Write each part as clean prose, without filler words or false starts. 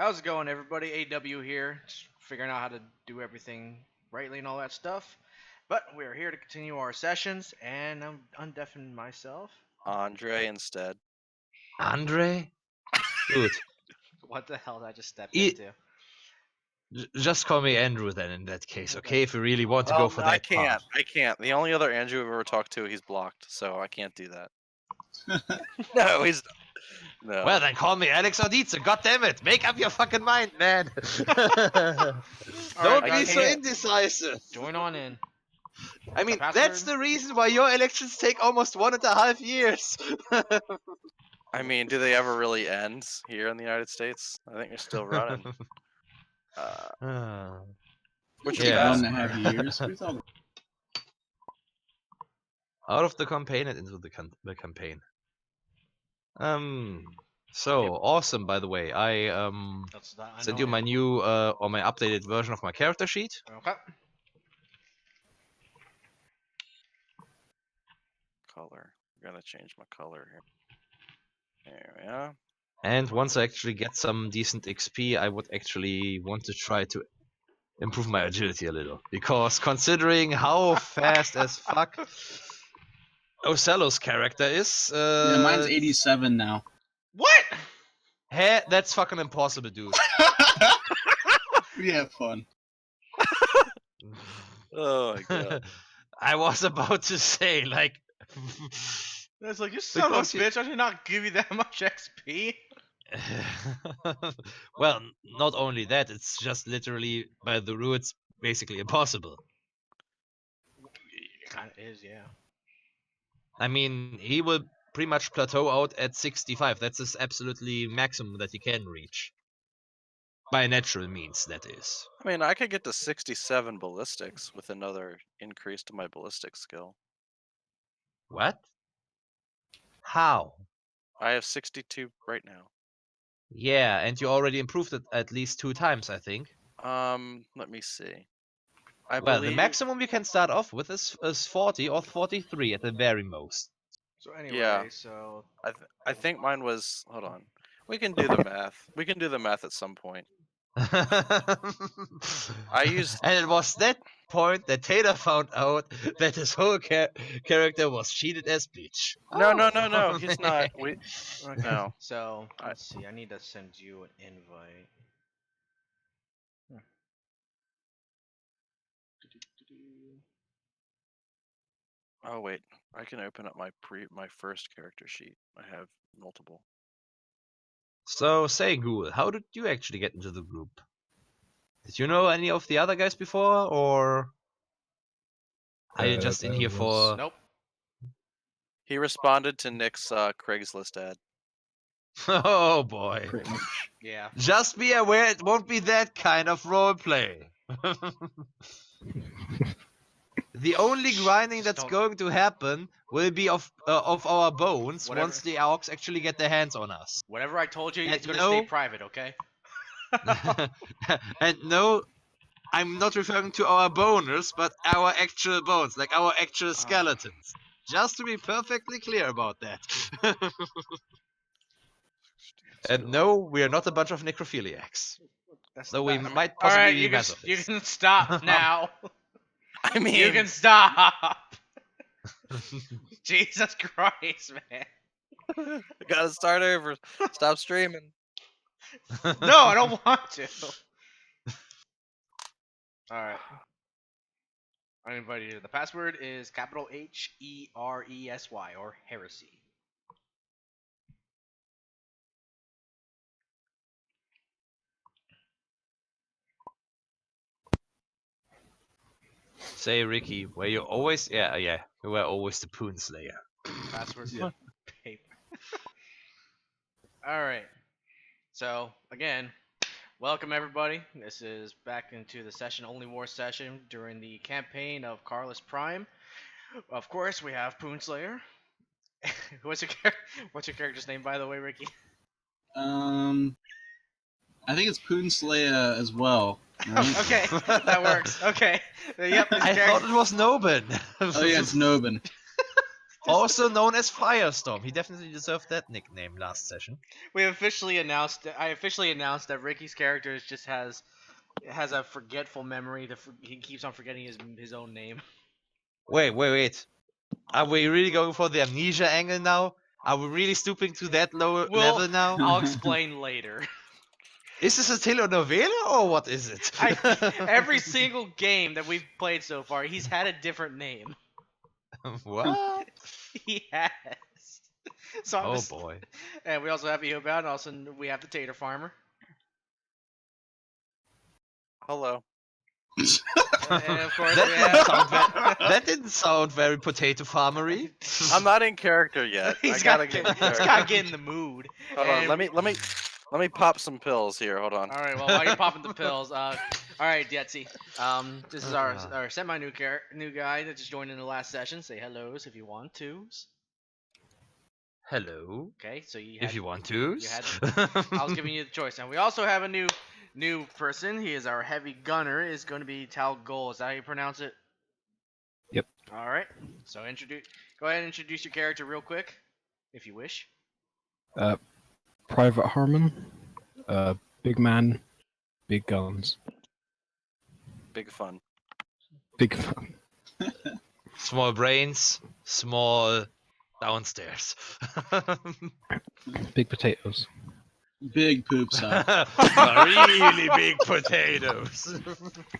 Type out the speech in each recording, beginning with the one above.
How's it going, everybody? AW here, just figuring out how to do everything rightly and all that stuff. But we're here to continue our sessions, and I'm undeafening myself. Andre instead. Andre? Dude, What the hell did I just step E- into? just call me Andrew then in that case, Okay. okay? If you really want to go for I that can't. path. I can't. The only other Andrew I've ever talked to, he's blocked, so I can't do that. No, he's no. Well, then call me Alex or Dietze. God damn it! Make up your fucking mind, man. Alright, Don't be guys, so can't. indecisive. join on in. I mean, The that's password? the reason why your elections take almost 1.5 years. I mean, do they ever really end here in the United States? I think they're still running. Which is Yeah. bad. 1.5 years. What are you talking Out of the campaign and into the campaign. So awesome, by the way. I That's that. I sent know you my him. new or my updated version of my character sheet. Okay. Color. I'm gonna change my color here. There we are. And once I actually get some decent XP, I would actually want to try to improve my agility a little. Because considering how fast as fuck Ocello's character is, Yeah, mine's 87 now. What? hey, that's fucking impossible, dude. We have fun. Oh my god. I was about to say, like... That's like, you son of a Because you- bitch, I did not give you that much XP. Well, not only that, it's just literally, by the roots, basically impossible. It kind of is, yeah. I mean, he will pretty much plateau out at 65. That's his absolutely maximum that he can reach. By natural means, that is. I mean, I could get to 67 ballistics with another increase to my ballistic skill. What? How? I have 62 right now. Yeah, and you already improved it at least 2 times, I think. Let me see. I Well, believe the maximum you can start off with is 40 or 43 at the very most. So anyway, Yeah. so I think mine was. Hold on. We can do the math. We can do the math at some point. I used. And it was that point that Taylor found out that his whole character was cheated as Bleach. No, he's not. No. So let's see. I need to send you an invite. Oh wait, I can open up my first character sheet. I have multiple. So, say, Ghoul, how did you actually get into the group? Did you know any of the other guys before, or are you just in here for... Nope. He responded to Nick's Craigslist ad. Oh boy. Pretty much. Yeah. Just be aware it won't be that kind of roleplay. The only grinding that's Don't- going to happen will be of our bones Whatever. once the orcs actually get their hands on us. Whatever I told you, And it's gonna no- stay private, okay? And no, I'm not referring to our boners, but our actual bones, like our actual skeletons. Just to be perfectly clear about that. And no, we are not a bunch of necrophiliacs. That's Though we not- might All possibly right, be you masochists. can stop now. I mean, You can stop. Jesus Christ, man. gotta start over. Stop streaming. No, I don't want to. All right. I invited you. The password is capital HERESY or heresy. Say, Ricky, were you always... Yeah, you were always the Poon Slayer. Password Yeah. paper. All right. So again, welcome everybody. This is back into the session, only war session during the campaign of Karlus Prime. Of course, we have Poonslayer. What's your character's name, by the way, Ricky? I think it's Poonslayer as well. Right? Okay, that works. Okay. Yep. This I thought it was Nobin. Oh yeah, it's Nobin. Also known as Firestorm. He definitely deserved that nickname last session. I officially announced that Ricky's character just has a forgetful memory. He keeps on forgetting his own name. Wait. Are we really going for the amnesia angle now? Are we really stooping to that low level now? I'll explain later. Is this a telenovela or what is it? Every single game that we've played so far, he's had a different name. What? He has. So I'm Oh just, boy. and we also have Eobad, and also we have the Tater Farmer. Hello. And of course, that didn't sound very potato farmery. I'm not in character yet. He's I got gotta to get. get, in he's character. got to get in the mood. Hold on. Let me pop some pills here. Hold on. All right. Well, while you're popping the pills, all right, Yetzi. This is our semi new guy that just joined in the last session. Say hellos if you want to. Hello. Okay, so If you want to. I was giving you the choice, and we also have a new person. He is our heavy gunner. Is going to be Tal Gol. Is that how you pronounce it? Yep. All right. So go ahead and introduce your character real quick, if you wish. Private Harmon, big man, big guns, Big fun. big fun. Small brains, small downstairs. Big potatoes. Big poop sack. Really big potatoes.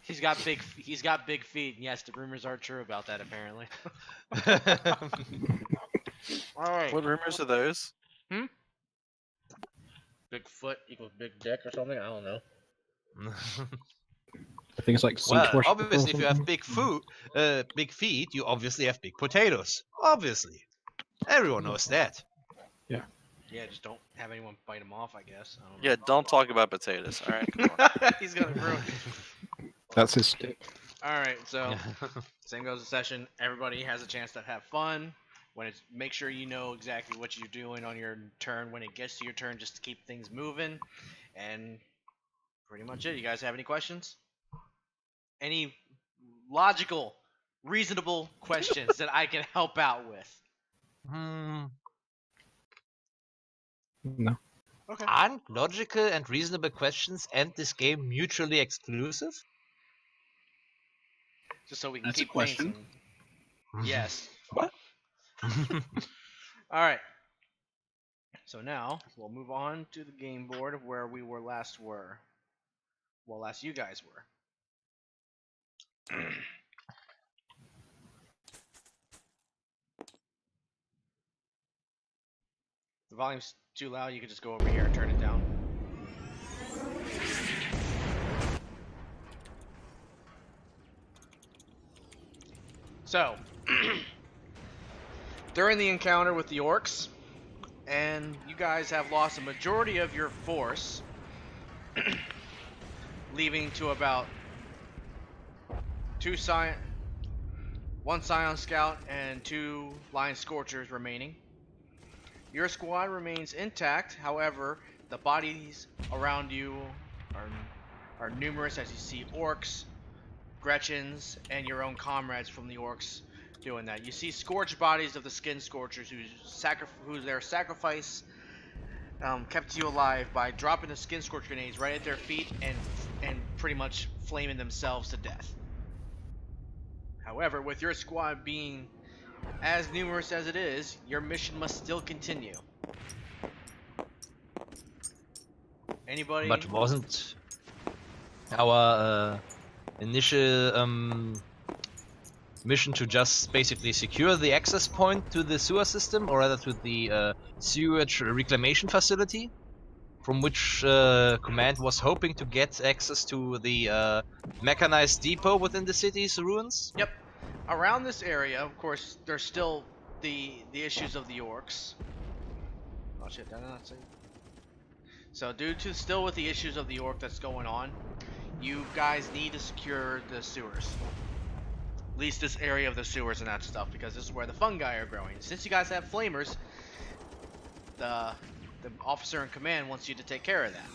He's got big feet. And yes, the rumors are true about that apparently. All right. What rumors are those? Big foot equals big dick or something. I don't know. I think it's like Well, obviously, if you have big feet, you obviously have big potatoes. Obviously, everyone knows that. Yeah, just don't have anyone bite him off. I guess. I don't Yeah, don't talk about potatoes. All right. Come on. know. He's gonna ruin. That's his stick. All right. So same goes to session. Everybody has a chance to have fun. Make sure you know exactly what you're doing on your turn when it gets to your turn, just to keep things moving. And pretty much it. You guys have any questions? Any logical, reasonable questions that I can help out with? No. Okay. Aren't logical and reasonable questions end this game mutually exclusive? Just so we can That's a keep question. things. Yes. What? All right. So now we'll move on to the game board of where we were last. Last you guys were. The volume's too loud. You can just go over here and turn it down. So, during the encounter with the orcs, and you guys have lost a majority of your force, leaving to about one Scion Scout and 2 Line Scorchers remaining. Your squad remains intact, however, the bodies around you are numerous as you see orcs, Gretchens, and your own comrades from the orcs doing that. You see scorched bodies of the Skin Scorchers whose their sacrifice kept you alive by dropping the Skin Scorch grenades right at their feet and pretty much flaming themselves to death. However, with your squad being as numerous as it is, your mission must still continue. Anybody? But wasn't our initial mission to just basically secure the access point to the sewer system, or rather to the sewage reclamation facility, from which command was hoping to get access to the mechanized depot within the city's ruins? Yep. Around this area, of course, there's still the issues of the orcs. Oh shit, did I not say? So due to still with the issues of the orc that's going on, you guys need to secure the sewers. At least this area of the sewers and that stuff, because this is where the fungi are growing. Since you guys have flamers, the officer in command wants you to take care of that.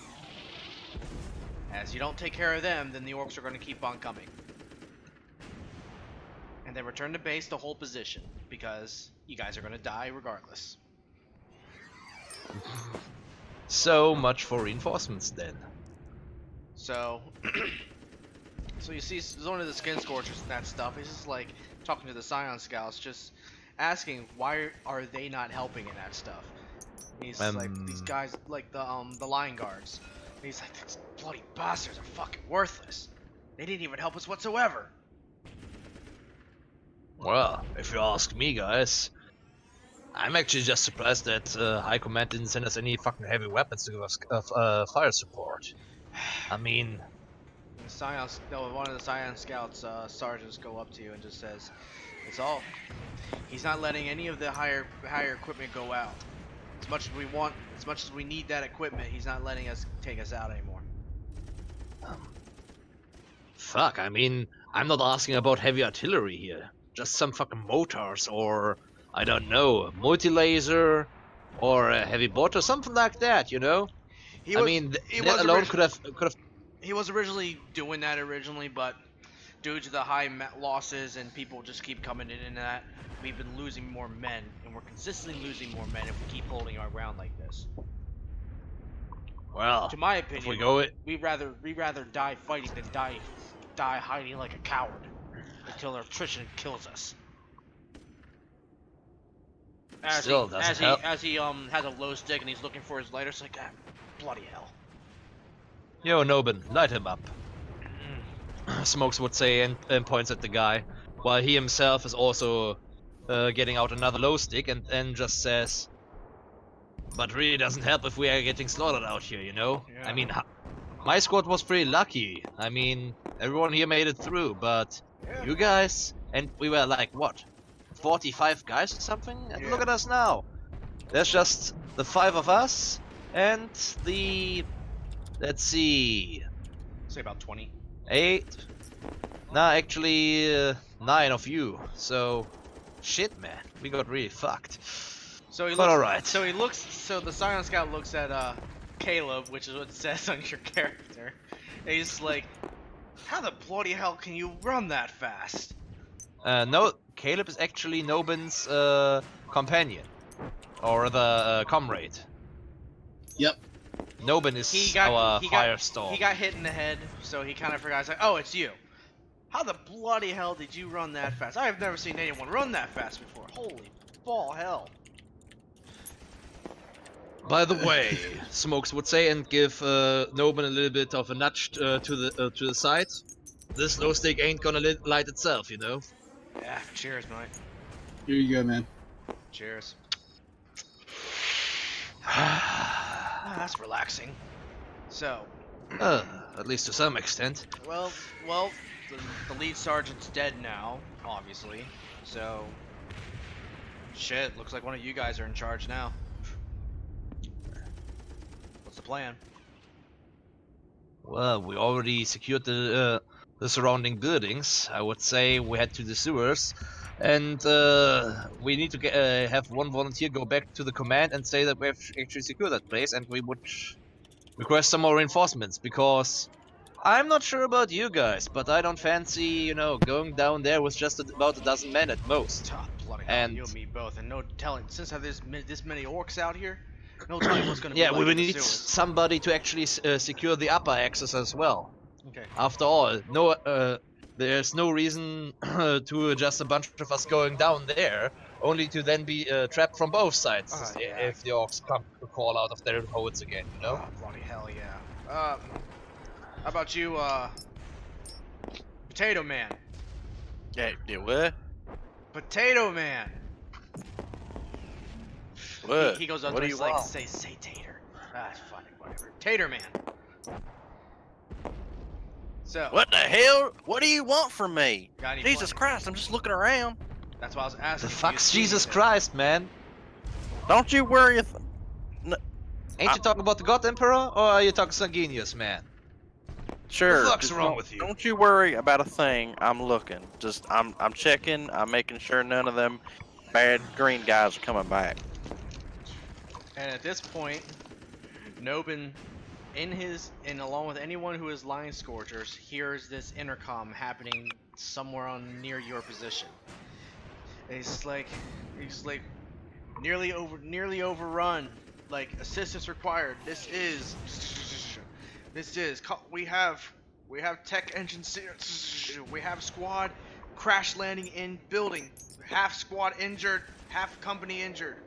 As you don't take care of them, then the orcs are going to keep on coming. and then return to base to hold position, because you guys are gonna die regardless. So much for reinforcements then. So, so you see one of the skin scorchers and that stuff. He's just like talking to the Scion scouts, just asking why are they not helping in that stuff. He's like, these guys, like the line guards. He's like, these bloody bastards are fucking worthless. They didn't even help us whatsoever. Well, if you ask me, guys, I'm actually just surprised that High Command didn't send us any fucking heavy weapons to give us fire support. I mean, And the Scion, no, one of the Scion scouts sergeants go up to you and just says, "It's all. He's not letting any of the higher equipment go out. As much as we want, as much as we need that equipment, he's not letting us take us out anymore." fuck, I mean, I'm not asking about heavy artillery here. Just some fucking mortars or, I don't know, multi-laser or a heavy mortar, something like that, you know? He I was, mean, he that was alone origi- could have he was originally doing that originally, but due to the high losses and people just keep coming in and that, we've been losing more men, and we're consistently losing more men if we keep holding our ground like this. well, To my if we opinion, go we'd rather die fighting than die hiding like a coward until our attrition kills us. Still doesn't help. As he has a low stick and he's looking for his lighter, it's like, ah, bloody hell. Yo, Nobin, light him up. Smokes would say and points at the guy, while he himself is also getting out another low stick and just says, but really doesn't help if we are getting slaughtered out here, you know? Yeah. I mean, my squad was pretty lucky. I mean, everyone here made it through, but you guys, and we were like, what, 45 guys or something? And Yeah. look at us now. There's just the 5 of us and the, let's see, Say about 20. 8. Nah, actually, 9 of you. So, shit, man, we got really fucked. So he But looks. alright. So the Scion Scout looks at Caleb, which is what it says on your character. And he's like, "How the bloody hell can you run that fast?" No, Caleb is actually Nobin's companion, or the comrade. Yep. Nobin is our firestorm. He got hit in the head, so he kind of forgot. He's like, "Oh, it's you. How the bloody hell did you run that fast? I have never seen anyone run that fast before. Holy ball hell!" By the way, Smokes would say, and give Nobin a little bit of a nudge to the side. This low stick ain't gonna light itself, you know. Yeah. Cheers, mate. Here you go, man. Cheers. Ah, that's relaxing. So, At least to some extent. well, the lead sergeant's dead now, obviously. So, shit, looks like one of you guys are in charge now. What's the plan? Well, we already secured the surrounding buildings. I would say we head to the sewers, and we need to have one volunteer go back to the command and say that we have actually secured that place, and we would request some more reinforcements, because I'm not sure about you guys, but I don't fancy, going down there with just about a dozen men at most. Ah, bloody hell, And you and me both, and no telling. Since there's this many orcs out here, no telling what's gonna be yeah, like we will in the need sewers. somebody to actually secure the upper access as well. Okay. After all, there's no reason to just a bunch of us going down there, only to then be trapped from both sides Yeah. if the orcs come to crawl out of their holes again, you know? Oh, bloody hell, yeah. How about you, Potato Man? Yeah, what? Potato Man. What? He goes up What to do us you like, want? say Tater. Ah, fine, whatever. Tater Man. So. What the hell? What do you want from me? Got any Jesus plan- Christ, I'm just looking around. That's why I was asking. The if you fuck's see Jesus anything. Christ, man? Don't you worry. Ain't you talking about the God Emperor, or are you talking Sanguinius, man? Sure. The fuck's just wrong don't- with you? Don't you worry about a thing. I'm looking. I'm checking. I'm making sure none of them bad green guys are coming back. And at this point, Nobin, along with anyone who is Line Scorchers, hears this intercom happening somewhere on near your position. He's like nearly overrun. Like assistance required. We have tech engines. We have squad crash landing in building. Half squad injured, half company injured.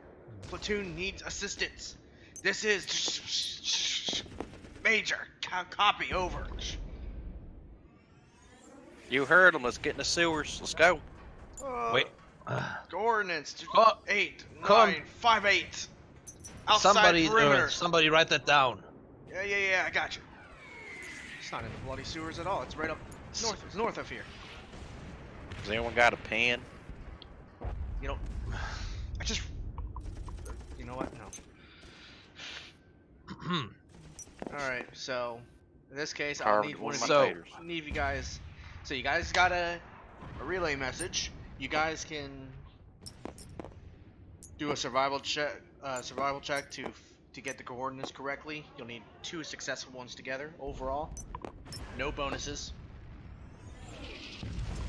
Platoon needs assistance. This is Major. Copy over. You heard him. Let's get in the sewers. Let's go. Wait. Coordinates Oh, 8 come. 9 5 8. Outside perimeter. Somebody write that down. Yeah, I got you. It's not in the bloody sewers at all. It's right up north. It's north of here. Has anyone got a pen? You know, you know what? No. All right. So, in this case, I'll Carved need one one of of my you. taters. I need you guys. So you guys got a relay message. You guys can do a survival check. To get the coordinates correctly. You'll need 2 successful ones together overall. No bonuses.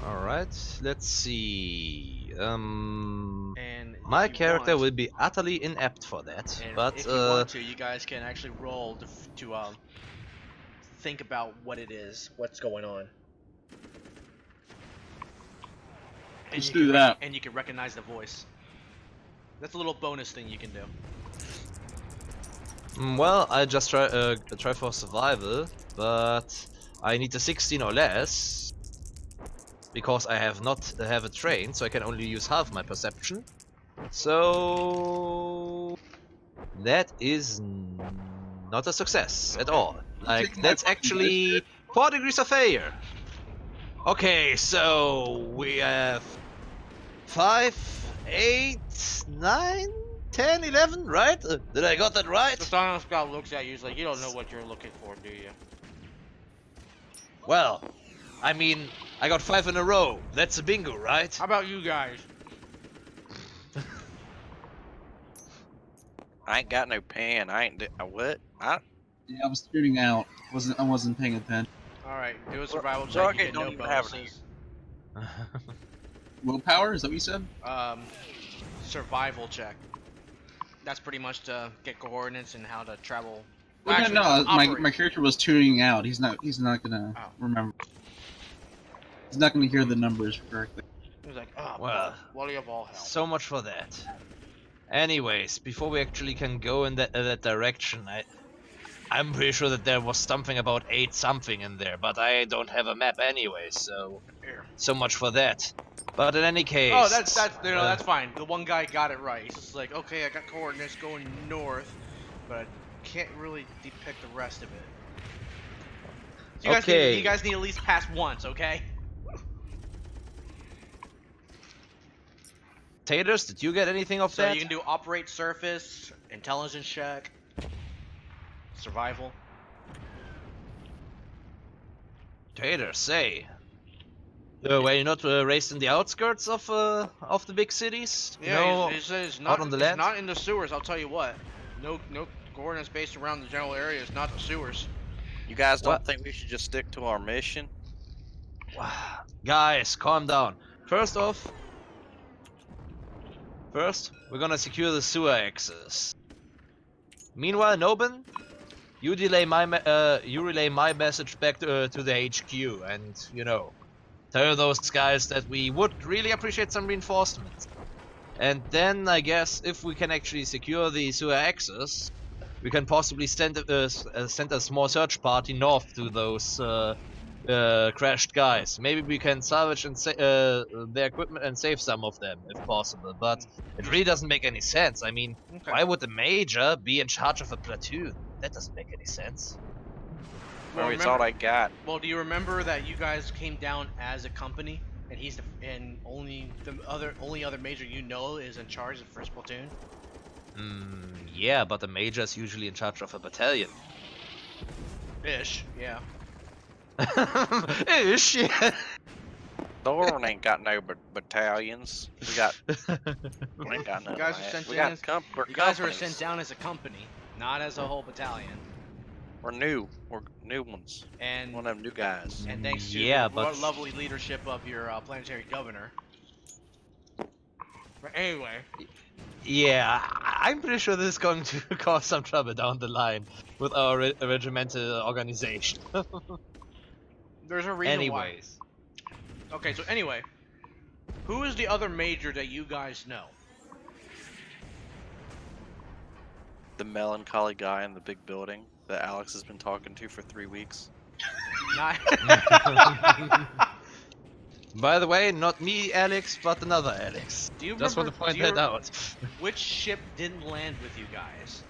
All right. Let's see. And My if you character want, will be utterly inept for that. and But if you want to, you guys can actually roll to think about what it is, what's going on. And Let's you do can that. And you can recognize the voice. That's a little bonus thing you can do. well, I just try for survival, but I need a 16 or less because I have not have a train, so I can only use half my perception. So that is not a success at all. Like Taking my that's fucking actually 4 degrees of failure. Okay, so we have 5, 8, 9, 10, 11, right? Did I got that right? The Silent Scout looks at you, he's like, you don't know what you're looking for, do you? Well, I mean, I got 5 in a row. That's a bingo, right? How about you guys? I ain't got no pen. I ain't. What? Yeah, I was tuning out. I wasn't paying attention. All right, do a survival check. Rocket You get don't no even have it bonuses. Willpower? Is that what you said? Survival check. That's pretty much to get coordinates and how to travel. Well, Actually, no, operate. my character was tuning out. He's not gonna Oh. remember. He's not gonna hear the numbers correctly. He was like, oh, Well, Wally of all hell. so much for that. Anyways, before we actually can go in that direction, I'm pretty sure that there was something about 8 something in there, but I don't have a map anyway, so much for that. But in any case, Oh, that's fine. The one guy got it right. He's just like, okay, I got coordinates going north, but I can't really depict the rest of it. So you guys need at least pass once, okay? Taters, did you get anything of So that? you can do operate surface, intelligence check, survival. Taters, say. Were you not raised in the outskirts of the big cities? You know, he says it's out not. on the It's land? not in the sewers. I'll tell you what. No coordinates based around the general area. It's not the sewers. You guys don't What? think we should just stick to our mission? Guys, calm down. First, we're gonna secure the sewer access. Meanwhile, Nobin, you relay my message back to the HQ, and tell those guys that we would really appreciate some reinforcements. And then I guess if we can actually secure the sewer access, we can possibly send a small search party north to those crashed guys. Maybe we can salvage and their equipment and save some of them if possible. But it really doesn't make any sense. I mean, Okay. why would the major be in charge of a platoon? That doesn't make any sense. Well, It's all I got. Well, do you remember that you guys came down as a company, and he's only other major you know is in charge of the first platoon? Yeah, but the major is usually in charge of a battalion. Ish, yeah. Ish, yeah. Dovorni ain't got no battalions. We ain't got none. You guys of are that. sent we down got as- we're You guys were companies. sent down as a company, not as a whole battalion. We're new. We're new ones. and One of them new guys. and thanks to Yeah, the but lovely leadership of your planetary governor. But anyway, yeah, I'm pretty sure this is going to cause some trouble down the line with our regimental organization. there's a reason Anyways, why. Okay, so anyway, who is the other major that you guys know? The melancholy guy in the big building that Alex has been talking to for 3 weeks. Not. by the way, not me, Alex, but another Alex. Do you Just want to remember? point do you that out. Which ship didn't land with you guys?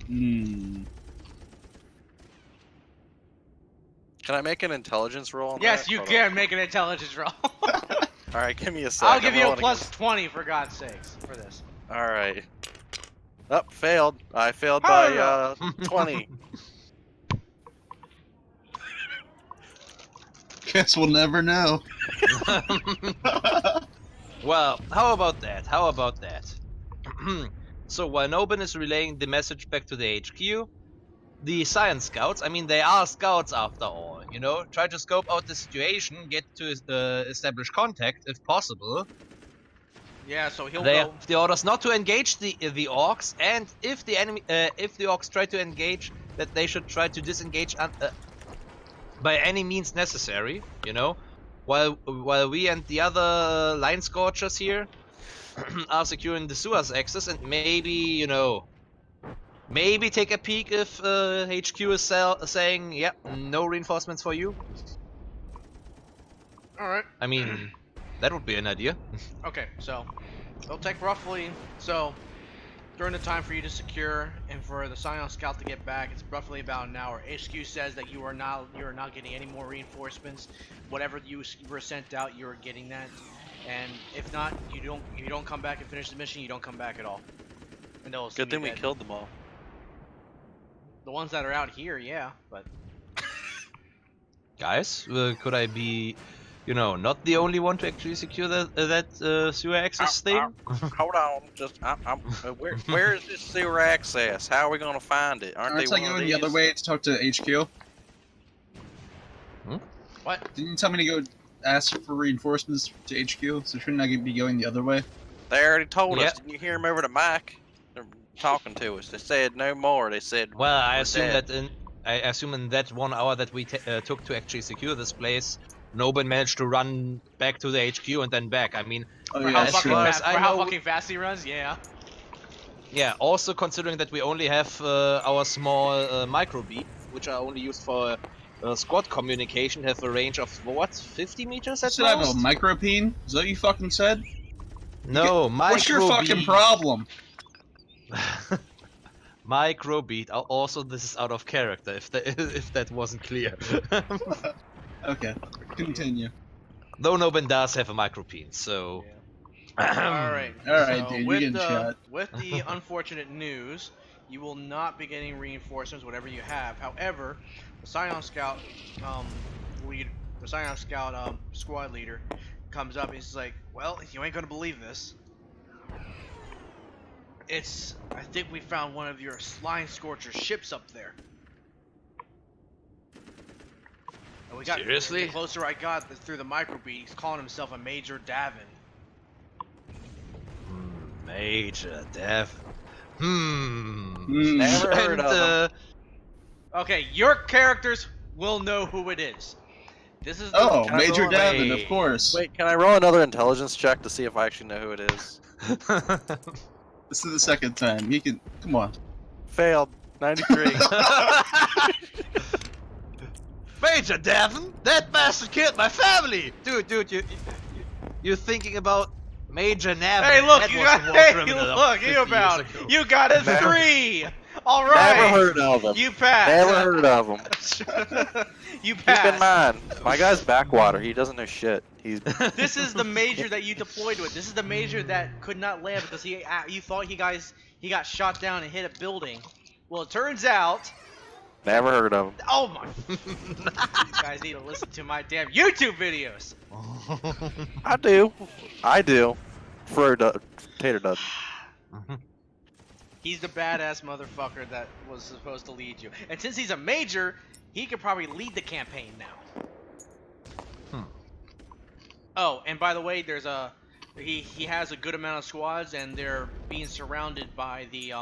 Hmm. Can I make an intelligence roll on Yes, that? you Hold can make an intelligence roll. on. Alright, give me a sec. I'll give I'm you a rolling plus against- 20 for God's sakes for this. Alright. Oh, failed. I failed by 20. Guess we'll never know. Well, how about that? How about that? So while Nobin is relaying the message back to the HQ, the science scouts, I mean they are scouts after all, you know, try to scope out the situation, get to establish contact if possible. Yeah, so he'll They go. have the orders not to engage the orcs, and if the orcs try to engage, that they should try to disengage by any means necessary, you know, while we and the other line scorchers here are securing the sewers access, and maybe, you know, maybe take a peek if HQ is saying, yep, no reinforcements for you. Alright. I mean, that would be an idea. Okay, so it'll take roughly. So during the time for you to secure and for the Scion Scout to get back, it's roughly about an hour. HQ says that you are not getting any more reinforcements. Whatever you were sent out, you are getting that. And if not, you don't come back and finish the mission. You don't come back at all. And they'll assume Good thing you're we dead. killed them all. The ones that are out here, yeah, but Guys, could I be, you know, not the only one to actually secure that sewer access thing? Hold on, just where is this sewer access? How are we gonna find it? Aren't Aren't they I one of going these? the other way to talk to HQ? what? Didn't you tell me to go ask for reinforcements to HQ? So shouldn't I be going the other way? They already told Yeah. us. Didn't you hear them over the mic? They're talking to us. They said no more. They said. Well, I we're assume dead. in that 1 hour that we took to actually secure this place, Nobin managed to run back to the HQ and then back. I mean, Oh For yeah, how that's fucking true. fast- fast, I for how know- fucking fast he runs, yeah. yeah. Also considering that we only have our small micro beam, which are only used for squad communication, have a range of what, 50 meters You at said I have a most? micropene? Is that what you fucking said? No, micro What's your fucking beam. problem? Micro beat. Also, this is out of character. If if that wasn't clear. Okay, continue. Though Nobin does have a micro beam, so. Alright. Alright, so dude, you're with getting the, shot. With the unfortunate news, you will not be getting reinforcements, whatever you have. However, the Scion Scout squad leader comes up and he's like, well, you ain't gonna believe this. I think we found one of your Line Scorcher ships up there. And Seriously? The closer I got through the microbeat, he's calling himself a Major Davin. Major Dev. Never heard And, of him. Okay, your characters will know who it is. This is the Oh, Can I Major roll Davin, away? of course. Wait, can I roll another intelligence check to see if I actually know who it is? This is the second time. You can come on. Failed. 93. Major Davin? That bastard killed my family! Dude, you're thinking about Major Navin. Hey, look, That you was got. a war Hey, criminal look, of 50 you years about. ago. You got a Never- 3. All right. Never heard of him. You passed. Never heard of him. You Keep in passed. mind, my guy's backwater. He doesn't know shit. He's This is the major that you deployed with. This is the major that could not land because you thought he got shot down and hit a building. Well, it turns out. never heard of him. Oh my! You guys need to listen to my damn YouTube videos. I do. For Tater does. He's the badass motherfucker that was supposed to lead you. And since he's a major, he could probably lead the campaign now. Oh, and by the way, there's a he has a good amount of squads, and they're being surrounded by the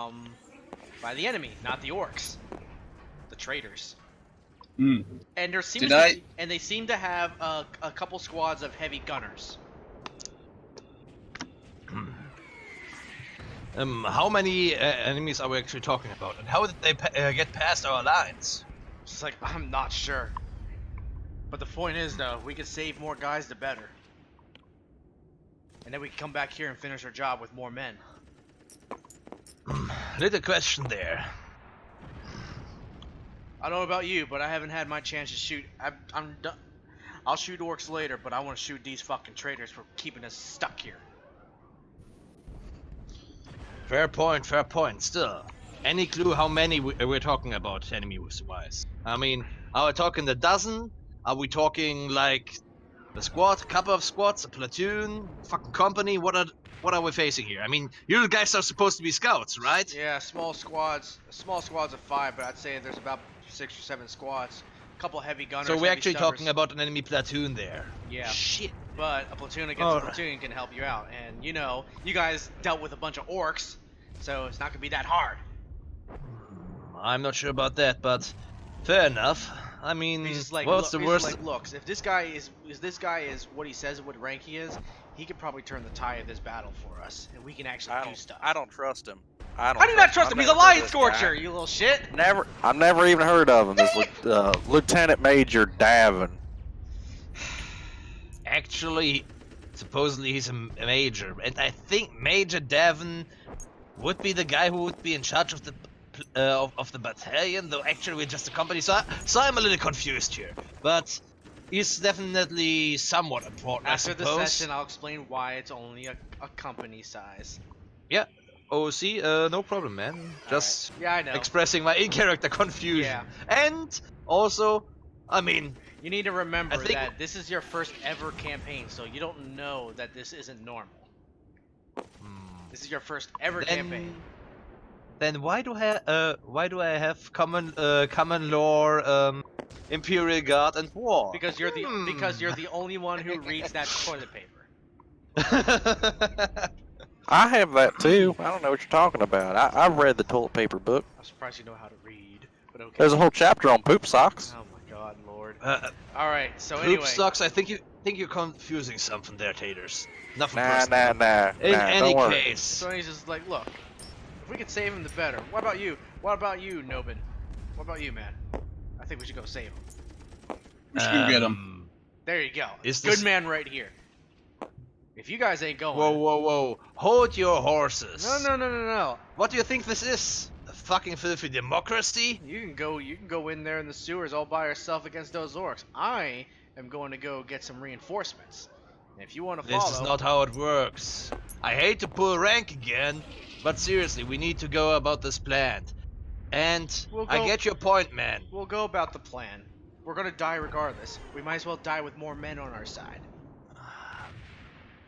enemy, not the orcs, the traitors. Hmm. And there seems Did to I- be, and they seem to have a couple squads of heavy gunners. How many enemies are we actually talking about, and how did they get past our lines? It's like, I'm not sure. But the point is, though, we could save more guys, the better. And then we can come back here and finish our job with more men. Little question there. I don't know about you, but I haven't had my chance to shoot. I'm done. I'll shoot orcs later, but I want to shoot these fucking traitors for keeping us stuck here. Fair point, fair point. Still, any clue how many we're talking about enemy-wise? I mean, are we talking the dozen? Are we talking like a squad, a couple of squads, a platoon, fucking company? What are we facing here? I mean, you guys are supposed to be scouts, right? Yeah, small squads of 5, but I'd say there's about 6 or 7 squads. A couple heavy gunners. So we're heavy actually stubbers. talking about an enemy platoon there. Yeah. Shit. But a platoon against a Alright. platoon can help you out, and you know, you guys dealt with a bunch of orcs, so it's not gonna be that hard. I'm not sure about that, but fair enough. I mean, He's just like, what's the he's worst? like, looks, if this guy is what he says, what rank he is, he could probably turn the tide of this battle for us, and we can actually do stuff. I don't trust him. How do you not trust him? He's a Line Scorcher, you little shit. I've never even heard of him. This Lieutenant Major Davin. Actually, supposedly he's a major, and I think Major Devon would be the guy who would be in charge of the of the battalion. Though actually we're just a company, so I'm a little confused here. But he's definitely somewhat important. After I the suppose. session, I'll explain why it's only a company size. OC, no problem, man. Just Yeah, I know. expressing my in-character confusion. Yeah. And also, I mean, You need to remember I think- that this is your first ever campaign, so you don't know that this isn't normal. This is your first ever campaign. Then why do I have common lore, Imperial Guard and War? Because you're the only one who reads that toilet paper. I have that too. I don't know what you're talking about. I've read the toilet paper book. I'm surprised you know how to read, but okay. There's a whole chapter on poop socks. Oh my god, Lord. Uh, All right, so Poop anyway. sucks. I think you're confusing something there, Taters. Nothing Nah. personal. In any don't worry. case, So he's just like, look, if we could save him, the better. What about you? What about you, Nobin? What about you, man? I think we should go save him. We should go get him. There you go. Is Good this- man right here. If you guys ain't going. Whoa! Hold your horses. No. What do you think this is? A fucking filthy democracy? You can go in there in the sewers all by yourself against those orcs. I am going to go get some reinforcements. And if you want to This follow, is not how it works. I hate to pull rank again, but seriously, we need to go about this plan. And We'll I go- get your point, man. we'll go about the plan. We're gonna die regardless. We might as well die with more men on our side.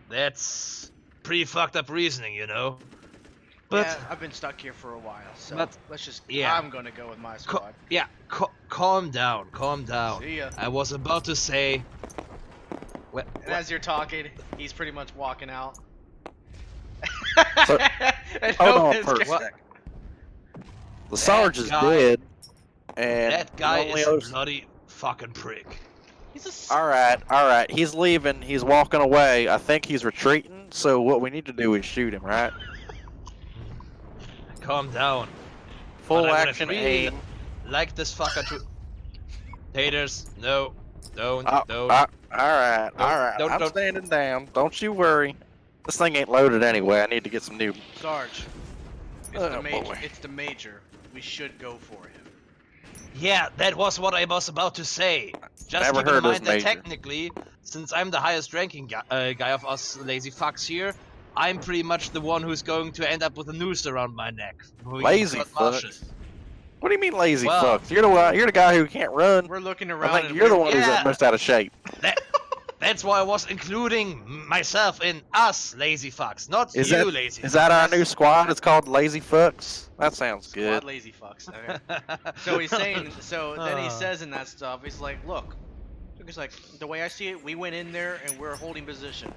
That's pretty fucked up reasoning, you know. But yeah, I've been stuck here for a while, so but- let's just. yeah. I'm gonna go with my squad. calm down. See ya. I was about to say. And as you're talking, he's pretty much walking out. So- And Hold on Nobin's for a getting- sec. The Sarge is guy- dead, and That guy the only is a other- bloody fucking prick. He's a. s- All right. He's leaving. He's walking away. I think he's retreating. So what we need to do is shoot him, right? Calm down. Full But I would've action really aim. Like this fucker to. Taters, no, don't. All right. don't- I'm standing down. Don't you worry. This thing ain't loaded anyway. I need to get some new. Sarge. It's Oh, the major. boy. It's the major. We should go for him. Yeah, that was what I was about to say. Just Never keep in heard of mind that Major. technically, since I'm the highest ranking guy of us lazy fucks here, I'm pretty much the one who's going to end up with a noose around my neck. Lazy fucks. What do you mean lazy Well- fucks? You're the guy who can't run. We're looking I around. think and you're the we're- one who's Yeah. most out of shape. That That's why I was including myself in us lazy fucks, not Is you that lazy is that our new That's- squad? It's called Lazy Fucks. That sounds Squad good. lazy fucks. Okay. So he's saying. So then he says in that stuff, he's like, look. He's like, the way I see it, we went in there and we're holding position.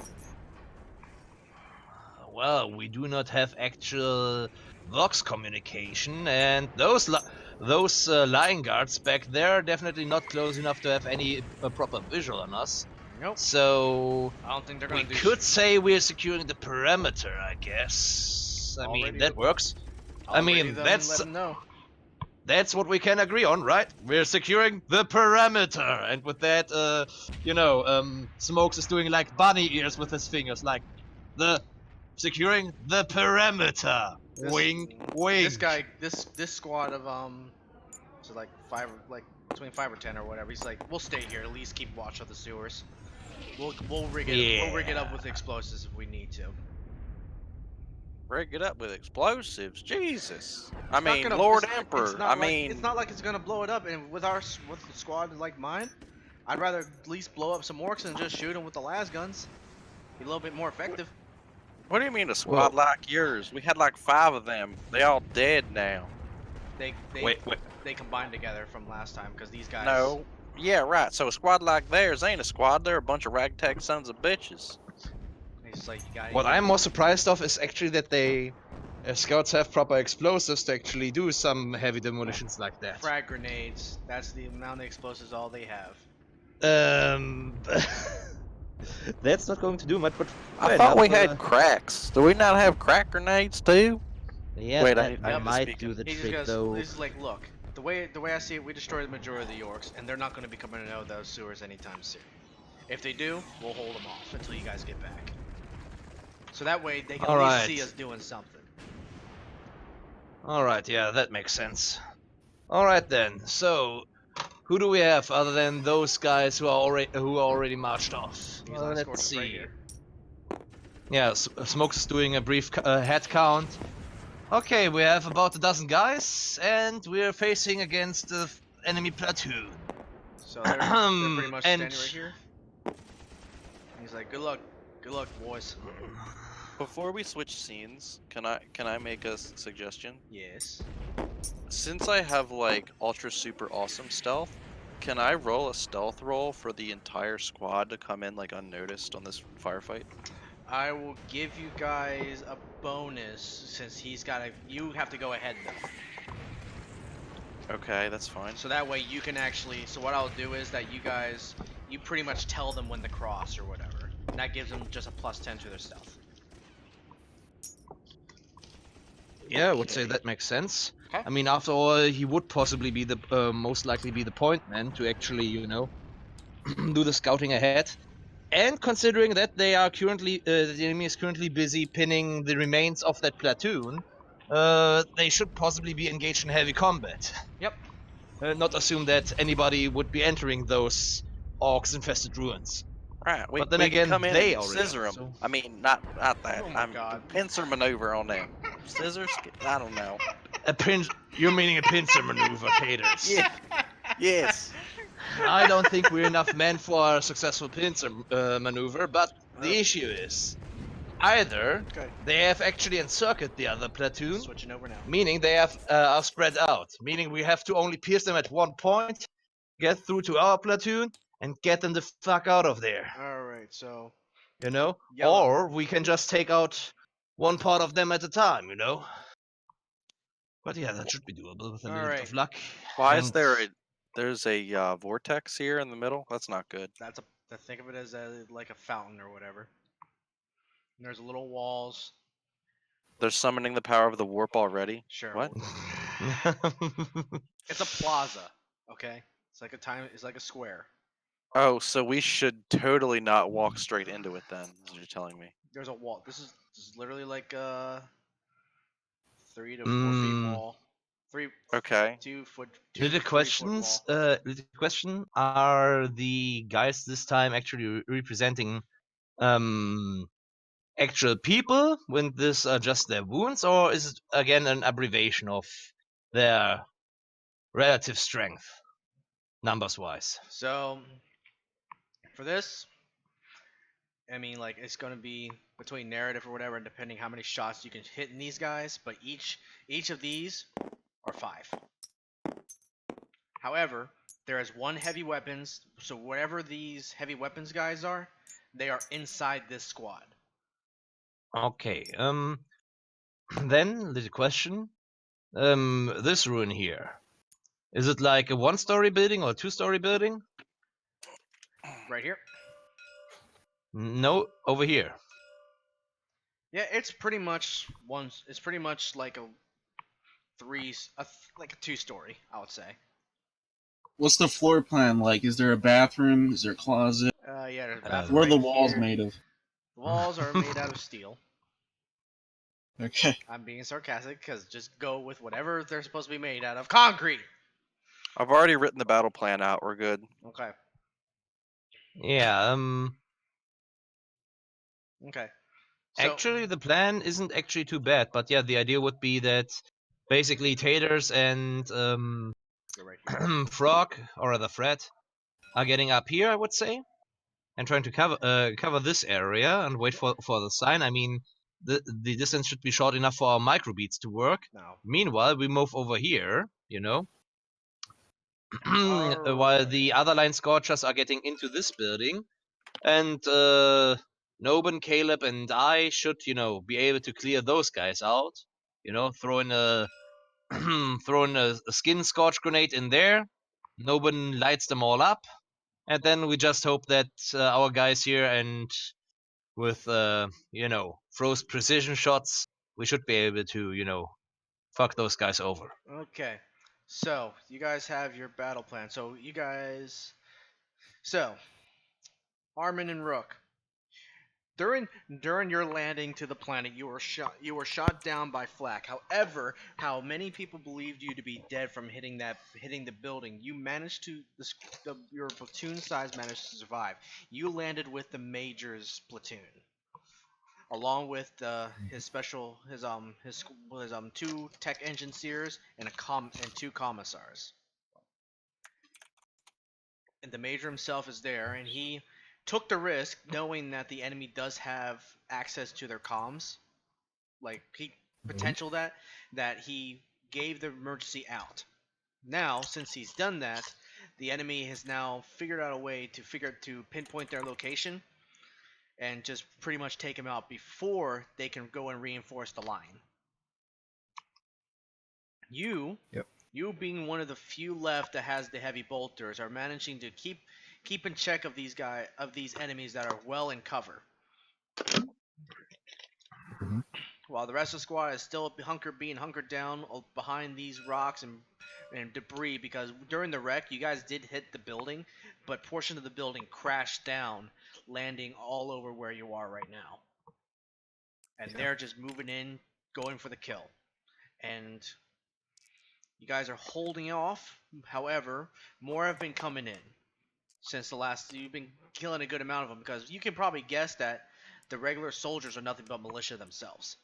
Well, we do not have actual Vox communication, and those line guards back there are definitely not close enough to have any proper visual on us. Nope. So I don't think they're we gonna do. could say we're securing the perimeter, I guess. I mean, Already that works. I mean, let that's them know. that's what we can agree on, right? We're securing the perimeter, and with that, Smokes is doing like bunny ears with his fingers, like the securing the perimeter. Wink, wink. This squad of so like between 5 or 10 or whatever. He's like, we'll stay here, at least keep watch of the sewers. We'll rig it up with explosives if we need to. Break it up with explosives. Jesus. I It's not mean, gonna- Lord it's- Emperor. It's not I like, mean, it's not like it's gonna blow it up. And with the squad like mine, I'd rather at least blow up some orcs than just shoot them with the las guns. Be a little bit more effective. what do you mean a squad like yours? We had like 5 of them. They all dead now. They Wait. they combined together from last time because these guys. No. Yeah, right. So a squad like theirs ain't a squad. They're a bunch of ragtag sons of bitches. It's like you got. What I'm more surprised of is actually that they scouts have proper explosives to actually do some heavy demolitions like that. Frag grenades. That's the amount of explosives all they have. That's not going to do much, but I thought we had cracks. Do we not have crack grenades too? Yeah, Wait, that I might misspeaking. do the He just trick goes, though. this is like, look, the way I see it, we destroy the majority of the orcs, and they're not going to be coming out of those sewers anytime soon. If they do, we'll hold them off until you guys get back. So that way they can at least see us doing something. Alright, yeah, that makes sense. Alright then, so who do we have other than those guys who are already marched off? These line Let's scorchers see. right here. Yeah, Smokes is doing a brief head count. Okay, we have about a dozen guys, and we're facing against the enemy platoon. So they're pretty much And- standing right here. And he's like, good luck, boys. Before we switch scenes, can I make a suggestion? Yes. Since I have like ultra super awesome stealth, can I roll a stealth roll for the entire squad to come in like unnoticed on this firefight? I will give you guys a bonus since you have to go ahead though. Okay, that's fine. So that way you can actually, so what I'll do is that you pretty much tell them when to cross or whatever. And that gives them just a +10 to their stealth. Yeah, I would say that makes sense. Okay. I mean, after all, he would possibly be the most likely be the point man to actually, do the scouting ahead. And considering that they are currently, the enemy is currently busy pinning the remains of that platoon, they should possibly be engaged in heavy combat. Yep. Not assume that anybody would be entering those orcs-infested ruins. Right, But then we again, can come in they and already scissor them. so- I mean, not that. Oh my I'm God. pincer maneuver on them. Scissors? I don't know. You're meaning a pincer maneuver, haters. Yeah. Yes. I don't think we're enough men for a successful pincer maneuver, but the issue is, either Okay. they have actually encircled the other platoon, Switching over now. meaning they have are spread out, meaning we have to only pierce them at one point, get through to our platoon, and get them the fuck out of there, Alright, so Yellow. Yellow. Or we can just take out one part of them at a time, But yeah, that should be doable with a little bit of Alright. luck. Why is And- there's a vortex here in the middle? That's not good. think of it as like a fountain or whatever. And there's little walls. They're summoning the power of the warp already. Sure. What? It's a plaza, okay? It's like a square. Oh, so we should totally not walk straight into it then, is what you're telling me. There's a wall. This is literally like 3 to 4 feet wall. Okay. 2 foot. Little 3 foot questions. wall. Little question: are the guys this time actually representing actual people when this are just their wounds, or is it again an abbreviation of their relative strength, numbers wise? So for this, I mean, like it's gonna be between narrative or whatever, and depending how many shots you can hit in these guys. But each of these are 5. However, there is one heavy weapons. So whatever these heavy weapons guys are, they are inside this squad. Okay. Then the question. This ruin here. Is it like a 1-story building or a 2-story building? Right here. No, over here. Yeah, it's pretty much one. It's pretty much like a like a 2-story, I would say. What's the floor plan like? Is there a bathroom? Is there a closet? Yeah, there's a bathroom What are right the walls here. made of? The walls are made out of steel. Okay. I'm being sarcastic because just go with whatever they're supposed to be made out of. Concrete. I've already written the battle plan out. We're good. Okay. Yeah. Okay. So, Actually, the plan isn't actually too bad, but yeah, the idea would be that basically Taters and you're right here. Frog, or rather Fred, are getting up here, I would say, and trying to cover this area and wait for the sign. I mean, the distance should be short enough for our microbeats to work. Now. Meanwhile, we move over here, you know, while Alright. the other line scorchers are getting into this building, and Noban, Caleb, and I should, you know, be able to clear those guys out. You know, throw in a a skin scorch grenade in there. Noban lights them all up, and then we just hope that our guys here and with you know, froze precision shots, we should be able to, you know, fuck those guys over. Okay. So, you guys have your battle plan. So, Armin and Rook. During your landing to the planet, you were shot down by flak. However, how many people believed you to be dead from hitting the building? You managed to your platoon size managed to survive. You landed with the major's platoon, along with his special his 2 tech engineers and 2 commissars. And the major himself is there, and he took the risk knowing that the enemy does have access to their comms, like he potential that he gave the emergency out. Now, since he's done that, the enemy has now figured out a way to pinpoint their location and just pretty much take him out before they can go and reinforce the line. You being one of the few left that has the heavy bolters are managing to keep in check of these enemies that are well in cover. Mhm. While the rest of the squad is still being hunkered down behind these rocks and debris, because during the wreck you guys did hit the building, but portion of the building crashed down, landing all over where you are right now. And they're just moving in, going for the kill. And you guys are holding off. However, more have been coming in since the last. You've been killing a good amount of them, because you can probably guess that the regular soldiers are nothing but militia themselves.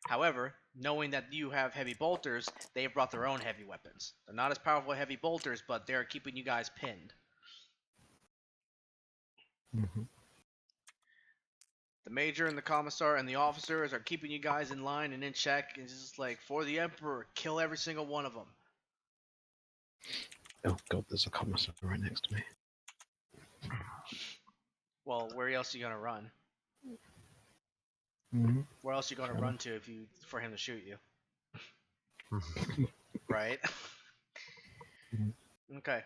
However, knowing that you have heavy bolters, they have brought their own heavy weapons. They're not as powerful heavy bolters, but they're keeping you guys pinned. Mhm. The major and the commissar and the officers are keeping you guys in line and in check. It's just like, for the Emperor, kill every single one of them. Oh god, there's a commissar right next to me. Well, where else are you gonna run? Mhm. Where else are you gonna Fair run to for him to shoot you? Right? Mhm. Okay.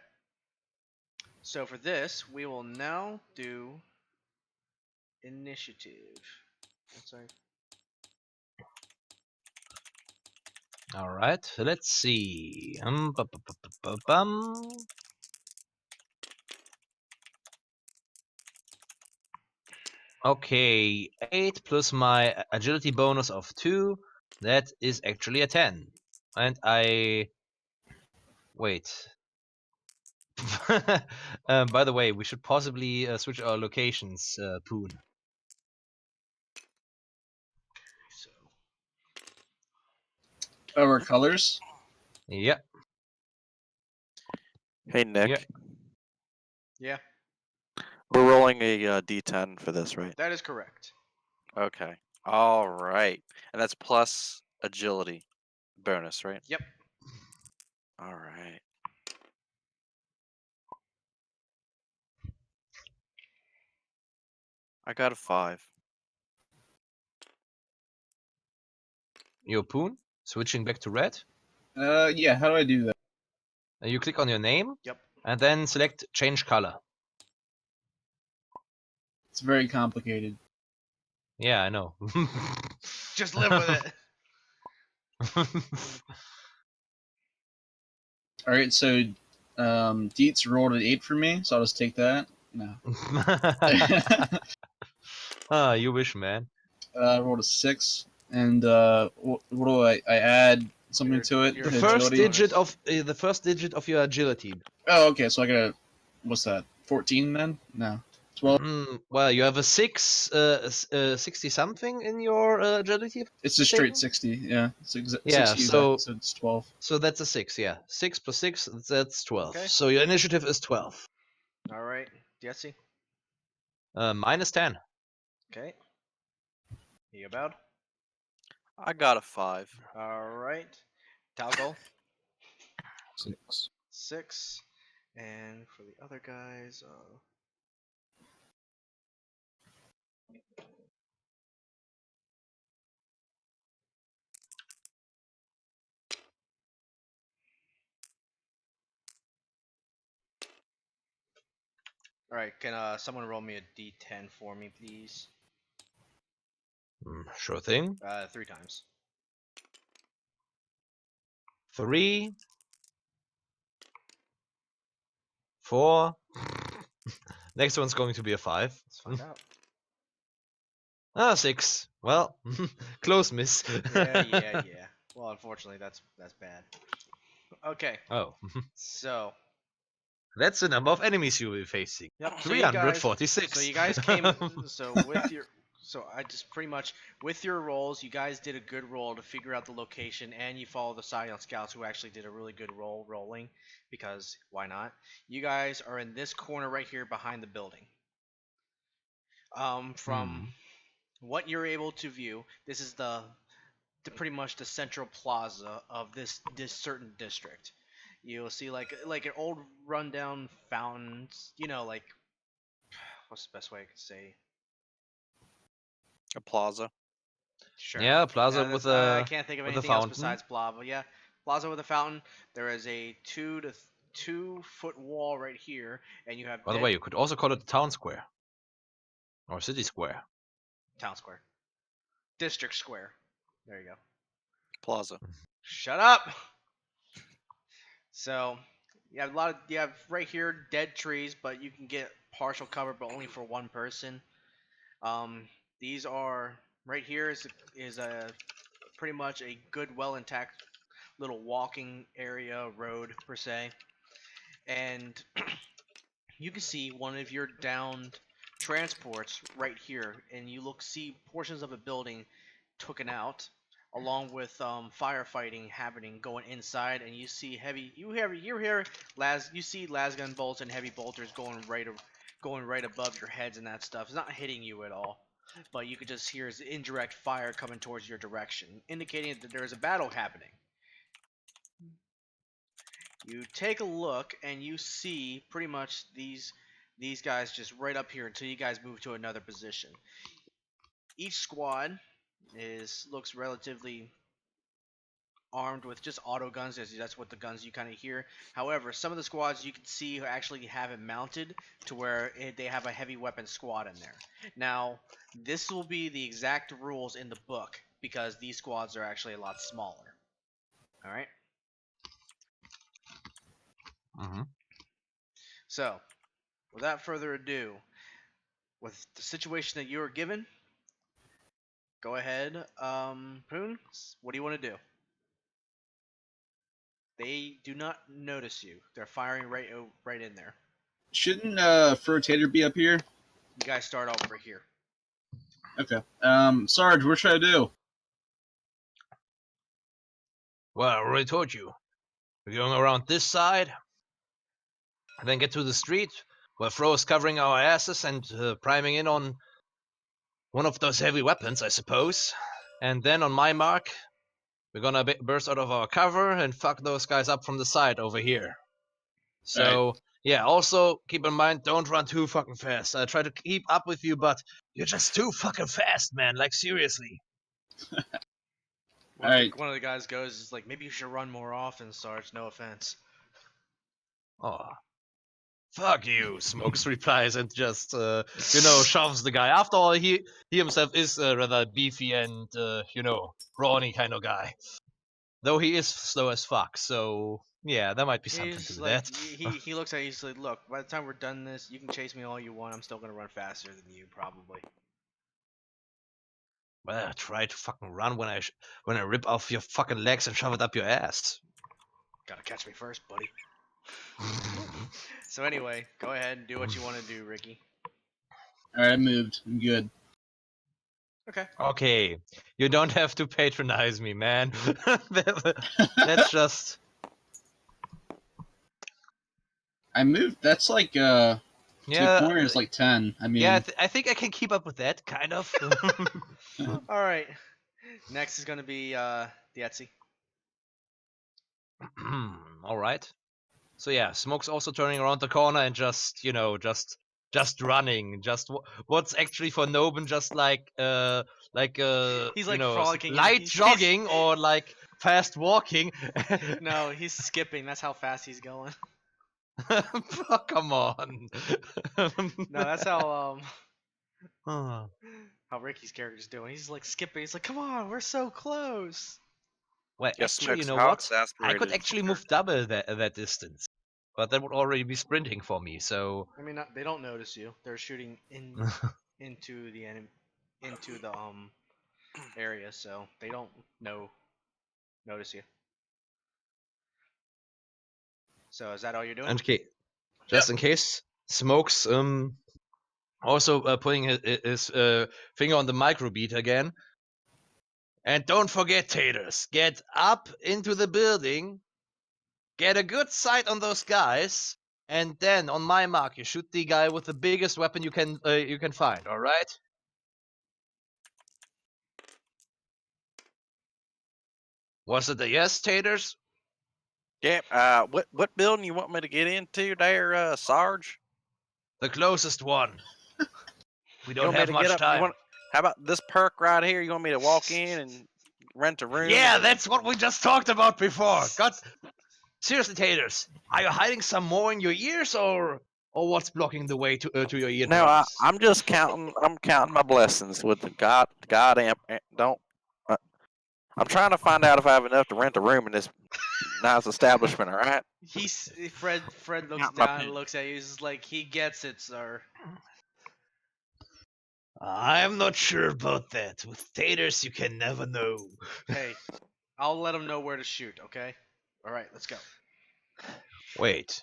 So for this, we will now do initiative. Sorry. All right, let's see. Bum. Okay, 8 plus my agility bonus of 2. That is actually a 10. And I wait. By the way, we should possibly switch our locations, Poon. So Our colors? Yep. Hey Nick, Yeah. yeah. We're rolling a d10 for this, right? That is correct. Okay. All right. And that's plus agility bonus, right? Yep. All right. I got a 5. Your Poon, switching back to red. Yeah. How do I do that? And you click on your name. Yep. And then select change color. It's very complicated. Yeah, I know. Just live with it. All right. So, Dietz rolled an 8 for me, so I'll just take that. No. Ah, you wish, man. I rolled a 6, and what do I add something Your- to it? your The to first agility? digit of your agility. Oh, okay. So I got a what's that? 14 then? No, 12. Well, you have a 60 something in your agility. It's just straight Table? 60. Yeah. Yeah, 60 is so- that, so it's 12. So that's a 6, yeah. 6 plus 6, that's 12. Okay. So your initiative is 12. All right, Jesse. Minus 10. Okay. You about? I got a 5. All right. Talco, 6. 6. And for the other guys, all right. Can someone roll me a d10 for me, please? Sure thing. 3 times. 3. 4. Next one's going to be a 5. Let's find out. 6. Well, close miss. Yeah. Well, unfortunately, that's bad. Okay. Oh, So, that's the number of enemies you'll be facing. yep. 346. So you guys came. So with your. So I just pretty much with your rolls, you guys did a good roll to figure out the location, and you follow the Silent Scouts who actually did a really good rolling, because why not? You guys are in this corner right here behind the building. From what you're able to view, this is the pretty much the central plaza of this certain district. You'll see like an old rundown fountains, like what's the best way I could say? A plaza. Sure. Yeah, plaza That's- with I a can't think of with a anything else fountain. besides plaza. Yeah, plaza with a fountain. There is a 2 foot wall right here, and you have By the way, you could also call it the town square or city square. town square, district square. There you go. Plaza. Shut up. So you have right here dead trees, but you can get partial cover, but only for one person. These are right here is a pretty much a good, well intact little walking area road per se, and you can see one of your downed transports right here, and you see portions of a building taken out, along with firefighting happening going inside, and you see you see lasgun bolts and heavy bolters going right above your heads and that stuff. It's not hitting you at all, but you could just hear indirect fire coming towards your direction, indicating that there is a battle happening. You take a look and you see pretty much these guys just right up here until you guys move to another position. Each squad looks relatively armed with just auto guns, as that's what the guns you kind of hear. However, some of the squads you can see actually have it mounted to where they have a heavy weapon squad in there. Now, this will be the exact rules in the book because these squads are actually a lot smaller. All right. So, without further ado, with the situation that you are given, go ahead, Poon. What do you want to do? They do not notice you. They're firing right in there. Shouldn't Furtator be up here? You guys start over here. Okay. Sarge, what should I do? Well, I already told you. We're going around this side, then get to the street, Well, Fro's covering our asses and priming in on one of those heavy weapons, I suppose. And then on my mark, we're gonna burst out of our cover and fuck those guys up from the side over here. So, yeah, also keep in mind, don't run too fucking fast. I try to keep up with you, but you're just too fucking fast, man. Like, seriously. Alright. One of the guys goes, is like, maybe you should run more often, Sarge. No offense. Oh, fuck you, Smokes replies and just, shoves the guy. After all, he himself is rather beefy and, brawny kind of guy. Though he is slow as fuck, so yeah, there might be something He's to like, that. he looks at you, he's like, look, by the time we're done this, you can chase me all you want. I'm still gonna run faster than you, probably. Well, try to fucking run when I rip off your fucking legs and shove it up your ass. Gotta catch me first, buddy. So anyway, go ahead and do what you want to do, Ricky. Alright, I moved. I'm good. Okay. Okay, you don't have to patronize me, man. That's just. I moved. That's like, to Yeah, a corner is like 10. I mean, yeah. I think I can keep up with that, kind of. All right. Next is gonna be the Etsy. All right. So yeah, Smoke's also turning around the corner and just running. Just what's actually for Noben just He's like frolicking. light He's jogging or like fast walking. No, he's skipping. That's how fast he's going. Oh, come on. No, that's how Oh. how Ricky's character's doing. He's like skipping. He's like, come on, we're so close. Well, Yeah, actually, you Smokes, know how what? I exasperated could is actually your move double that distance, but that would already be sprinting for me. So I mean, they don't notice you. They're shooting into the area, so they don't notice you. So is that all you're doing? okay, just in case, Smokes also putting his finger on the microbeat again. And don't forget, Taters, get up into the building, get a good sight on those guys, and then on my mark, you shoot the guy with the biggest weapon you can find. All right? Was it a yes, Taters? Yeah. What building you want me to get into there, Sarge? The closest one. We You don't want me have to get much up? You time. want? How about this perk right here? You want me to walk in and rent a room? Yeah, and- that's what we just talked about before. God, seriously, Taters, are you hiding some more in your ears, or what's blocking the way to your No, eardrums? I'm just counting. I'm counting my blessings with the God don't. I'm trying to find out if I have enough to rent a room in this nice establishment. All right. Fred looks Count my down and pennies. looks at you. He's like, he gets it, sir. I'm not sure about that. With Taters, you can never know. Hey, I'll let him know where to shoot. Okay. All right, let's go. Wait.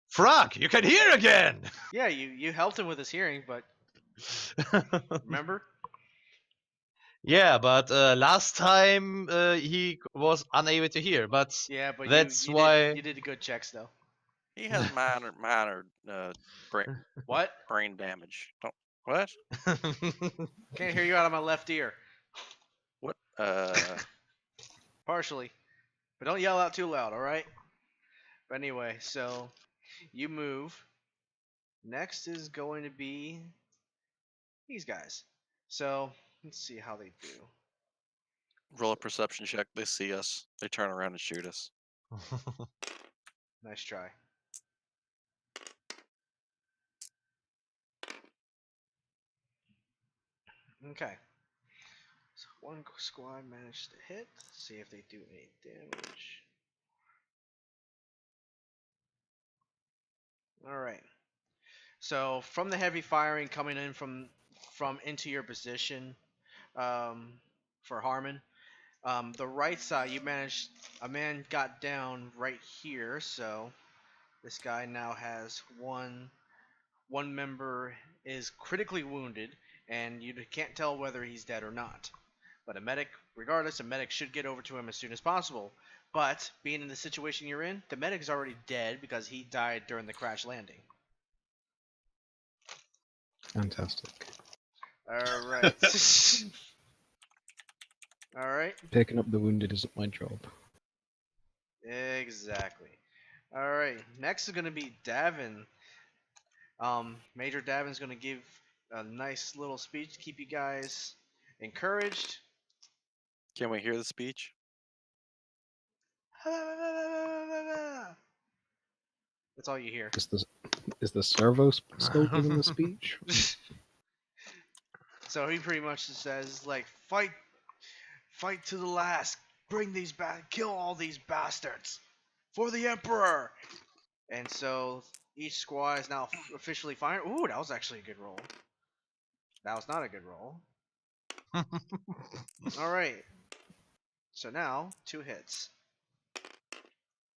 Frog, you can hear again! Yeah, you helped him with his hearing, but remember? Yeah, but last time he was unable to hear, but Yeah, but that's you why. did good checks though. He has minor brain What? brain damage. Don't what? Can't hear you out of my left ear. What? Partially, but don't yell out too loud. All right. But anyway, so you move. Next is going to be these guys. So let's see how they do. Roll a perception check. They see us. They turn around and shoot us. Nice try. Okay. So one squad managed to hit. See if they do any damage. All right. So from the heavy firing coming in from into your position, for Harmon, the right side you managed. A man got down right here, so this guy now has one member is critically wounded, and you can't tell whether he's dead or not. But regardless, a medic should get over to him as soon as possible. But being in the situation you're in, the medic is already dead because he died during the crash landing. Fantastic. All right. All right. Picking up the wounded isn't my job. Exactly. All right. Next is gonna be Davin. Major Davin's gonna give a nice little speech to keep you guys encouraged. Can we hear the speech? That's all you hear. Is the servo still giving the speech? So he pretty much just says like, fight to the last, kill all these bastards, for the Emperor. And so each squad is now officially firing. Ooh, that was actually a good roll. That was not a good roll. All right. So now 2 hits.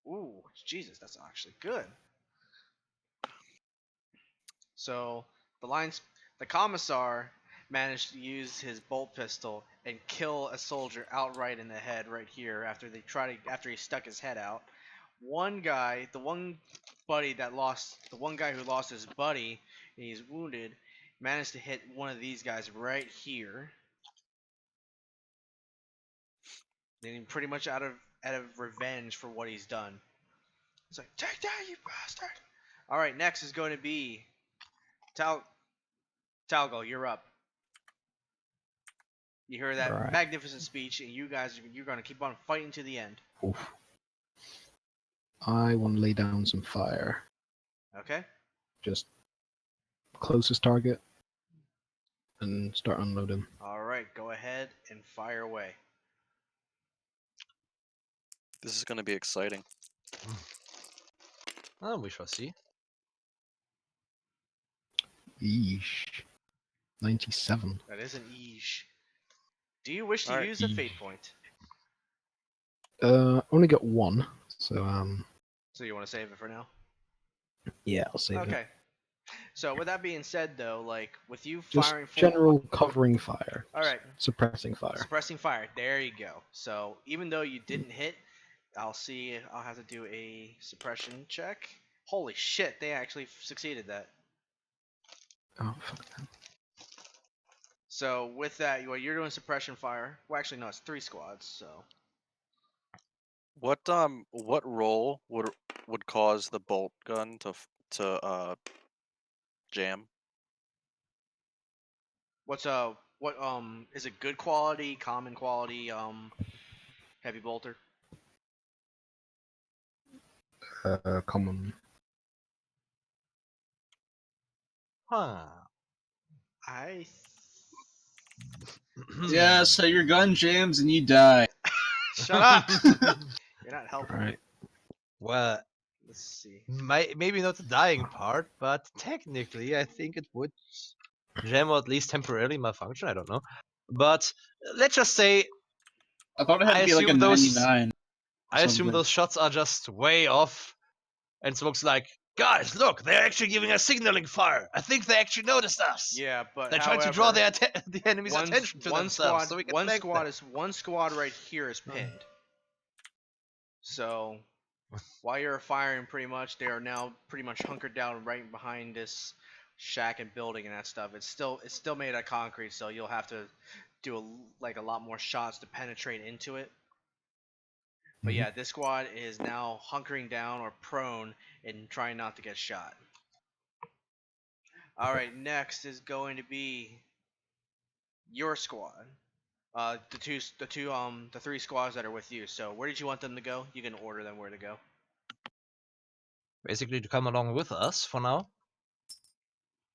Ooh, Jesus, that's actually good. So the commissar managed to use his bolt pistol and kill a soldier outright in the head right here after he stuck his head out. One guy, the one guy who lost his buddy and he's wounded, managed to hit one of these guys right here. And pretty much out of revenge for what he's done. He's like, take that, you bastard! Alright, next is going to be Talgo, you're up. You hear that Right. magnificent speech, and you're going to keep on fighting to the end. Oof. I want to lay down some fire. Okay? Just closest target and start unloading. Alright, go ahead and fire away. This is going to be exciting. We shall see. Yeesh. 97. That is an eesh. Do you wish to Alright. use a fate point? Only got one, so So you want to save it for now? yeah, I'll save it. Okay. So with that being said, though, like with you Just firing full, general covering fire. all right, Suppressing fire. suppressing fire. There you go. So even though you didn't hit, I'll have to do a suppression check. Holy shit! They actually succeeded that. Oh, fuck. So with that, you're doing suppression fire. Well, actually, no, it's 3 squads. So What roll would cause the bolt gun to jam? what is it? Good quality, common quality, heavy bolter. Common. Huh. I. Yeah, so your gun jams and you die. Shut up! You're not helping. Right. Well, Let's see. maybe not the dying part, but technically, I think it would jam or at least temporarily malfunction. I don't know, but let's just say I thought it had I to be like a assume those- 99. I assume something. those shots are just way off, and Smoke's like, guys, look, they're actually giving us signaling fire. I think they actually noticed us. Yeah, but They're trying to draw the enemy's attention to one themselves, squad, so we can one flank squad them. is one squad right here is pinned. So while you're firing, pretty much they are now pretty much hunkered down right behind this shack and building and that stuff. It's still made out of concrete, so you'll have to do a lot more shots to penetrate into it. But yeah, this squad is now hunkering down or prone and trying not to get shot. All right, next is going to be your squad. The 3 squads that are with you. So where did you want them to go? You can order them where to go. Basically, to come along with us for now.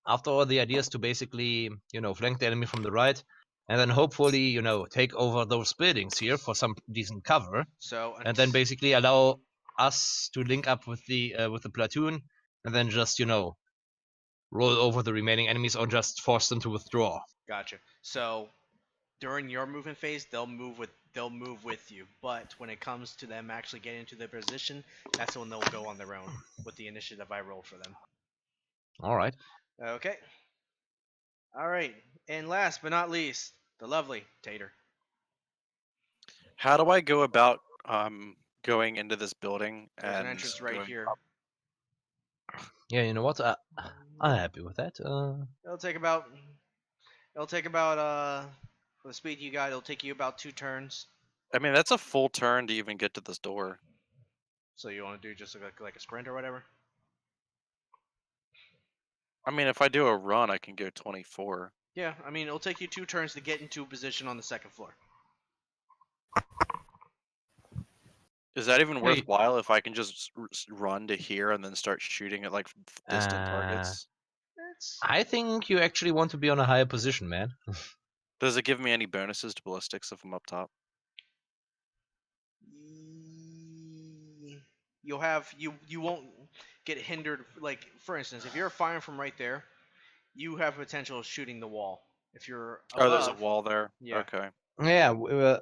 After all, the idea is to basically, flank the enemy from the right, and then hopefully, take over those buildings here for some decent cover, So and then basically allow us to link up with the platoon, and then just, roll over the remaining enemies or just force them to withdraw. gotcha. So during your movement phase, they'll move with you. But when it comes to them actually getting into their position, that's when they'll go on their own with the initiative I rolled for them. All right. Okay. All right. And last but not least, the lovely Tater. How do I go about going into this building There's and an entrance right going here. up. Yeah, you know what? I'm happy with that. It'll take about. For the speed you got, it'll take you about 2 turns. I mean, that's a full turn to even get to this door. So you want to do just like a sprint or whatever? I mean, if I do a run, I can go 24. Yeah, I mean it'll take you 2 turns to get into a position on the 2nd floor. Is that even Wait. worthwhile if I can just run to here and then start shooting at like distant Uh, targets? I think you actually want to be on a higher position, man. Does it give me any bonuses to ballistics if I'm up top? You'll have you won't get hindered. Like for instance, if you're firing from right there, you have potential of shooting the wall. If you're Oh, there's a above, wall there. yeah. Okay. Yeah,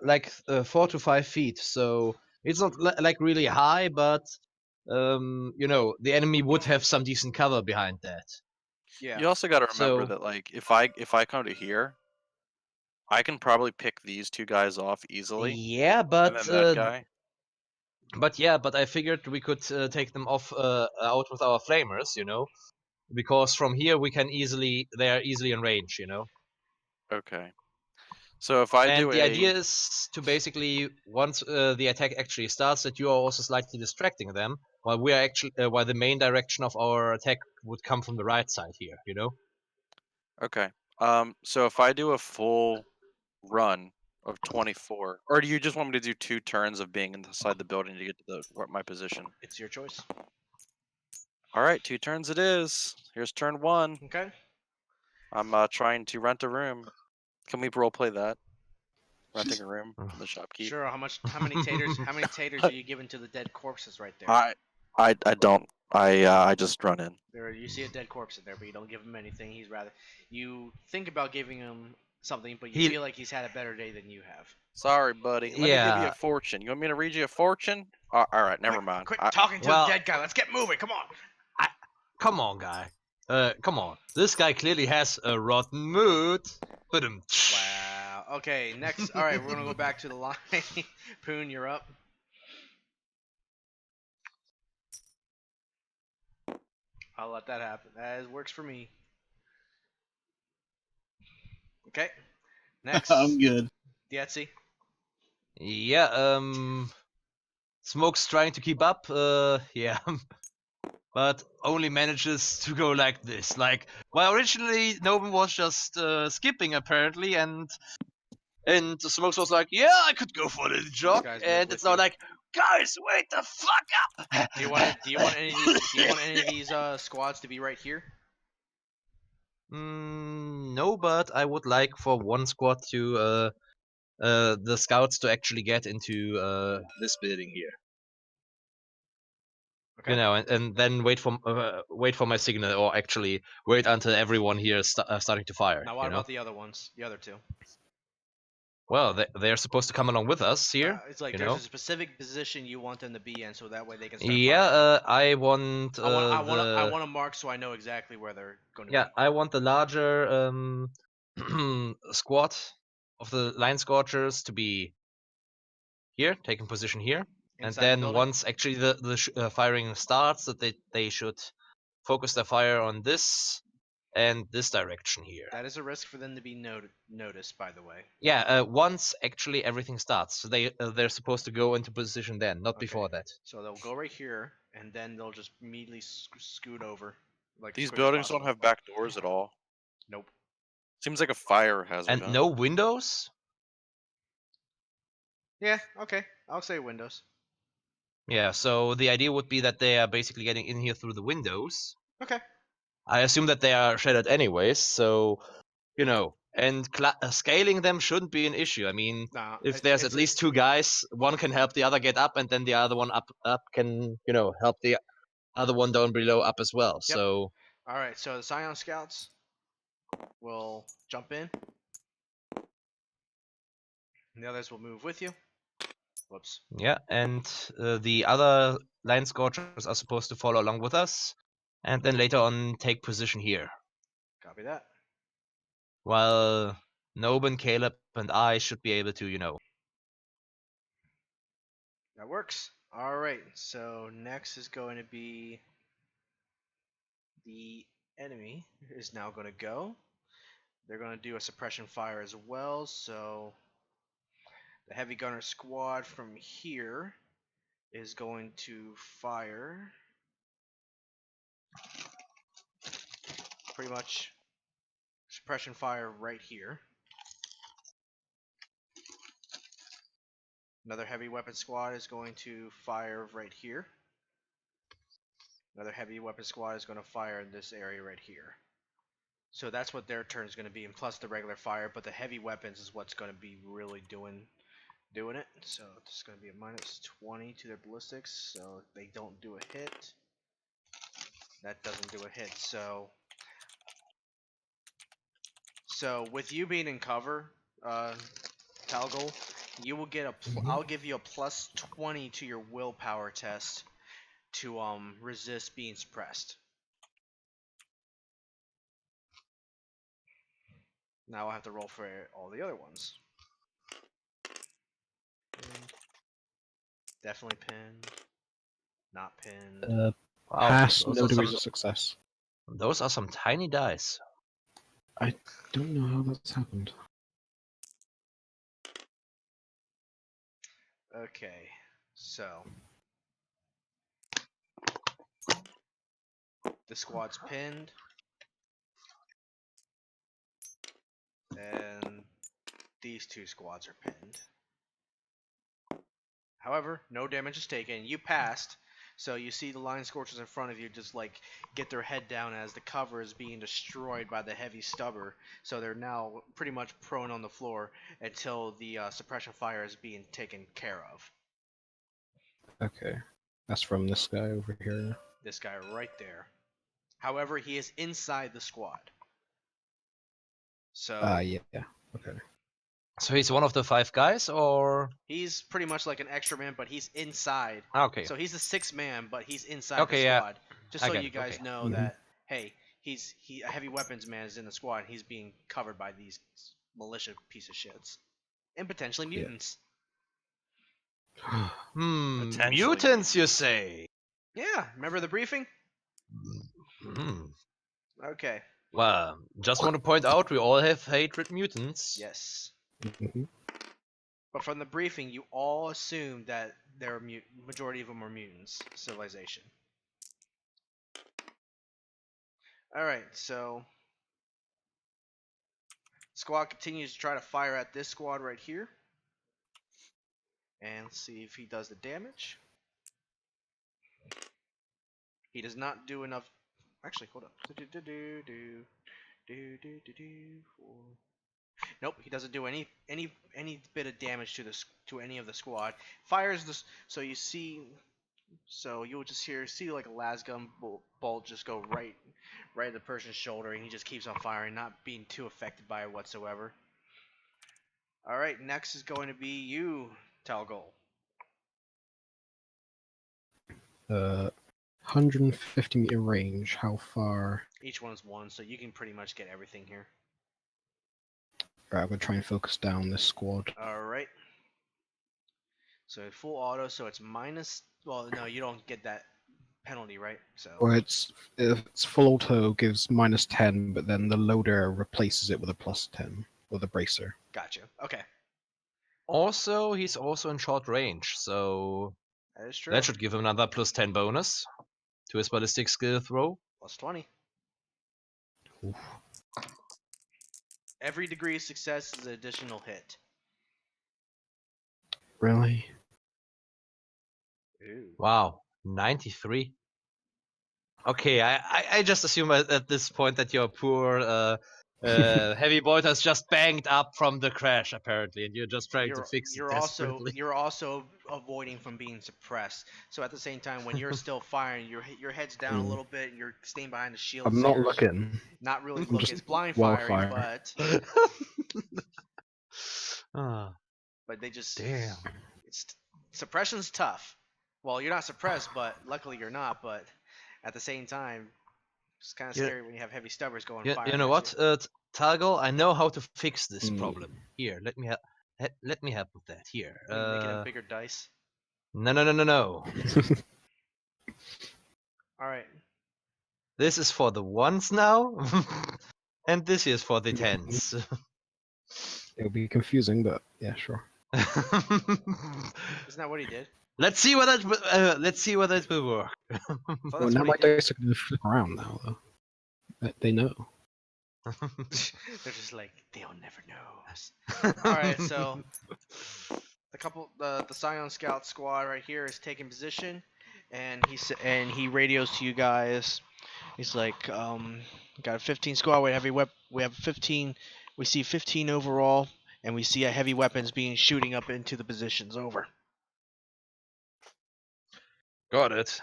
like 4 to 5 feet. So it's not like really high, but you know, the enemy would have some decent cover behind that. Yeah. You also got to remember So that like if I come to here, I can probably pick these 2 guys off easily, yeah, and but then that guy. but I figured we could take them off out with our flamers, you know, because from here we can they are easily in range, you know. Okay. So if I And do the a idea is to basically once the attack actually starts, that you are also slightly distracting them, while we are actually while the main direction of our attack would come from the right side here, you know. okay, so if I do a full run of 24, or do you just want me to do 2 turns of being inside the building to get to my position? It's your choice. All right, 2 turns it is. Here's turn 1. Okay. I'm trying to rent a room. Can we roleplay that? Renting a room from the shopkeep. Sure. How many taters? How many taters are you giving to the dead corpses right there? I don't. I just run in. You see a dead corpse in there, but you don't give him anything. You think about giving him something, but you He feel like he's had a better day than you have. Sorry, buddy. Let me give you Yeah. a fortune. You want me to read you a fortune? All right, never mind. Quit talking to well- the dead guy. Let's get moving. Come on. Come on, guy. Come on. This guy clearly has a rotten mood. Ba-dum. Wow. Okay. Next. All right. We're gonna go back to the line. Poon, you're up. I'll let that happen. That works for me. Okay. Next. I'm good. Dietzi. Yeah. Smoke's trying to keep up. Yeah. But only manages to go like this. Like, well, originally Noben was just skipping apparently, and Smokes was like, yeah, I could go for a little jog, guys move and with it's now you. like, guys, wait the fuck up. Do you want any of these squads to be right here? No, but I would like for one squad to the scouts to actually get into this building here. Okay. You know, and then wait for my signal, or actually wait until everyone here is starting to fire. Now what you know? about the other ones? The other 2? Well, they're supposed to come along with us here. It's like you there's know? a specific position you want them to be in, so that way they can start Yeah, firing. I want I want to mark so I know exactly where they're going to yeah, be. I want the larger squad of the Line Scorchers to be here, taking position here, and Inside the then building? once actually the firing starts, that they should focus their fire on this and this direction here. That is a risk for them to be noticed, by the way. Yeah, once actually everything starts, so they're supposed to go into position then, not Okay. before that. So they'll go right here, and then they'll just immediately scoot over. Like These as quick as buildings don't possible. have back doors at all. Nope. Seems like a fire hazard. And huh? no windows. Yeah. Okay. I'll say windows. Yeah, so the idea would be that they are basically getting in here through the windows. Okay. I assume that they are shattered anyways, so you know, and scaling them shouldn't be an issue. I mean, Nah. if there's at least 2 guys, one can help the other get up, and then the other one up can help the other one down below up as well. Yep. So All right. So the Scion Scouts will jump in. And the others will move with you. Whoops. yeah, and the other Line Scorchers are supposed to follow along with us, and then later on take position here. Copy that. While Noben, Caleb, and I should be able to, That works. All right. So next is going to be the enemy is now going to go. They're going to do a suppression fire as well. So the heavy gunner squad from here is going to fire pretty much suppression fire right here. Another heavy weapon squad is going to fire right here. Another heavy weapon squad is going to fire in this area right here. So that's what their turn is going to be, and plus the regular fire. But the heavy weapons is what's going to be really doing it. So it's going to be a -20 to their ballistics, so they don't do a hit. That doesn't do a hit. So with you being in cover, Talgol, you will get a. I'll give you a +20 to your willpower test to resist being suppressed. Now I'll have to roll for all the other ones. Pinned. Definitely pinned. Not pinned. Wow, Pass, those no are some, degrees of success. those are some tiny dice. I don't know how that's happened. Okay, so the squad's pinned, and these two squads are pinned. However, no damage is taken. You passed, so you see the line scorchers in front of you just like get their head down as the cover is being destroyed by the heavy stubber. So they're now pretty much prone on the floor until the suppression fire is being taken care of. Okay. That's from this guy over here. This guy right there. However, he is inside the squad. So Yeah. Okay. So he's one of the 5 guys, or he's pretty much like an extra man, but he's inside. okay? So he's the 6th man, but he's inside Okay, the yeah. squad. Just I so get you it, guys okay. know that, hey, a heavy weapons man is in the squad. And he's being covered by these militia piece of shits and potentially Yeah. mutants. Potentially Mutants, you say? Yeah, remember the briefing? Hmm. Okay. Well, just want to point out we all have hatred mutants. Yes. Mhm. But from the briefing, you all assumed that there are majority of them are mutants. Civilization. All right, so squad continues to try to fire at this squad right here, and let's see if he does the damage. He does not do enough. Actually, hold up. Nope, he doesn't do any bit of damage to any of the squad. Fires this, so you see. So you'll just see like a lasgun bolt just go right at the person's shoulder, and he just keeps on firing, not being too affected by it whatsoever. All right, next is going to be you, Talgol. 150-meter range. How far? Each one is 1, so you can pretty much get everything here. Right, I'm gonna try and focus down this squad. All right. So full auto, so it's minus. Well, no, you don't get that penalty, right? So. Or it's full auto gives -10, but then the loader replaces it with a +10 with a bracer. Gotcha. Okay, Also, he's also in short range, so that is true. that should give him another +10 bonus to his ballistic skill throw. +20. Oof. Every degree of success is an additional hit. Really? Ooh. Wow, 93. Okay, I just assume at this point that your poor heavy bolt has just banged up from the crash apparently, and you're just trying to fix it desperately. You're also avoiding from being suppressed. So at the same time, when you're still firing, your head's down a little bit, and you're staying behind the shield. I'm so not you're looking. Not really I'm looking. just It's blind wild firing, fire. Ah, but they just damn. It's suppression's tough. Well, you're not suppressed, but luckily you're not. But at the same time, it's kind of Yeah. scary when you have heavy stubbers going You firing know at what, you. Talgol? I know how to fix this Mm. problem. Here, let me help with that. Here, What, are you making them bigger dice? No, no, no, no, no. All right. This is for the ones now, and this is for the tens. It'll be confusing, but yeah, sure. Isn't that what he did? let's see whether it will work. I thought Well, that's now what my he did. dice are going to flip around now, though. They know. They're just like they'll never know. All right, so the Scion Scout squad right here is taking position, and he radios to you guys. He's like, got a 15 squad. We have 15. We see 15 overall, and we see a heavy weapons being shooting up into the positions. Over. Got it.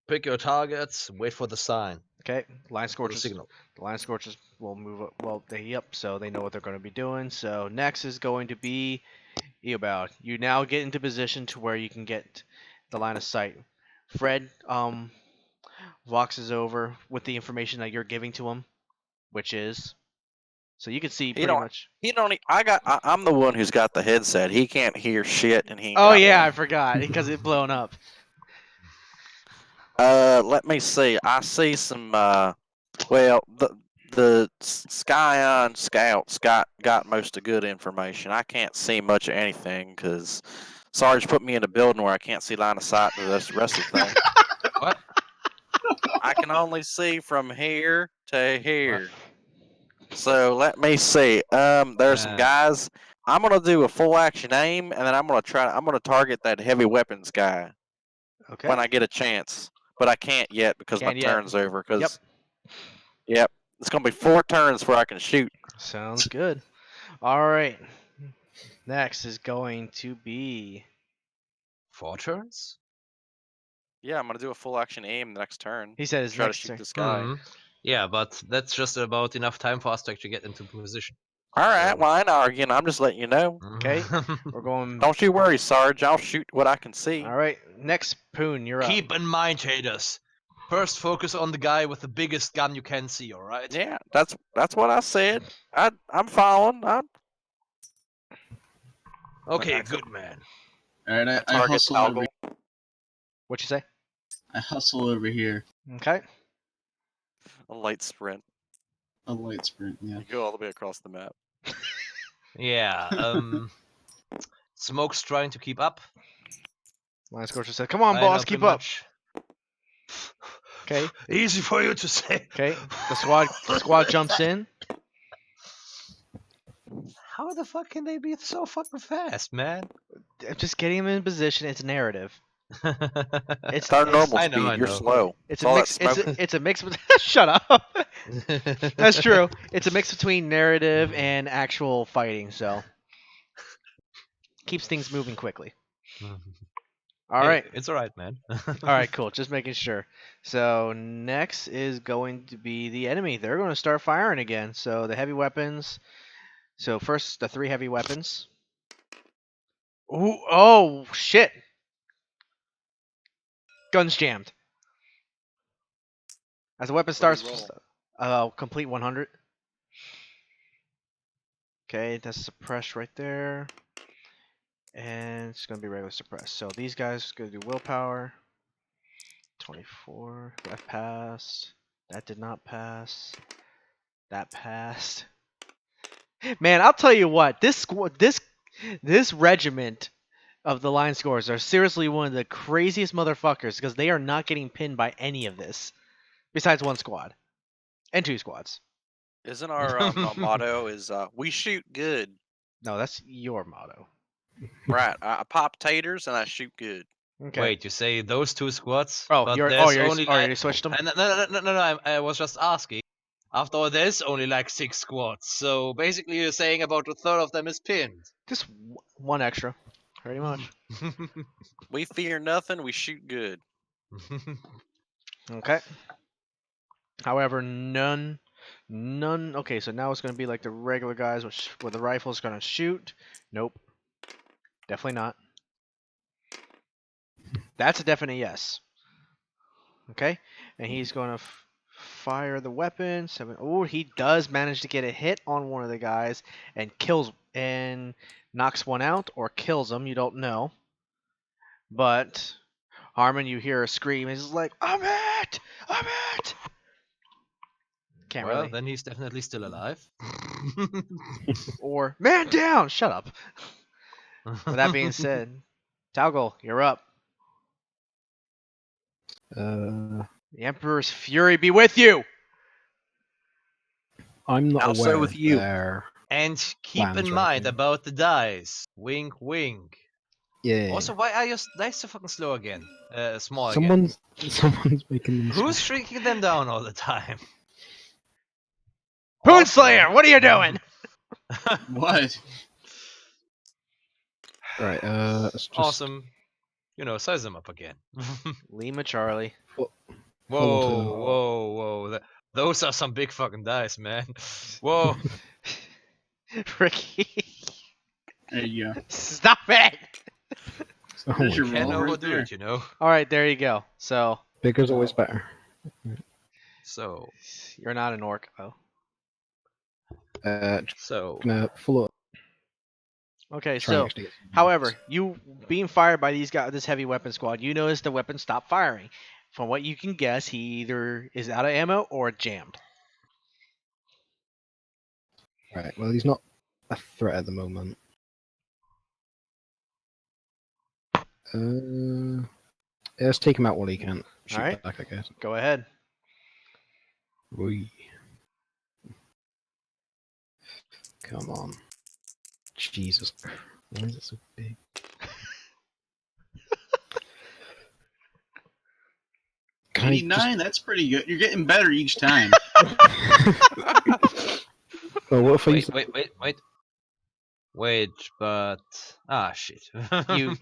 Pick your targets. Wait for the sign. Okay, line For the scorchers. signal. The line scorchers will move up. Well, so they know what they're going to be doing. So next is going to be Eobald. You now get into position to where you can get the line of sight. Fred voxes over with the information that you're giving to him, which is so you can see He pretty don't. much. He don't. I'm the one who's got the headset. He can't hear shit, and he ain't Oh got yeah, one. I forgot because it blown up. Let me see. I see some. Well, the Scion scouts got most of good information. I can't see much of anything because Sarge put me in a building where I can't see line of sight to the rest of the thing. What? I can only see from here to here. So let me see. There's some guys. I'm gonna do a full action aim, and then I'm gonna target that heavy weapons guy Okay. when I get a chance. But I can't yet because my Can't yet. turn's over. Because Yep. Yep, it's gonna be 4 turns before I can shoot. Sounds good. All right. Next is going to be 4 turns? Yeah, I'm gonna do a full action aim the next turn. he said his Try to next shoot turn. this guy. Mhm. Yeah, but that's just about enough time for us to actually get into position. All right, So- well, I ain't arguing. I'm just letting you know. Okay. We're going. Don't you worry, Sarge. I'll shoot what I can see. All right. Next, Poon, you're up. Keep in mind, traders. First, focus on the guy with the biggest gun you can see. All right? Yeah, that's what I said. I'm following. Okay, Alright, so- good man. Alright, I Target hustle over. toggle. What you say? I hustle over here. Okay. A light sprint. A light sprint. Yeah. You go all the way across the map. Yeah. Smoke's trying to keep up. Line Scorcher said, "Come on, I boss, know keep pretty up." much. Okay. Easy for you to say. Okay. The squad jumps in. How the fuck can they be so fucking fast, man? Just getting him in position. It's narrative. It's It's our normal I speed. know, I You're know. slow. It's It's a all that mix. smoke. It's a mix. Shut up. That's true. It's a mix between narrative and actual fighting. So keeps things moving quickly. All Hey, right. it's alright, man. All right. Cool. Just making sure. So next is going to be the enemy. They're going to start firing again. So the heavy weapons. So first the 3 heavy weapons. Ooh, oh shit! Guns jammed. As the weapon What do starts, you roll? complete 100. Okay, that's suppressed right there. And it's gonna be regular suppressed. So these guys gonna do willpower. 24. That passed. That did not pass. That passed. Man, I'll tell you what. This regiment of the line scores are seriously one of the craziest motherfuckers because they are not getting pinned by any of this, besides one squad and 2 squads. Isn't our motto is we shoot good? No, that's your motto. Right. I pop taters and I shoot good. Okay. Wait, you say those 2 squads? Oh, but you're there's you're only oh, like... you switched them. No, I was just asking. After all, there's only like 6 squads, so basically you're saying about a third of them is pinned. Just one extra, pretty much. We fear nothing. We shoot good. Okay. However, none. Okay, so now it's gonna be like the regular guys, where the rifle's gonna shoot. Nope. Definitely not. That's a definite yes. Okay, and he's gonna fire the weapon. 7. Oh, he does manage to get a hit on one of the guys and knocks one out or kills him. You don't know. But Harmon, you hear a scream. He's like, "I'm it! I'm it!" Can't Well, really. then he's definitely still alive. Or man down. Shut up. With that being said, Taugal, you're up. Uh, The Emperor's fury be with you. I'm not Also aware with of you. their and keep plans in right mind now. about the dice. Wink, wink. Yeah. Also, why are your dice so fucking slow again? Small someone's making them. again. Who's shrinking them down all the time? Poonslayer, what are you doing? What? Right. Let's just Awesome. Size them up again. Lima Charlie. Full Whoa, auto. whoa. Those are some big fucking dice, man. Whoa. Ricky. There you go. Stop it. Oh There's my your God. Can't roll right overdo there. it, All right, there you go. So Bigger's always better. So, you're not an orc, though. Gonna full auto. Okay, Try and so actually get some however, units. you being fired by these guys, this heavy weapon squad, you notice the weapon stopped firing. From what you can guess, he either is out of ammo or jammed. Right. Well, he's not a threat at the moment. Let's take him out while he can shoot Alright. back, I guess. Go ahead. Whee. Come on. Jesus. Why is it so big? Can I 89. That's pretty good. You're getting better each time. Well, what if I use Wait, but shit. You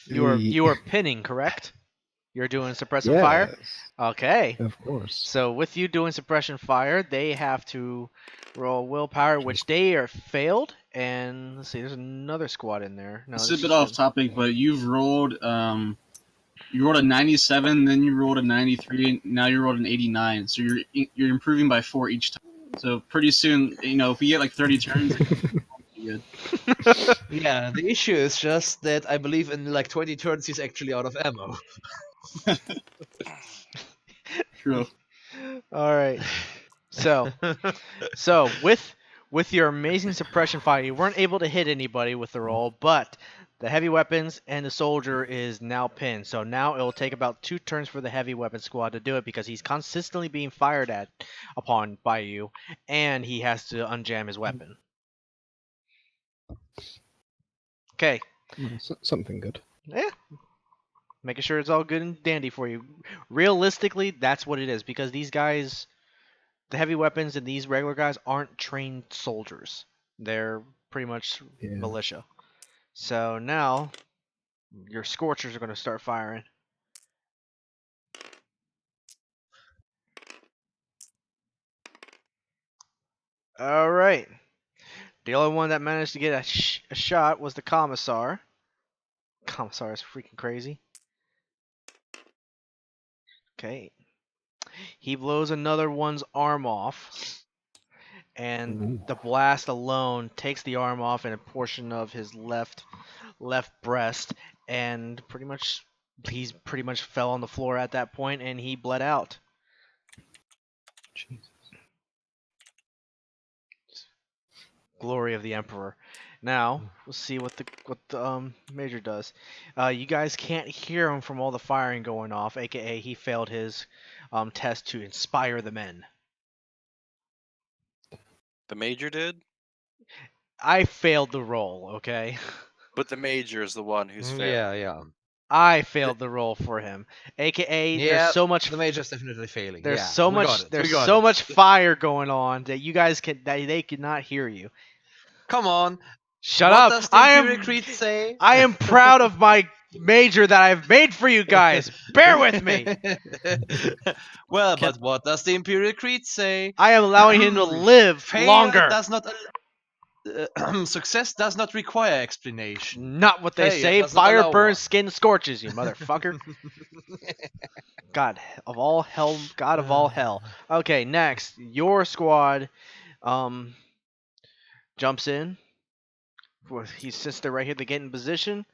the- you are pinning, correct? You're doing suppressive fire? Yes, Okay. of course. So with you doing suppression fire, they have to roll willpower, which they are failed. And let's see, there's another squad in there. No, It's this a bit is off good. topic, but you've rolled you rolled a 97, then you rolled a 93, and now you rolled an 89. So you're improving by 4 each time. So pretty soon, if we get like 30 turns, it's good. Yeah, the issue is just that I believe in like 20 turns he's actually out of ammo. True. All right. So with your amazing suppression fire, you weren't able to hit anybody with the roll, but the heavy weapons and the soldier is now pinned. So now it will take about 2 turns for the heavy weapon squad to do it because he's consistently being fired upon by you, and he has to unjam his weapon. Okay. Something good. Yeah. Making sure it's all good and dandy for you. Realistically, that's what it is because these guys, the heavy weapons and these regular guys aren't trained soldiers. They're pretty much Yeah. militia. So now your Scorchers are going to start firing. All right. The only one that managed to get a shot was the Commissar. Commissar is freaking crazy. Okay. He blows another one's arm off. And Ooh. the blast alone takes the arm off and a portion of his left breast, and he's pretty much fell on the floor at that point, and he bled out. Jesus. Glory of the Emperor. Now we'll see what the major does. You guys can't hear him from all the firing going off, aka he failed his test to inspire the men. The major did, I failed the roll, okay? but the major is the one who's failed. Yeah. I failed the roll for him, aka Yeah, there's so much the major's definitely failing. there's yeah, so we much got it. there's we got so it. much fire going on that you guys they could not hear you. Come on. Shut What up! does the Imperial Creed say? I am proud of my major that I've made for you guys. Bear with me. Well, but what does the Imperial Creed say? I am allowing him to live Failure longer. does not. Success does not require explanation. Not what they Failure say. does not Fire allow burns, one. skin scorches, you motherfucker. God of all hell, God of all hell. Okay, next, your squad jumps in. He sits there right here to get in position,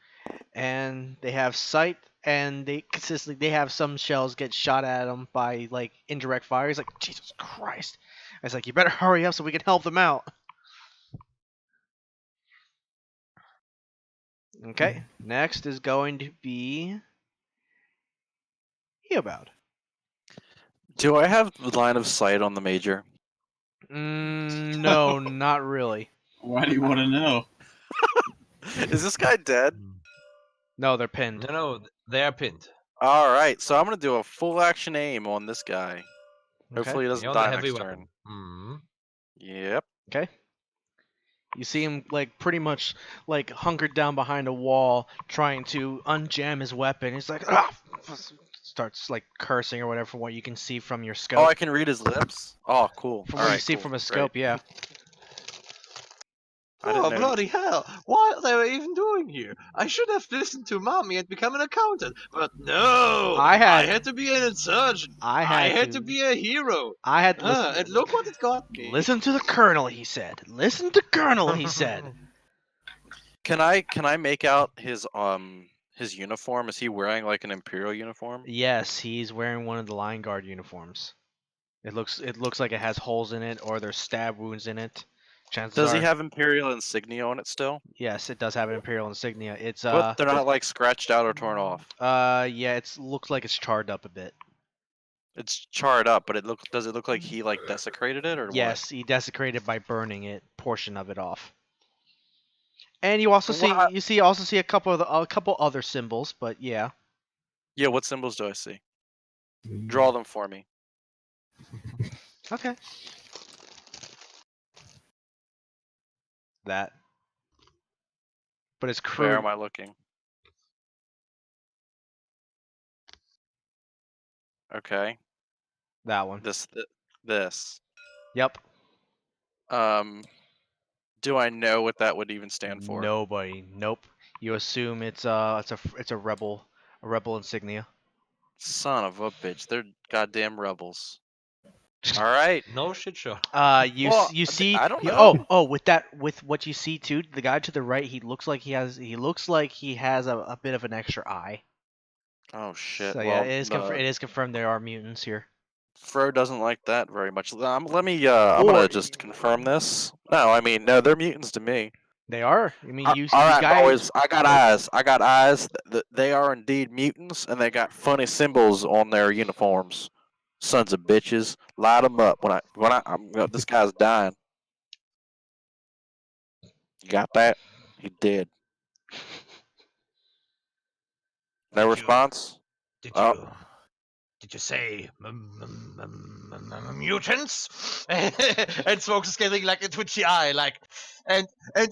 and they have sight, and they consistently have some shells get shot at them by like indirect fire. He's like, Jesus Christ! I was like, you better hurry up so we can help them out. Okay, next is going to be Eobald. Do I have line of sight on the major? No, not really. Why do you want to know? Is this guy dead? No, they're pinned. No, they are pinned. All right, so I'm gonna do a full action aim on this guy. Hopefully he doesn't You're the die heavy next weapon. turn. Mm. Yep. Okay. You see him like pretty much like hunkered down behind a wall, trying to unjam his weapon. He's like, ah! Starts like cursing or whatever from what you can see from your Oh, scope. I can read his lips. Oh, cool. From All what you right, see cool. from a Great. scope, yeah. I didn't Oh, know- bloody hell! What are they even doing here? I should have listened to Mommy and become an accountant, but no! I had- to be an insurgent. I had to be a hero. I had to listen. And look what it got me. Listen to the colonel, he said. Listen to colonel, he said. Can I make out his uniform? Is he wearing like an Imperial uniform? Yes, he's wearing one of the line guard uniforms. It looks like it has holes in it or there's stab wounds in it. Chances Does are, he have Imperial insignia on it still? yes, it does have an imperial insignia. It's But they're not like scratched out or torn off. yeah, it looks like it's charred up a bit. It's charred up, but does it look like he like desecrated it or what? Yes, he desecrated by burning it, portion of it off. And you also Well, see a couple other symbols, but yeah. Yeah, what symbols do I see? Draw them for me. Okay. That. But it's Where crude. am I looking? Okay. That one. This. Yep. Do I know what that would even stand for? Nobody. Nope. You assume it's a rebel insignia. Son of a bitch, they're goddamn rebels. All right. No shit, sure. You see. I don't know. With what you see too, the guy to the right, he looks like he has a bit of an extra eye. Oh shit. So well, yeah, it is confirmed there are mutants here. Fro doesn't like that very much. I'm gonna just confirm this. No, they're mutants to me. They are. I mean, you All right, guys. boys. I got eyes. They are indeed mutants, and they got funny symbols on their uniforms. Sons of bitches, light them up. This guy's dying. You got that? He did. No response. Did you say mutants? And Smokes is getting like a twitchy eye, like, and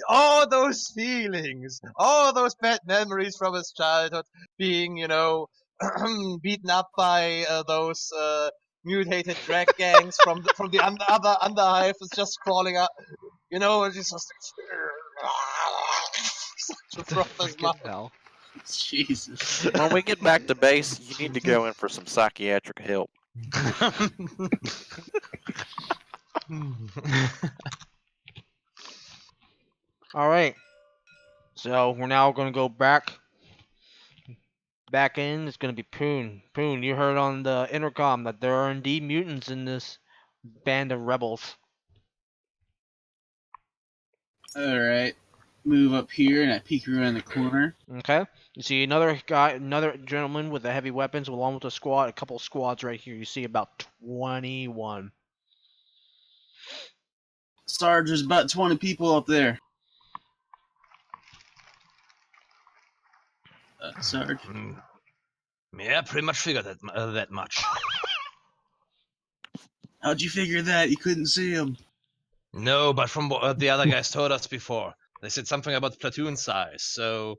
all those feelings, all those bad memories from his childhood, being beaten up by those mutated drag gangs from the other underhive is just crawling up, and he's just from his mouth. Hell. Jesus. When we get back to base, you need to go in for some psychiatric help. All right. So we're now gonna go back in. It's gonna be Poon. Poon, you heard on the intercom that there are indeed mutants in this band of rebels. Alright. Move up here and I peek around the corner. Okay. You see another gentleman with the heavy weapons, along with a couple of squads right here. You see about 21. Sarge, there's about 20 people up there. Sarge? Yeah, pretty much figured that much. How'd you figure that? You couldn't see them. No, but from what the other guys told us before, they said something about platoon size. So,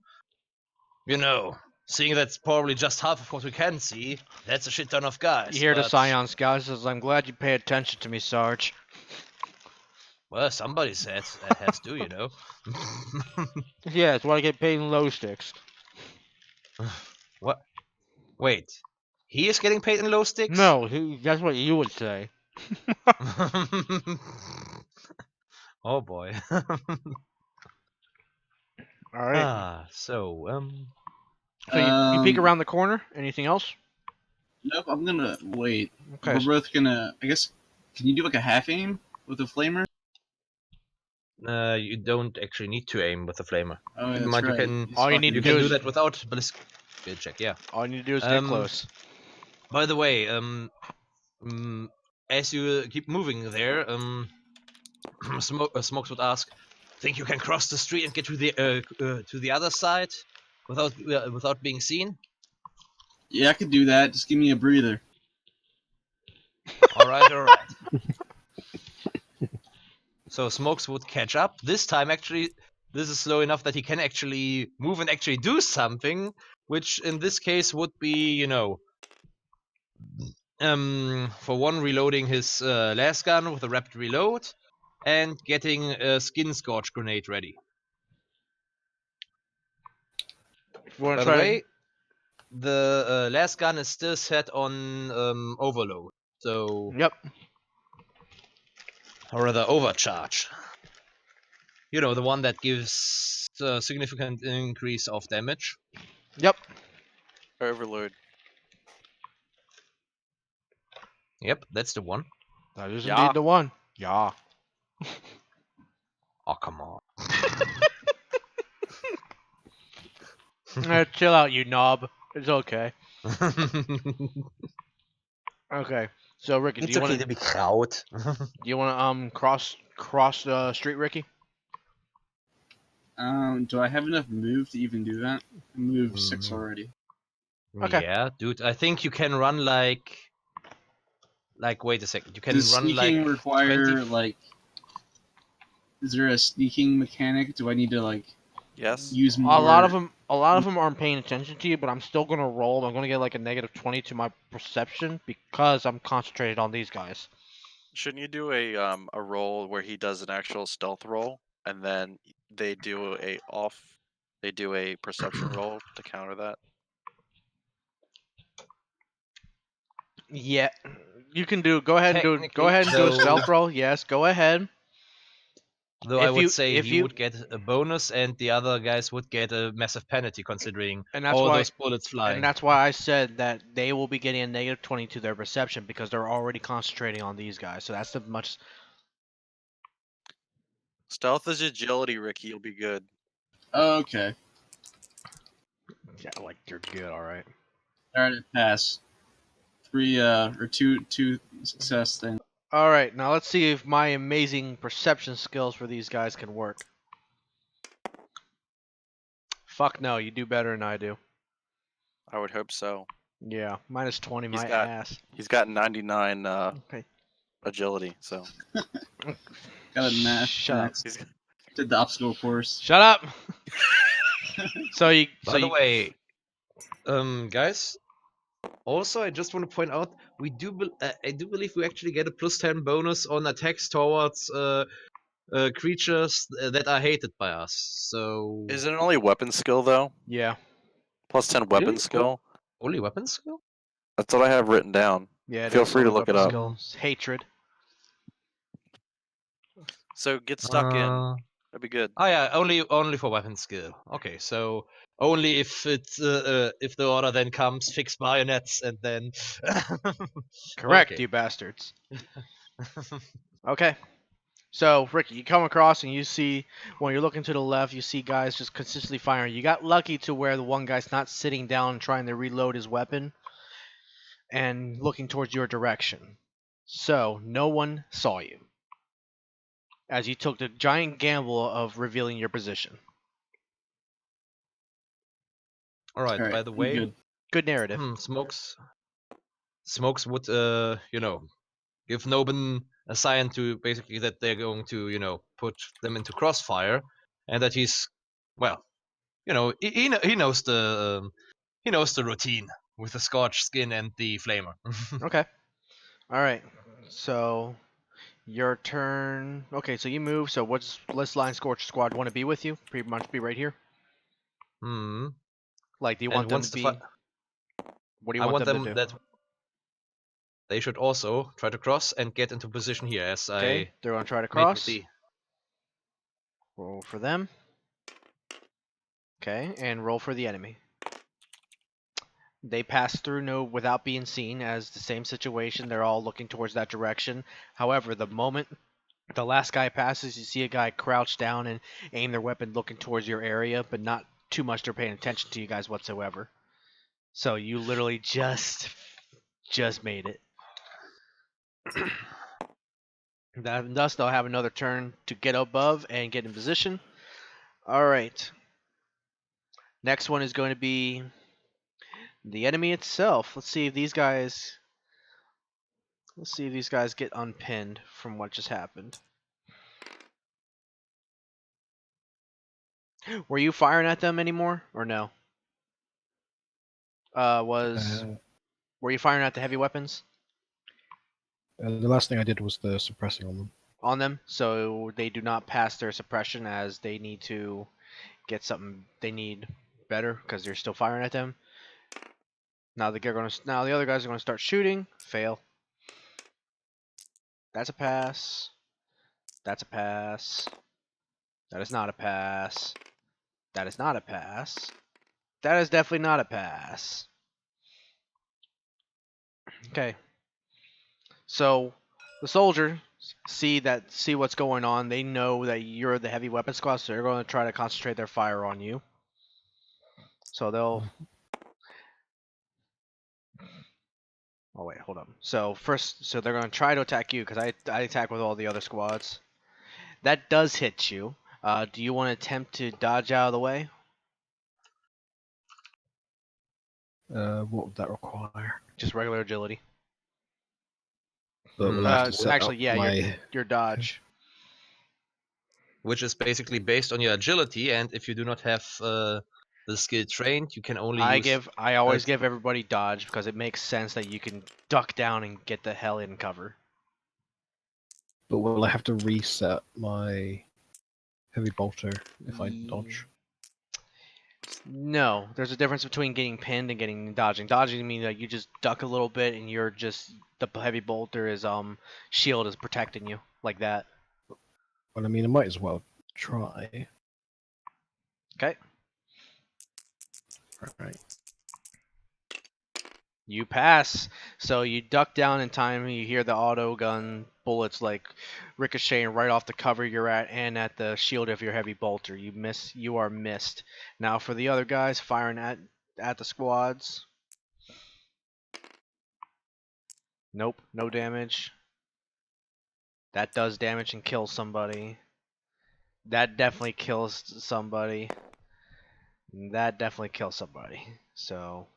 seeing that's probably just half of what we can see, that's a shit ton of guys. You hear the but- Scion Scout says, "I'm glad you pay attention to me, Sarge." Well, somebody said has to, Yeah, it's why I get paid in low sticks. What? Wait, he is getting paid in low sticks? No, that's what you would say. Oh boy. All right. So So you peek Um, around the corner. Anything else? Nope, I'm gonna wait. Okay. We're both gonna. I guess. Can you do like a half aim with a flamer? you don't actually need to aim with the flamer. Oh, Keep in that's mind right. you can He's All you need you to can do do is that without ballistic skill check. Yeah. all you need to do is get Um, close. By the way, as you keep moving there, Smokes would ask, "Think you can cross the street and get to the other side without being seen?" Yeah, I could do that. Just give me a breather. All right, all right. So Smokes would catch up. This time, actually, this is slow enough that he can actually move and actually do something, which in this case would be, for one, reloading his last gun with a rapid reload, and getting a skin scorch grenade ready. If you want By to the try way, the last gun is still set on overload, so Yep. or rather overcharge. You know, the one that gives a significant increase of damage. Yep. Overload. Yep, that's the one. That is Yeah. indeed the one. Yeah. Oh, come on. Chill out, you knob. It's okay. Okay. So Ricky, It's okay to be kraut. do you want to cross the street, Ricky? Do I have enough move to even do that? I moved 6 Mm. already. Okay. Yeah, dude, I think you can run like wait a second. You can Does run sneaking like require 20 like? Is there a sneaking mechanic? Do I need to like Yes. use A more? lot of them aren't paying attention to you, but I'm still gonna roll. I'm gonna get like a -20 to my perception because I'm concentrated on these guys. Shouldn't you do a roll where he does an actual stealth roll, and then they do a perception roll to counter that? Yeah, you can do. Go ahead and do. Go Technically, ahead and do a though- stealth roll. Yes, go ahead. Though I would say if he would get a bonus and the other guys would get a massive penalty considering and that's all why those bullets flying. and that's why I said that they will be getting a -20 to their perception because they're already concentrating on these guys. So that's the much. Stealth is agility, Ricky. You'll be good. Oh, okay. Yeah, like you're good. All right. All right, pass. 3 or two success thing. All right. Now let's see if my amazing perception skills for these guys can work. Fuck no, you do better than I do. I would hope so. Yeah, -20 He's my got- ass. He's got 99 Okay. agility, so Got a math. Shut up. he's Did the obstacle course. Shut up. so you. By So the you. way, guys, also I just want to point out I do believe we actually get a +10 bonus on attacks towards creatures that are hated by us. So Isn't it only weapon skill though? Yeah. Plus 10 weapon Really? skill. only weapon skill? That's what I have written down. Yeah. It Feel is free to only look it weapon up. skills. Hatred. So get stuck in. That'd be good. Oh yeah, only for weapon skill. Okay, so only if if the order then comes, fix bayonets and then. Correct, Okay. you bastards. Okay. So, Ricky, you come across and you see, when you're looking to the left, you see guys just consistently firing. You got lucky to where the one guy's not sitting down trying to reload his weapon and looking towards your direction. So, no one saw you as you took the giant gamble of revealing your position. All right. All right, By the I'm way, good. Good narrative. Smokes would give Noben a sign to basically that they're going to put them into crossfire, and that he's he knows the routine with the scorched skin and the flamer. Okay. All right. So, your turn. Okay, so you move. So, let's Line Scorch Squad want to be with you? Pretty much be right here. Hmm. Like, do you And want them once to the be? fi- What do you I want want them them to do? that they should also try to cross and get into position here as Okay, I they're gonna try to made with cross. the. Roll for them. Okay, and roll for the enemy. They pass through without being seen, as the same situation. They're all looking towards that direction. However, the moment the last guy passes, you see a guy crouch down and aim their weapon looking towards your area, but not too much they're paying attention to you guys whatsoever. So you literally just made it. Thus, they'll have another turn to get above and get in position. All right. Next one is going to be the enemy itself. Let's see if these guys get unpinned from what just happened. Were you firing at them anymore or no? Were you firing at the heavy weapons The last thing I did was the suppressing on them. on them? So they do not pass their suppression, as they need to get something they need better because they're still firing at them. Now the other guys are going to start shooting. Fail. That's a pass. That's a pass. That is not a pass. That is not a pass. That is definitely not a pass. Okay. So the soldiers see what's going on. They know that you're the heavy weapon squad, so they're going to try to concentrate their fire on you. So they'll. Oh wait, hold on. So they're going to try to attack you because I attack with all the other squads. That does hit you. Do you want to attempt to dodge out of the way? What would that require? Just regular agility. But will I have to set Actually, up yeah, your dodge. Which is basically based on your agility, and if you do not have the skill trained, you can only use. I always give everybody dodge because it makes sense that you can duck down and get the hell in cover. But will I have to reset my heavy bolter if I dodge? No, there's a difference between getting pinned and getting dodging. Dodging means that you just duck a little bit and you're just the heavy bolter is shield is protecting you like that. Well, I mean, I might as well try. Okay. Right. You pass. So you duck down in time and you hear the auto gun bullets like ricocheting right off the cover you're at and at the shield of your heavy bolter. You are missed. Now for the other guys firing at the squads. Nope, no damage. That does damage and kills somebody. That definitely kills somebody. That definitely kills somebody. So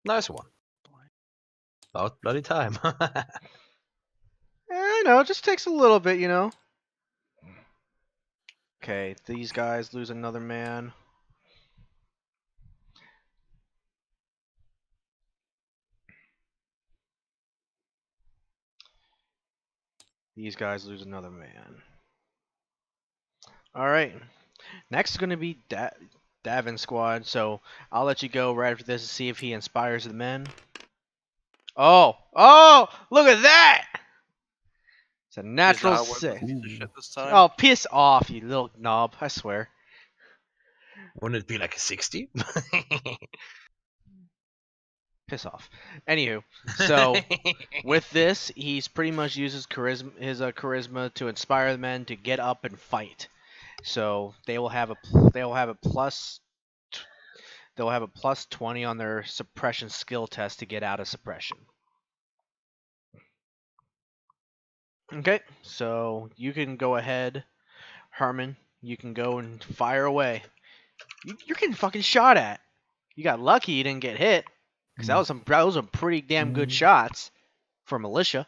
Nice one. About bloody time. I know, it just takes a little bit, you know. Okay, these guys lose another man. These guys lose another man. Alright. Next is going to be Davin's squad, so I'll let you go right after this to see if he inspires the men. Oh! Oh! Look at that! It's a natural Is that 6. the shit this time? Oh, piss off, you little knob. I swear. Wouldn't it be like a 60? Piss off. Anywho, so with this, he's pretty much uses charisma to inspire the men to get up and fight. So they will have a plus 20 on their suppression skill test to get out of suppression. Okay, so you can go ahead, Herman. You can go and fire away. You're getting fucking shot at. You got lucky you didn't get hit, because that was some pretty damn good shots for militia.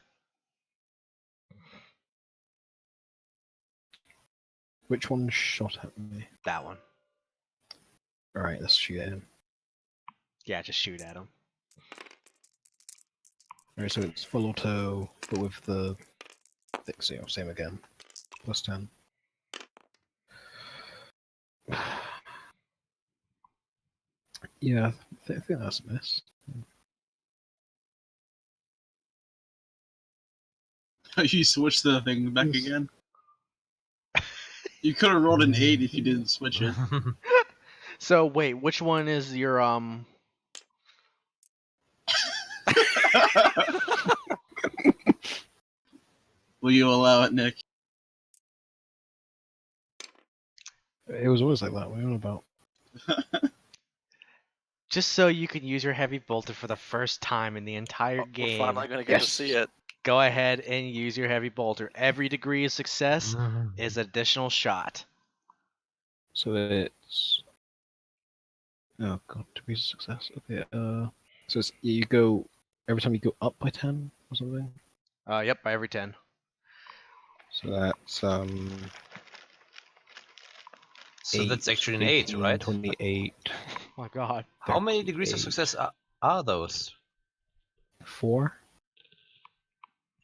Which one shot at me? That one. Alright, let's shoot at him. Yeah, just shoot at him. Alright, so it's full auto, but with the thick seal, same again. Plus 10. Yeah, I think that's a miss. You switch the thing back Yes. again. You could have rolled an 8 if you didn't switch it. So wait, which one is your Will you allow it, Nick? It was always like that. What are you on about? just so you can use your heavy bolter for the first time in the entire We're game. finally gonna get to Yes. see it. Go ahead and use your heavy bolter. Every degree of success is additional shot. So it's oh god, degrees of success. Okay. So it's you go every time you go up by 10 or something. Yep, by every 10. So that's So that's actually an 8, 18, right? 28, Oh my god. How many degrees of 38. success are those? 4.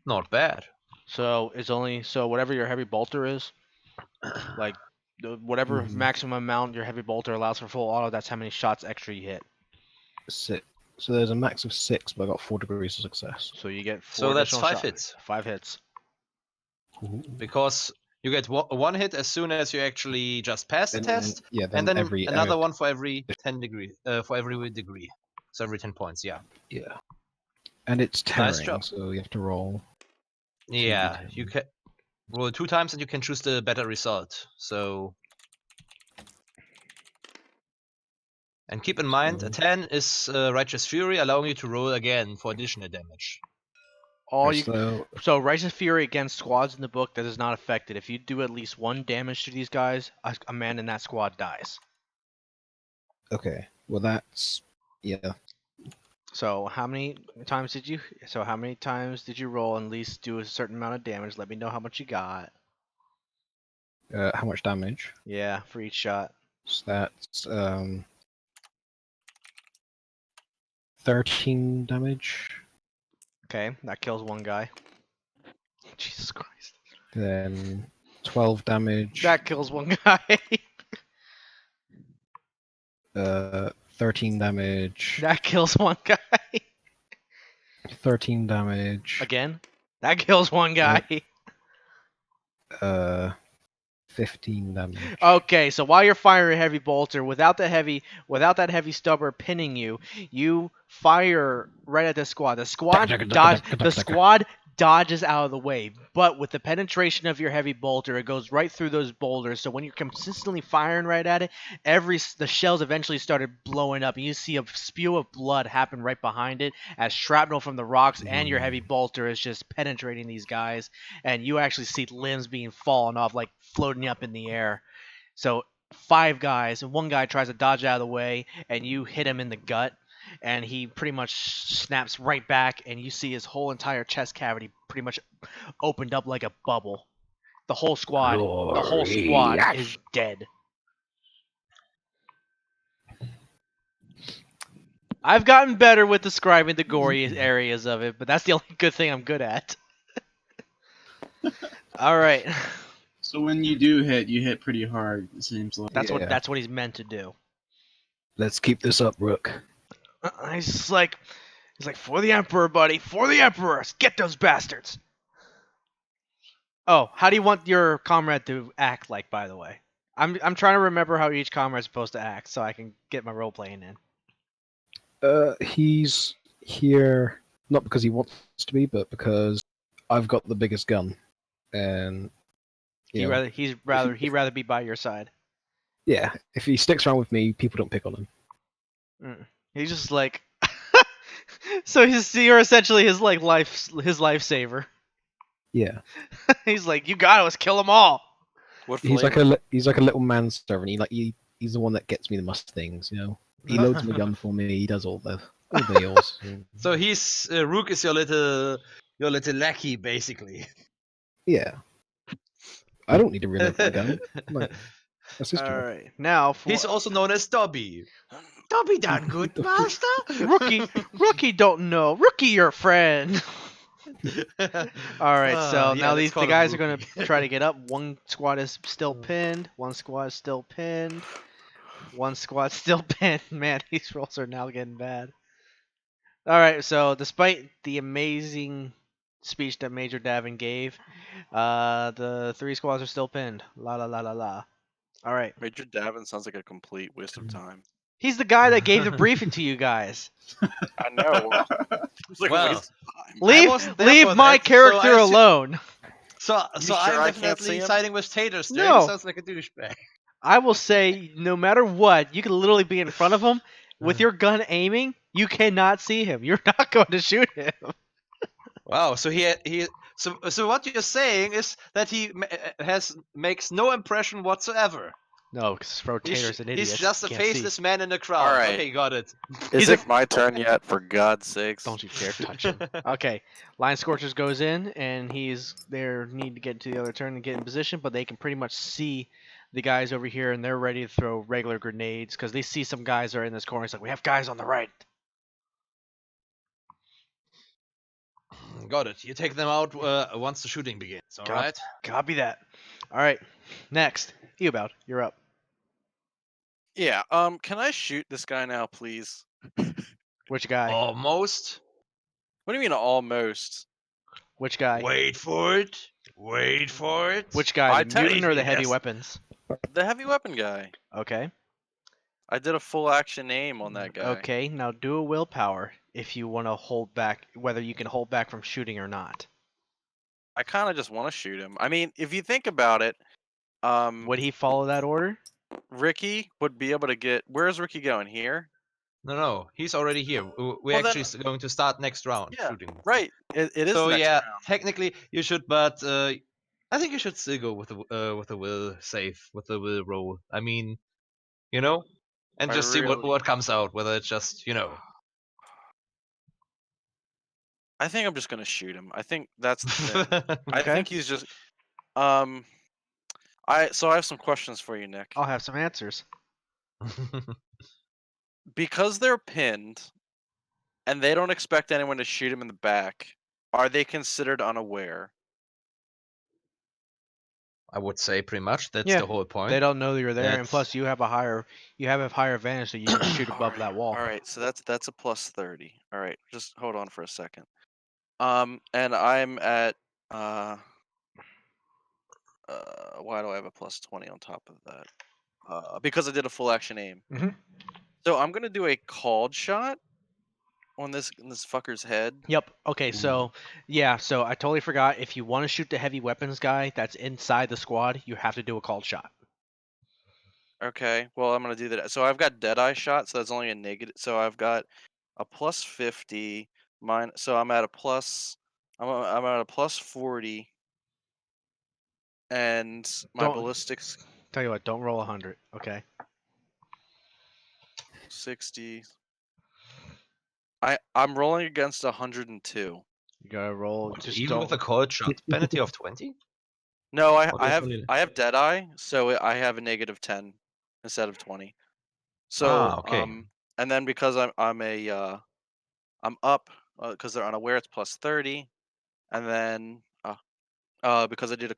Not bad. So it's only so whatever your heavy bolter is, like whatever Mhm. maximum amount your heavy bolter allows for full auto, that's how many shots extra you hit. 6. So there's a max of 6, but I got 4 degrees of success. So you get 4 So that's additional 5 shots. hits. 5 hits. Ooh. Because you get one hit as soon as you actually just pass the And then, test, yeah, and then every another one for every 10 degree, for every degree. So every 10 points, yeah. yeah, and it's Nice tearing, job. so you have to roll. Yeah, 2d10. you can roll 2 times and you can choose the better result. So, and keep in mind, a 10 is Righteous Fury, allowing you to roll again for additional damage. All you So Righteous Fury against squads in the book that is not affected. If you do at least 1 damage to these guys, a man in that squad dies. okay, well that's yeah. So how many times did you? So how many times did you roll and at least do a certain amount of damage? Let me know how much you got. How much damage? Yeah, for each shot. So that's 13 damage. Okay, that kills 1 guy. Jesus Christ. Then 12 damage. That kills 1 guy. 13 damage. That kills 1 guy. 13 damage. Again. That kills 1 guy. 15 damage. Okay, so while you're firing a heavy bolter, without that heavy stubber pinning you, you fire right at the squad. The squad dodges out of the way, but with the penetration of your heavy bolter, it goes right through those boulders. So when you're consistently firing right at it, the shells eventually started blowing up, and you see a spew of blood happen right behind it as shrapnel from the rocks and your heavy bolter is just penetrating these guys, and you actually see limbs being fallen off, like floating up in the air. So 5 guys, and 1 guy tries to dodge out of the way, and you hit him in the gut, and he pretty much snaps right back, and you see his whole entire chest cavity pretty much opened up like a bubble. The whole squad is dead. I've gotten better with describing the gory areas of it, but that's the only good thing I'm good at. All right. So when you do hit, you hit pretty hard. It seems like. Yeah. That's what he's meant to do. Let's keep this up, Rook. He's like, for the Emperor, buddy, for the Emperor, get those bastards. Oh, how do you want your comrade to act like, by the way? I'm trying to remember how each comrade's supposed to act so I can get my role playing in. He's here not because he wants to be, but because I've got the biggest gun, and He'd rather be by your side. yeah, if he sticks around with me, people don't pick on him. He's just like, so you're essentially his lifesaver. Yeah, He's like, you got us, kill them all. What he's flavor? he's like a little manservant. He's the one that gets me the most things. You know, he loads my gun for me. He does all the deals. So he's Rook is your little lackey, basically. Yeah, I don't need to reload my gun. Like, that's his All job. right, now He's also known as Dobby. Dobby done good, master. Rookie don't know. Rookie, your friend. All right, so now let's call the him guys are gonna Rookie. try to get up. 1 squad is still pinned. 1 squad is still pinned. 1 squad still pinned. Man, these rolls are now getting bad. All right, so despite the amazing speech that Major Davin gave. The 3 squads are still pinned. La la la la la. All right. Major Davin sounds like a complete waste of time. He's the guy that gave the briefing to you guys. I know. It's like a Well, waste of time. I wasn't there Leave for my that, so I character assume- alone. So You so sure I'm I can't see definitely him? siding with Tater still. No. He sounds like a douchebag. I will say, no matter what, you can literally be in front of him with your gun aiming. You cannot see him. You're not going to shoot him. Wow. So so what you're saying is that he makes no impression whatsoever. No, because Rotator's an idiot. He's just a Can't see. faceless man in the crowd. Alright. Okay, got it. Is He's it my turn yet? For God's sakes. Don't you dare touch him. Okay, Line Scorchers goes in, and they need to get to the other turn and get in position, but they can pretty much see the guys over here, and they're ready to throw regular grenades because they see some guys are in this corner. It's like, we have guys on the right. Got it. You take them out once the shooting begins. All Got- right. Copy that. All right, next, Eobald, you're up. Yeah. Can I shoot this guy now, please? Which guy? Almost. What do you mean almost? Which guy? Wait for it. Wait for it. Which guy? I The mutant or the technically heavy yes. weapons? The heavy weapon guy. Okay. I did a full action aim on that guy. Okay, now do a willpower if you want to hold back, whether you can hold back from shooting or not. I kind of just want to shoot him. I mean, if you think about it, Would he follow that order? Ricky would be able to get. Where's Ricky going? Here? No. He's already here. We're Well, actually then- going to start next round Yeah, shooting. Right. It is So next yeah, round. technically you should, but I think you should still go with the will save with the will roll. I mean, and I just see really- what comes out. Whether it's just I think I'm just gonna shoot him. I think that's the thing. I Okay. think he's just. I have some questions for you, Nick. I'll have some answers. Because they're pinned, and they don't expect anyone to shoot him in the back. Are they considered unaware? I would say pretty much that's Yeah, the whole point. They don't know you're there, and That's- plus you have a higher advantage, so you can shoot above that wall. All right, so that's a plus 30. All right, just hold on for a second. And I'm at why do I have a plus 20 on top of that? Because I did a full action aim. Mhm. So I'm gonna do a called shot on this fucker's head. Yep. Okay. So yeah. So I totally forgot. If you want to shoot the heavy weapons guy that's inside the squad, you have to do a called shot. Okay, well I'm gonna do that. So I've got Deadeye shot, so that's only a negative. So I've got a plus 50. So I'm at a plus. I'm at a plus 40. And my Don't- ballistics Tell you what. Don't roll 100. Okay. 60. I'm rolling against 102. You gotta roll. Just Even don't. with a cold shot penalty of 20. No, Or there's only- I have Deadeye, so I have a negative 10 instead of 20. So okay. and then because I'm up because they're unaware, it's plus 30, and then because I did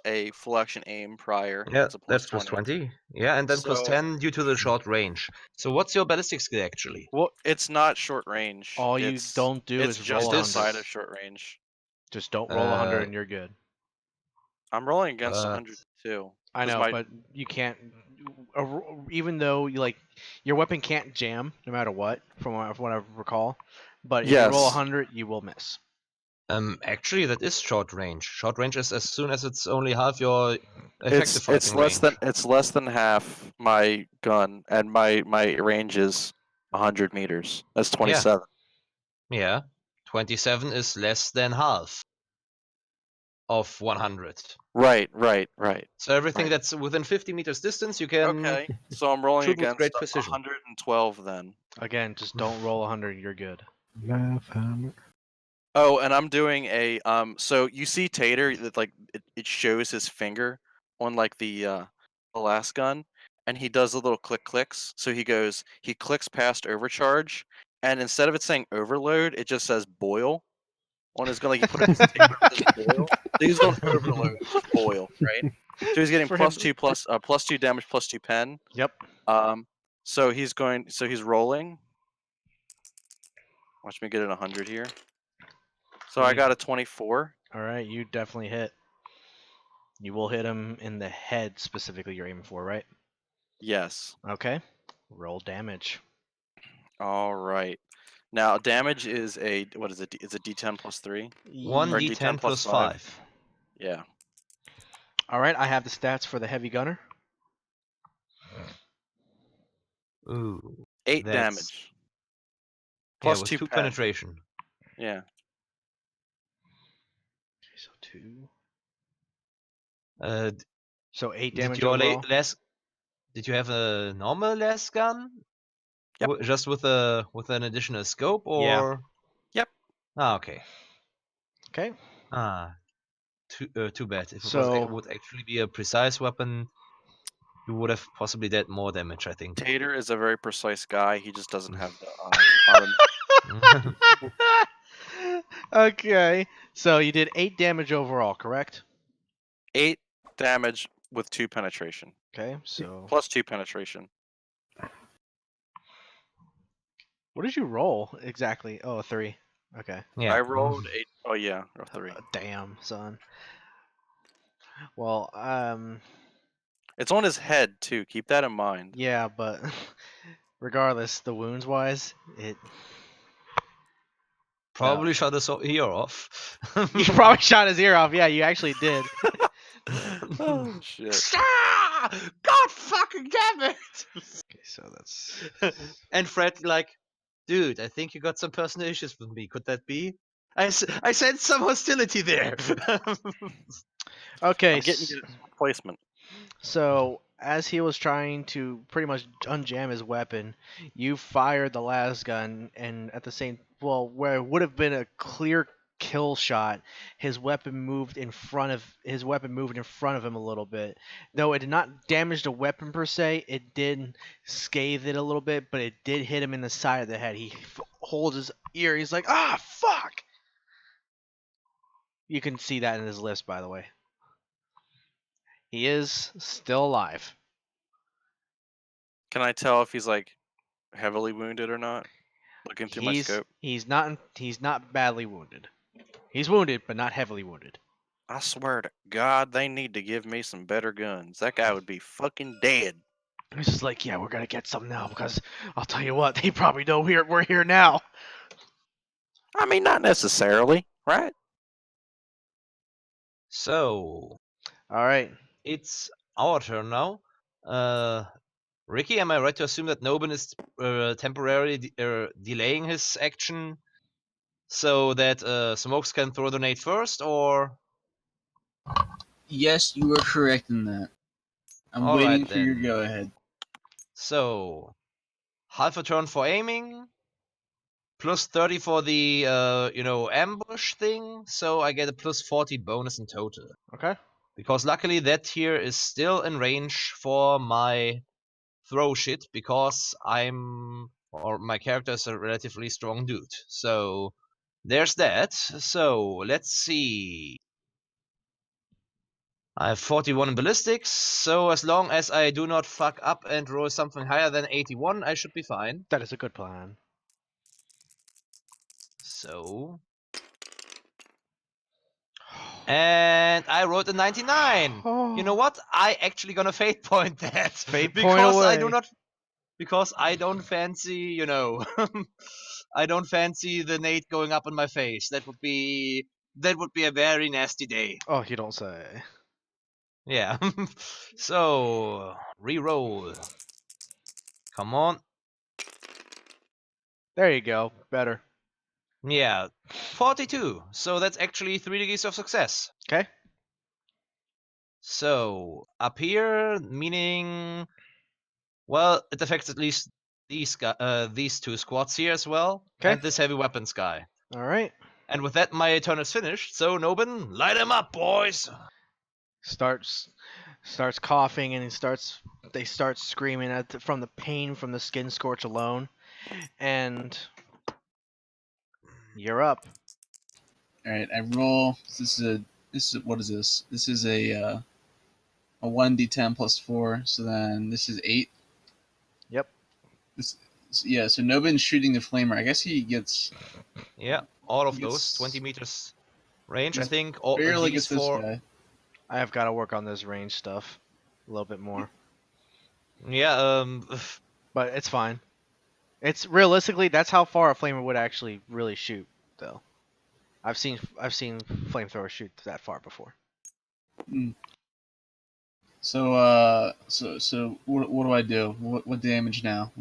a full action aim prior, Yeah, it's a plus that's plus 20. 20. Yeah, and then plus So- 10 due to the short range. So what's your ballistic skill actually? Well, it's not short range. All you It's- don't do it's is just roll inside 100. of short range. Just don't roll 100 Uh, and you're good. I'm rolling against Uh, 102. I 'cause know, but you can't. Even though your weapon can't jam no matter what, from what I recall. But if you roll Yes. 100, you will miss. Actually, that is short range. Short range is as soon as it's only half your effective It's fighting less range. than less than half my gun, and my range is 100 meters. That's 27. Yeah, 27 is less than half of 100. Right. So everything Right. that's within 50 meters distance, you can. Okay, so I'm rolling shoot with against great precision. 112 then. Again, just don't roll 100. You're good. Math hammer. Oh, and I'm doing a So you see Tater that it shows his finger on the last gun, and he does the little clicks. So he clicks past overcharge, and instead of it saying overload, it just says boil on his gun. Like he put it in his taper, it says boil. So he's going overload, it's just boil, right? So he's getting For plus him- 2 plus 2 damage plus 2 pen. Yep. So he's rolling. Watch me get it 100 here. So I got a 24. All right, you definitely hit. You will hit him in the head specifically. You're aiming for, right? Yes. Okay. Roll damage. All right. Now damage is what is it? It's a D10 plus 3 One or D10 D10 plus plus 5. 5. Yeah. All right, I have the stats for the heavy gunner. Ooh. 8 That's damage. yeah, Plus with 2 2 pen. penetration. Yeah. Okay, so 2. Uh, So 8 did damage your overall. did you have a normal las gun? Yep. Just with an additional scope, Yeah. or? Yep. Ah, okay. Okay. Ah, too bad. If So- it would actually be a precise weapon, you would have possibly dealt more damage, I think. Tater is a very precise guy. He just doesn't have the armament. Okay. So you did 8 damage overall, correct? 8 damage with 2 penetration. Okay. So Plus 2 penetration. what did you roll exactly? Oh, a 3. Okay. Yeah. I rolled 8. Oh yeah, or 3. Damn, son. Well, It's on his head too. Keep that in mind. yeah, but regardless, the wounds wise, it Probably shot his ear off. you probably shot his ear off. Yeah, you actually did. Oh shit. God fucking damn it! Okay, so that's And Fred like, dude, I think you got some personal issues with me. Could that be? I sense some hostility there. okay. I'm getting you a replacement. So as he was trying to pretty much unjam his weapon, you fired the last gun, and at the same where it would have been a clear kill shot, his weapon moved in front of him a little bit. Though it did not damage the weapon per se, it did scathe it a little bit, but it did hit him in the side of the head. He holds his ear. He's like, "Ah, fuck!" You can see that in his lips, by the way. He is still alive. Can I tell if he's like heavily wounded or not? Looking through my scope. He's not badly wounded. He's wounded, but not heavily wounded. I swear to God, they need to give me some better guns. That guy would be fucking dead. He's just like, yeah, we're gonna get some now because I'll tell you what, they probably know we're here now. I mean, not necessarily, right? So All right. it's our turn now. Ricky, am I right to assume that Nobin is temporarily delaying his action so that Smokes can throw the nade first, or? Yes, you are correct in that. I'm All waiting right, for your then. go ahead. So, half a turn for aiming, plus 30 for the ambush thing. So I get a plus 40 bonus in total. Okay. Because luckily that tier is still in range for my throw shit, because my character is a relatively strong dude. So there's that. So let's see. I have 41 in ballistics, so as long as I do not fuck up and roll something higher than 81, I should be fine. That is a good plan. So. And I rolled a 99. You know what? I actually gonna fate point that. Fate point because I do away. not. Because I don't fancy, I don't fancy the nade going up in my face. That would be a very nasty day. Oh, you don't say. Yeah. So re-roll. Come on. There you go. Better. Yeah. 42. So that's actually 3 degrees of success. Okay. So up here, meaning, well, it affects at least these two squads here as well, Okay. and this heavy weapons guy. All right. And with that, my turn is finished. So Nobin, light him up, boys. Starts coughing and they start screaming from the pain from the skin scorch alone, and you're up. All right, I roll. This is what is this? This is a 1d10 plus 4. So then this is 8. Yep. Yeah. So Nobin's shooting the flamer. I guess he gets. Yeah. all of those Gets- 20 meters range. I He's think all barely these gets this four. guy. I have got to work on this range stuff a little bit more, Yeah. but it's fine. It's realistically that's how far a flamer would actually really shoot, though. I've seen flamethrowers shoot that far before. So what do I do? What damage now?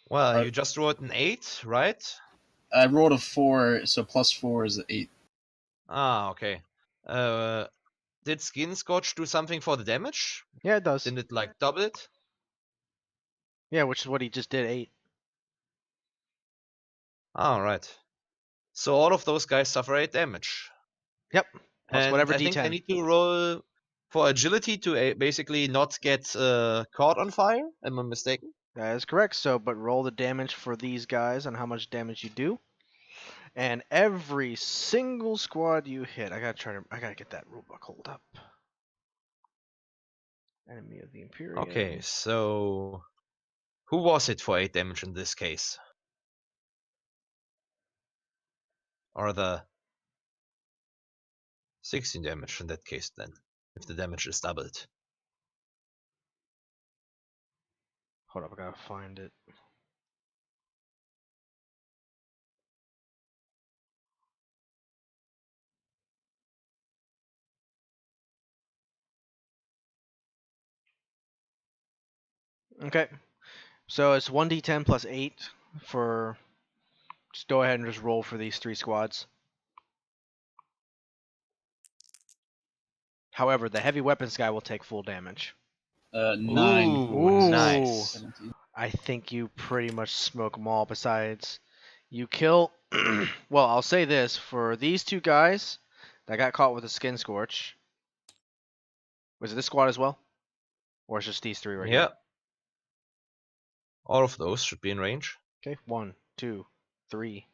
Well, Are- you just rolled an 8, right? I rolled a 4, so +4 is 8. Ah, okay. Did Skin Scorch do something for the damage? Yeah, it does. Didn't it like double it? Yeah, which is what he just did. 8. All right. So all of those guys suffer 8 damage. Yep. Plus And whatever I think I D10. need to roll for agility to basically not get caught on fire. Am I mistaken? That is correct. So, but roll the damage for these guys and how much damage you do. And every single squad you hit, I gotta get that rulebook hold up. Enemy of the Imperium. Okay, so who was it for 8 damage in this case? Or the 16 damage in that case then, if the damage is doubled. Hold up, I gotta find it. Okay. So it's 1d10 plus 8 for. Just go ahead and just roll for these 3 squads. However, the heavy weapons guy will take full damage. 9. Ooh, nice. 17. I think you pretty much smoke them all. Besides, you kill. Well, I'll say this for these 2 guys that got caught with a skin scorch. Was it this squad as well, or it's just these 3 right Yeah. here? All of those should be in range. Okay, 1, 2, 3.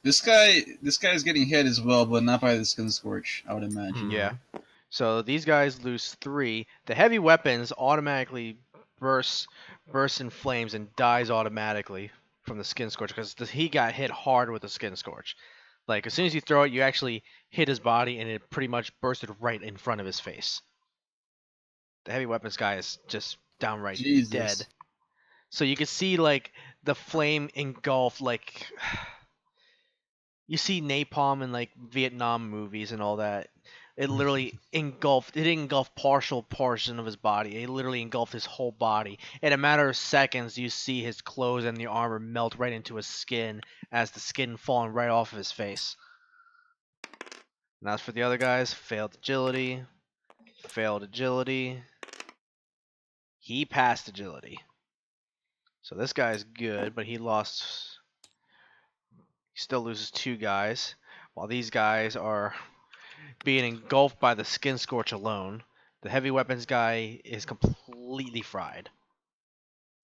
This guy's getting hit as well, but not by the Skin Scorch, I would imagine. Yeah. So these guys lose 3. The heavy weapons automatically bursts in flames and dies automatically from the skin scorch because he got hit hard with the skin scorch. Like as soon as you throw it, you actually hit his body and it pretty much bursted right in front of his face. The heavy weapons guy is just downright Jesus. dead. So you can see like the flame engulf like you see napalm in like Vietnam movies and all that. It literally engulfed partial portion of his body. It literally engulfed his whole body. In a matter of seconds, you see his clothes and the armor melt right into his skin as the skin falling right off of his face. And as for the other guys, failed agility. He passed agility. So this guy's good, but he still loses 2 guys. While these guys are being engulfed by the skin scorch alone. The heavy weapons guy is completely fried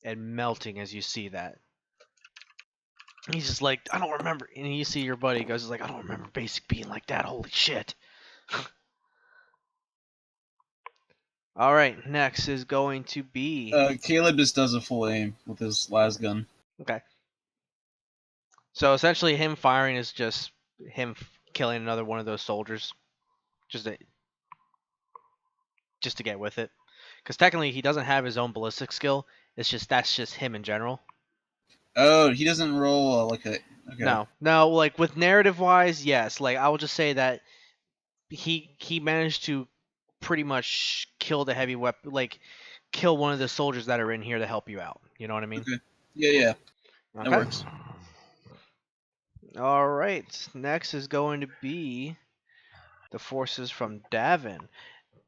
and melting as you see that. He's just like, I don't remember. And you see your buddy goes like, I don't remember basic being like that. Holy shit. All right, next is going to be Caleb just does a full aim with his las gun. okay. So essentially, him firing is just him killing another one of those soldiers, just to get with it. Because technically, he doesn't have his own ballistic skill. That's just him in general. Oh, he doesn't roll like a. Okay. No. Like with narrative wise, yes. Like I will just say that he managed to pretty much kill the heavy weapon, like kill one of the soldiers that are in here to help you out. You know what I mean? Okay. Yeah. That Okay. works. All right. Next is going to be the forces from Davin.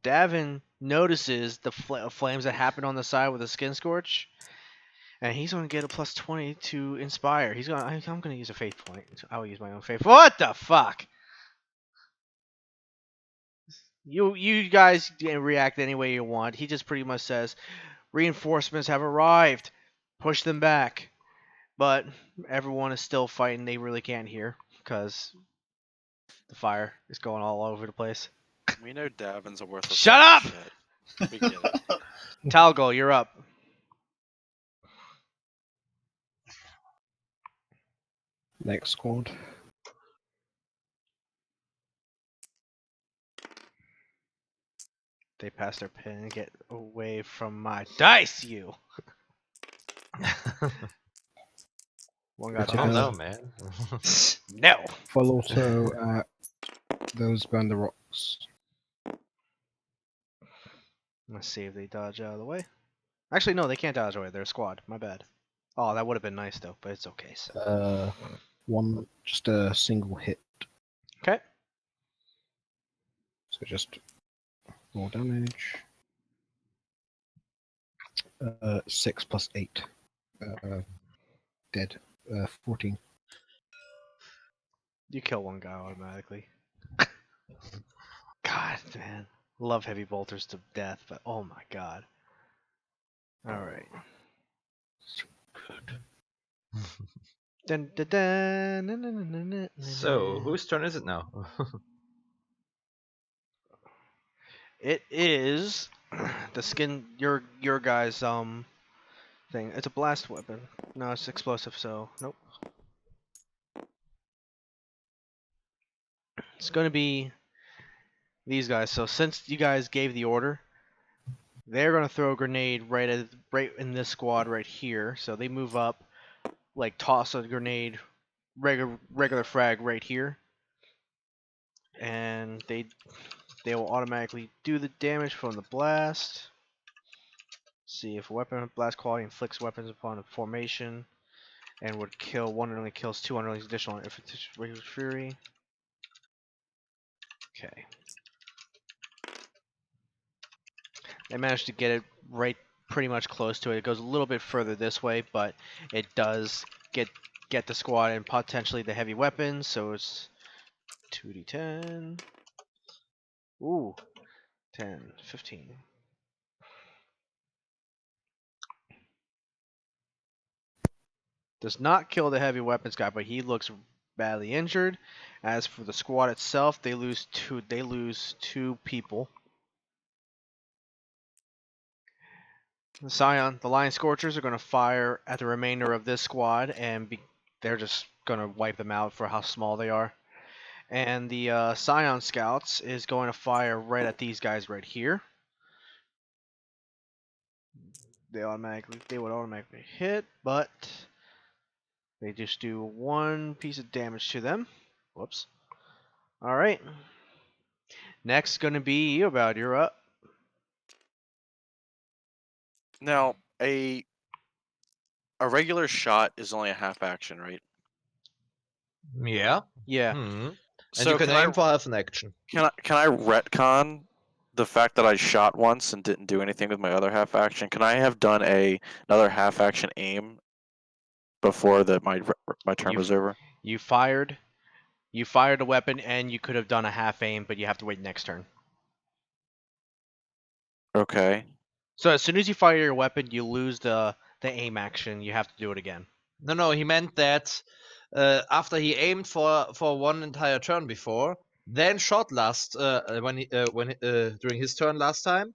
Davin notices the flames that happen on the side with the skin scorch. And he's going to get a plus 20 to inspire. I'm going to use a faith point. I will use my own faith. What the fuck? You guys react any way you want. He just pretty much says, reinforcements have arrived. Push them back. But everyone is still fighting. They really can't hear because the fire is going all over the place. We know Davin's a worthless. Shut up! Shit. We get it. Talgo, you're up. Next squad. They pass their pin. Get away from my dice, you. One got Good to Oh have. no, man. No. Full auto at those behind the rocks. Let's see if they dodge out of the way. Actually, no, they can't dodge away. They're a squad. My bad. Oh, that would have been nice though, but it's okay. So. One, just a single hit. Okay. So just roll damage. 6 plus 8. Dead. 14. You kill one guy automatically. God, man. Love heavy bolters to death, but oh my god. Alright. Dun, dun, dun, na, na, na, na, na, So, na. whose turn is it now? It is the skin your guy's thing. It's a blast weapon. No, it's explosive, so nope. It's gonna be these guys. So since you guys gave the order, they're gonna throw a grenade right in this squad right here. So they move up, like toss a grenade, regular frag right here, and they will automatically do the damage from the blast. See if a weapon of blast quality inflicts weapons upon a formation, and would kill one underling, kills two underlings additional if it's regular fury. Okay. They managed to get it right pretty much close to it. It goes a little bit further this way, but it does get the squad and potentially the heavy weapons, so it's 2d10. Ooh, 10, 15. Does not kill the heavy weapons guy, but he looks badly injured. As for the squad itself, they lose two people. The Line Scorchers are going to fire at the remainder of this squad, and they're just going to wipe them out for how small they are. And the Scion Scouts is going to fire right at these guys right here. They would automatically hit, but they just do one piece of damage to them. Whoops. All right. Next, going to be you, about you're up. Now, a regular shot is only a half action, right? Yeah. Yeah. And So you can can I aim for half an action. can I retcon the fact that I shot once and didn't do anything with my other half action? Can I have done another half action aim before my turn was over? You fired a weapon, and you could have done a half aim, but you have to wait next turn. Okay. So as soon as you fire your weapon, you lose the aim action. You have to do it again. No, he meant that after he aimed for one entire turn before, then shot during his turn last time,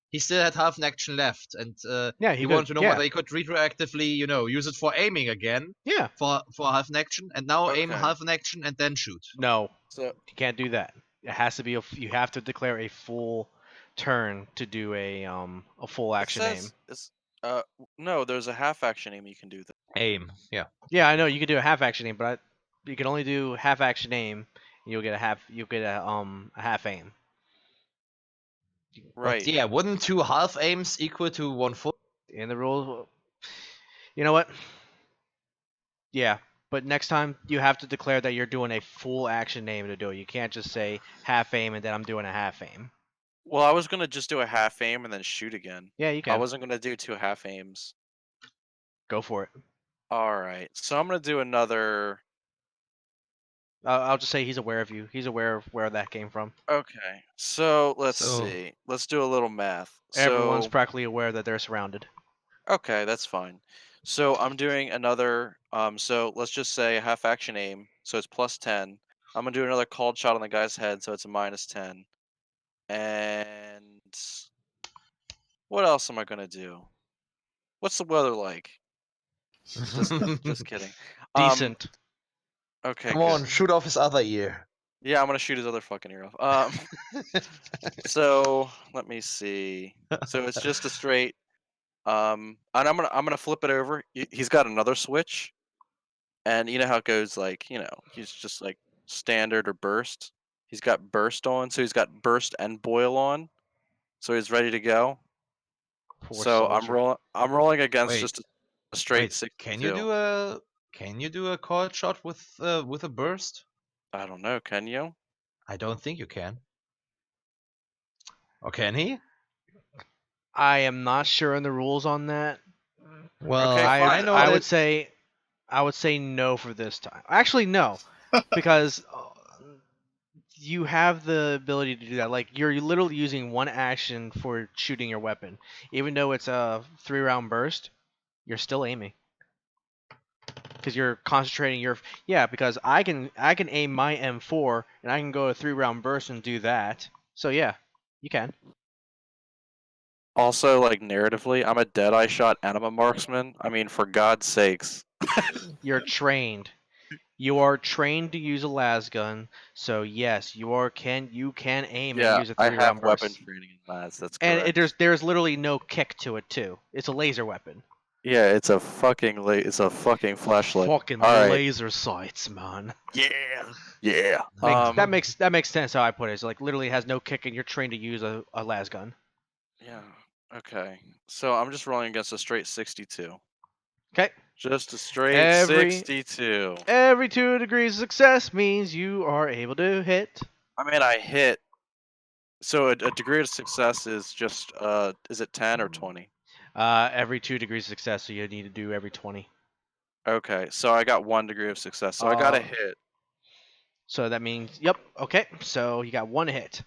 he still had half an action left, and Yeah, he wanted to know whether he could retroactively, use it for aiming again Yeah. for half an action, and now aim Okay. half an action and then shoot. No, So you can't do that. It has to be you have to declare a full turn to do a full action it aim. says it's no, there's a half action aim you can do. Aim, yeah. Yeah, I know you can do a half action aim, but you can only do half action aim. You'll get a half aim. Right. But yeah, wouldn't two half aims equal to one full? In the rules, you know what? Yeah, but next time you have to declare that you're doing a full action aim to do it. You can't just say half aim and then I'm doing a half aim. Well, I was gonna just do a half aim and then shoot again. Yeah, you I can. wasn't gonna do two half aims. Go for it. All right, so I'm gonna do another. I'll just say he's aware of you. He's aware of where that came from. Okay, so let's So- see. Let's do a little math. Everyone's So practically aware that they're surrounded. okay, that's fine. So I'm doing another. So let's just say a half action aim. So it's plus 10. I'm gonna do another called shot on the guy's head. So it's a minus 10. And what else am I gonna do? What's the weather like? Just kidding. Decent. Okay, Come good. on, shoot off his other ear. Yeah, I'm gonna shoot his other fucking ear off. So let me see. So it's just a straight. And I'm gonna flip it over. He's got another switch, and you know how it goes. Like he's just like standard or burst. He's got burst on, so he's got burst and boil on, so he's ready to go. Poor So soldier. I'm rolling against Wait, just a straight wait. 62. Can you do a cold shot with a burst? I don't know. Can you? I don't think you can. Or can he? I am not sure on the rules on that. Well, Okay, I fine. I know I that. would say no for this time. Actually, no, because you have the ability to do that. Like you're literally using one action for shooting your weapon, even though it's a 3-round burst. You're still aiming because you're concentrating your Because I can aim my M4 and I can go a 3-round burst and do that. So yeah, you can. Also, like narratively, I'm a Deadeye shot and I'm a marksman. I mean, for God's sakes. You're trained. You are trained to use a las gun, so yes, you can aim and Yeah, use a I 3-round have weapon burst. training in Laz. That's And correct. there's literally no kick to it too. It's a laser weapon. Yeah, it's a fucking flashlight. Fucking All right. laser sights, man. Yeah. Yeah. That makes sense how I put it. It's like literally has no kick, and you're trained to use a las gun. Yeah. Okay. So I'm just rolling against a straight 62. Okay. Just a straight Every 62. every 2 degrees of success means you are able to hit. I mean, I hit. So a degree of success is just is it 10 or 20? Every 2 degrees of success, so you need to do every 20. Okay. So I got 1 degree of success. So I got a hit. So that means, yep, okay. So you got 1 hit.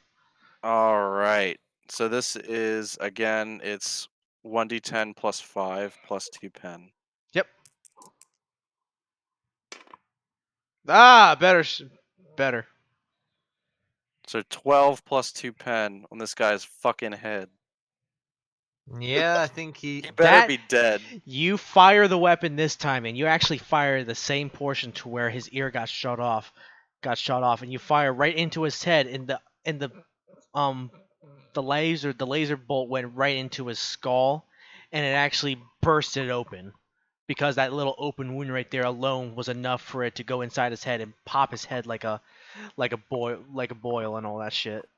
All right. So this is again, it's 1d10 plus 5 plus 2 pen. Yep. Ah, better. So 12 plus 2 pen on this guy's fucking head. Yeah, I think He he. better be dead. You fire the weapon this time, and you actually fire the same portion to where his ear got shot off, and you fire right into his head. Um the laser bolt went right into his skull, and it actually bursted open, because that little open wound right there alone was enough for it to go inside his head and pop his head like a boil and all that shit.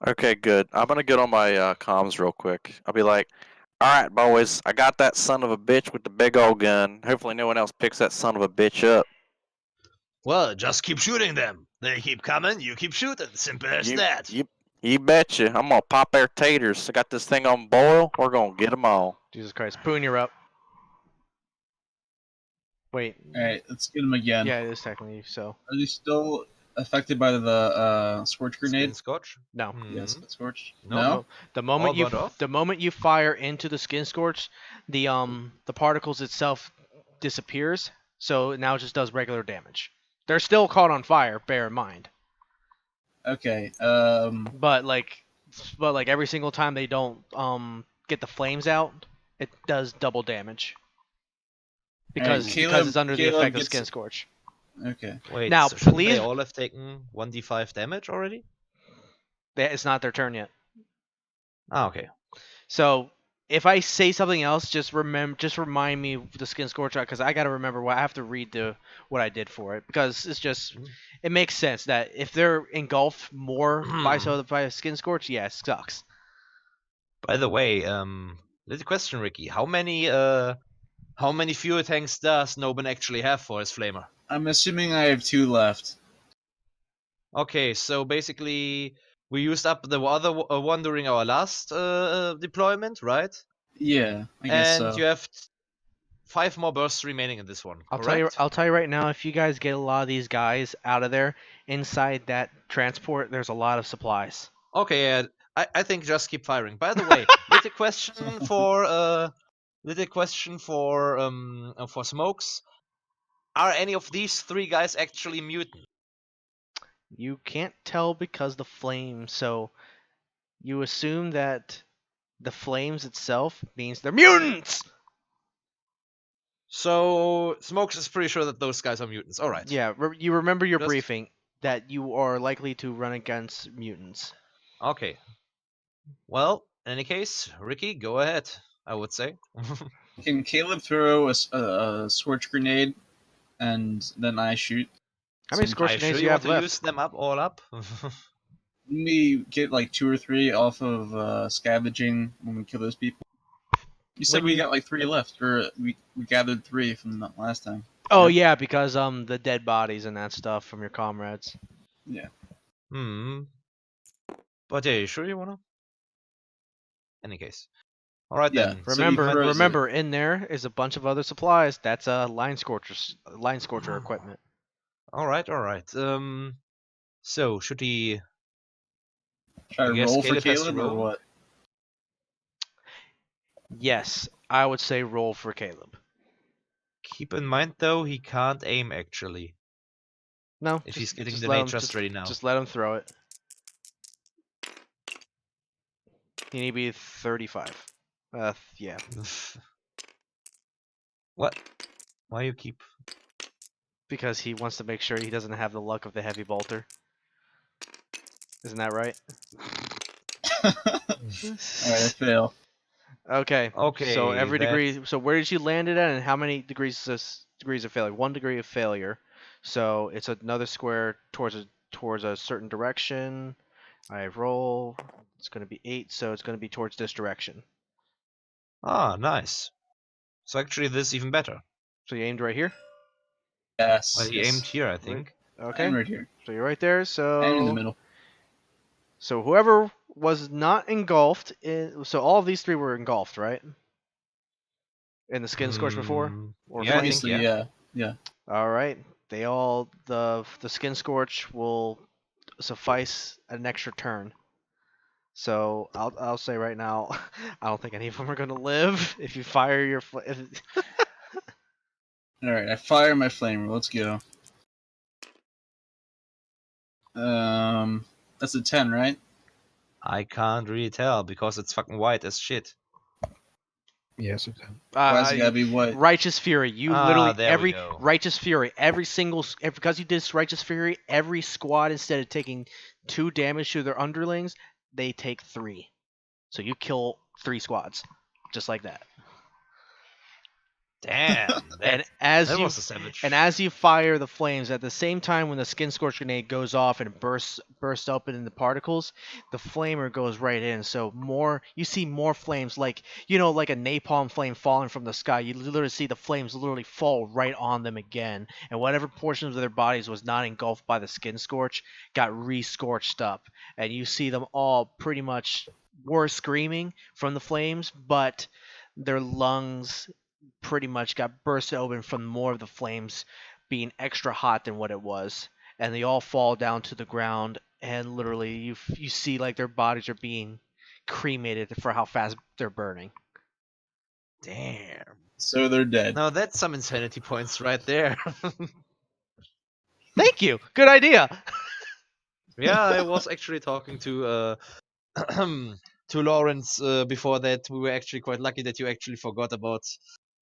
Okay, good. I'm gonna get on my comms real quick. I'll be like, all right, boys, I got that son of a bitch with the big old gun. Hopefully no one else picks that son of a bitch up. Well, just keep shooting them. They keep coming, you keep shooting. Simple as You, that. you betcha. I'm gonna pop their taters. I got this thing on boil. We're gonna get them all. Jesus Christ, Poon, you're up. Wait. Alright, let's get them again. Yeah, it is technically so. Are they still affected by the Scorch Skin Grenade? Scorch? No. Yes, Mhm. Scorch? No. The All burnt off? moment you fire into the skin scorch, the particles itself disappears, so it now just does regular damage. They're still caught on fire, bear in mind. Okay, But like every single time they don't get the flames out, it does double damage. Because Caleb- it's under the Caleb effect of gets- skin scorch. okay. Wait, Now, so shouldn't please- they all have taken 1d5 damage already? It's not their turn yet. Ah, okay. So if I say something else, just remind me of the skin scorch, because I gotta remember what I have to read what I did for it, because it's just it makes sense that if they're engulfed more by skin scorch, yeah, it sucks. By the way, little question, Ricky. How many fuel tanks does Noban actually have for his flamer? I'm assuming I have 2 left. Okay, so basically we used up the other one during our last deployment, right? Yeah, I guess And so. you have 5 more bursts remaining in this one. I'll correct? tell you right now, if you guys get a lot of these guys out of there, inside that transport, there's a lot of supplies. Okay, yeah, I think just keep firing. By the way, little question for Smokes. Are any of these 3 guys actually mutant? You can't tell because the flames, so you assume that the flames itself means they're mutants. So Smokes is pretty sure that those guys are mutants. All right. Yeah, you remember your Just- briefing that you are likely to run against mutants. Okay. Well, in any case, Ricky, go ahead. I would say. Can Caleb throw a scorch grenade, and then I shoot? How many Some- scorch Are you grenades sure do you you want have to left? use them all up? Didn't we get like 2 or 3 off of scavenging when we kill those people? You said When we you- got like 3 left, or we gathered 3 from the last time. Oh Yeah. yeah, because the dead bodies and that stuff from your comrades. Yeah. But yeah, you sure you wanna? Any case. All right Yeah. then. So he throws it. Remember, in there is a bunch of other supplies. That's line scorcher equipment. All right. So should he? Try to I guess roll for Caleb has to Caleb or roll? what? Yes, I would say roll for Caleb. Keep in mind though, he can't aim actually. No, If he's getting just the let nade him just ready now. Just let him throw it. He need to be 35. Yeah. What? Why you keep? Because he wants to make sure he doesn't have the luck of the heavy bolter. Isn't that right? Alright, I fail. Okay. So Okay, every that's- degree. So where did you land it at, and how many degrees of failure? 1 degree of failure. So it's another square towards a certain direction. I roll. It's going to be 8, so it's going to be towards this direction. Ah, nice. So actually, this is even better. So you aimed right here. Yes. Well, he yes. aimed here, I think. Okay. I'm right here. So you're right there. And in the So middle. so whoever was not engulfed so all of these 3 were engulfed, right? In the skin scorch before? Mm, Or yeah, I flame? think, Previously, yeah. All right. They all the skin scorch will suffice an extra turn. So I'll say right now, I don't think any of them are gonna live if you fire your. Alright, I fire my flamer. Let's go. That's a 10, right? I can't really tell because it's fucking white as shit. Yes, it Why's it gotta be white? Righteous Fury. You Ah, literally there we every go. Righteous Fury. Every single because you did this Righteous Fury. Every squad, instead of taking 2 damage to their underlings, they take 3. So you kill 3 squads, just like that. Damn, And that was a savage. as you fire the flames, at the same time when the skin scorch grenade goes off and bursts open in the particles, the flamer goes right in. So you see more flames, like like a napalm flame falling from the sky. You literally see the flames literally fall right on them again, and whatever portions of their bodies was not engulfed by the skin scorch got re-scorched up, and you see them all pretty much were screaming from the flames, but their lungs pretty much got burst open from more of the flames being extra hot than what it was, and they all fall down to the ground, and literally you see like their bodies are being cremated for how fast they're burning. Damn. So they're dead. Now that's some insanity points right there. Thank you. Good idea. Yeah, I was actually talking to Lawrence before that. We were actually quite lucky that you actually forgot about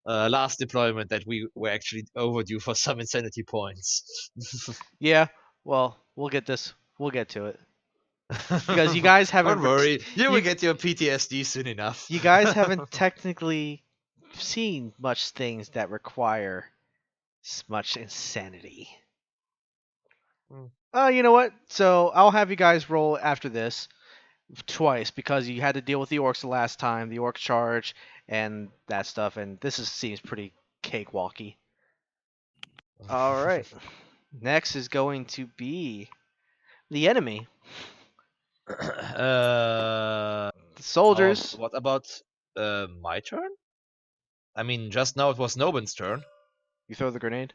last deployment, that we were actually overdue for some insanity points. Yeah. Well, we'll get to it. Because you guys haven't Don't worry, you will you- get your PTSD soon enough. You guys haven't technically seen much things that require much insanity. You know what? So I'll have you guys roll after this twice because you had to deal with the orcs the last time, the orc charge and that stuff, and seems pretty cakewalky. All right. Next is going to be the enemy. The soldiers. What about my turn? I mean, just now it was Noben's turn. You throw the grenade.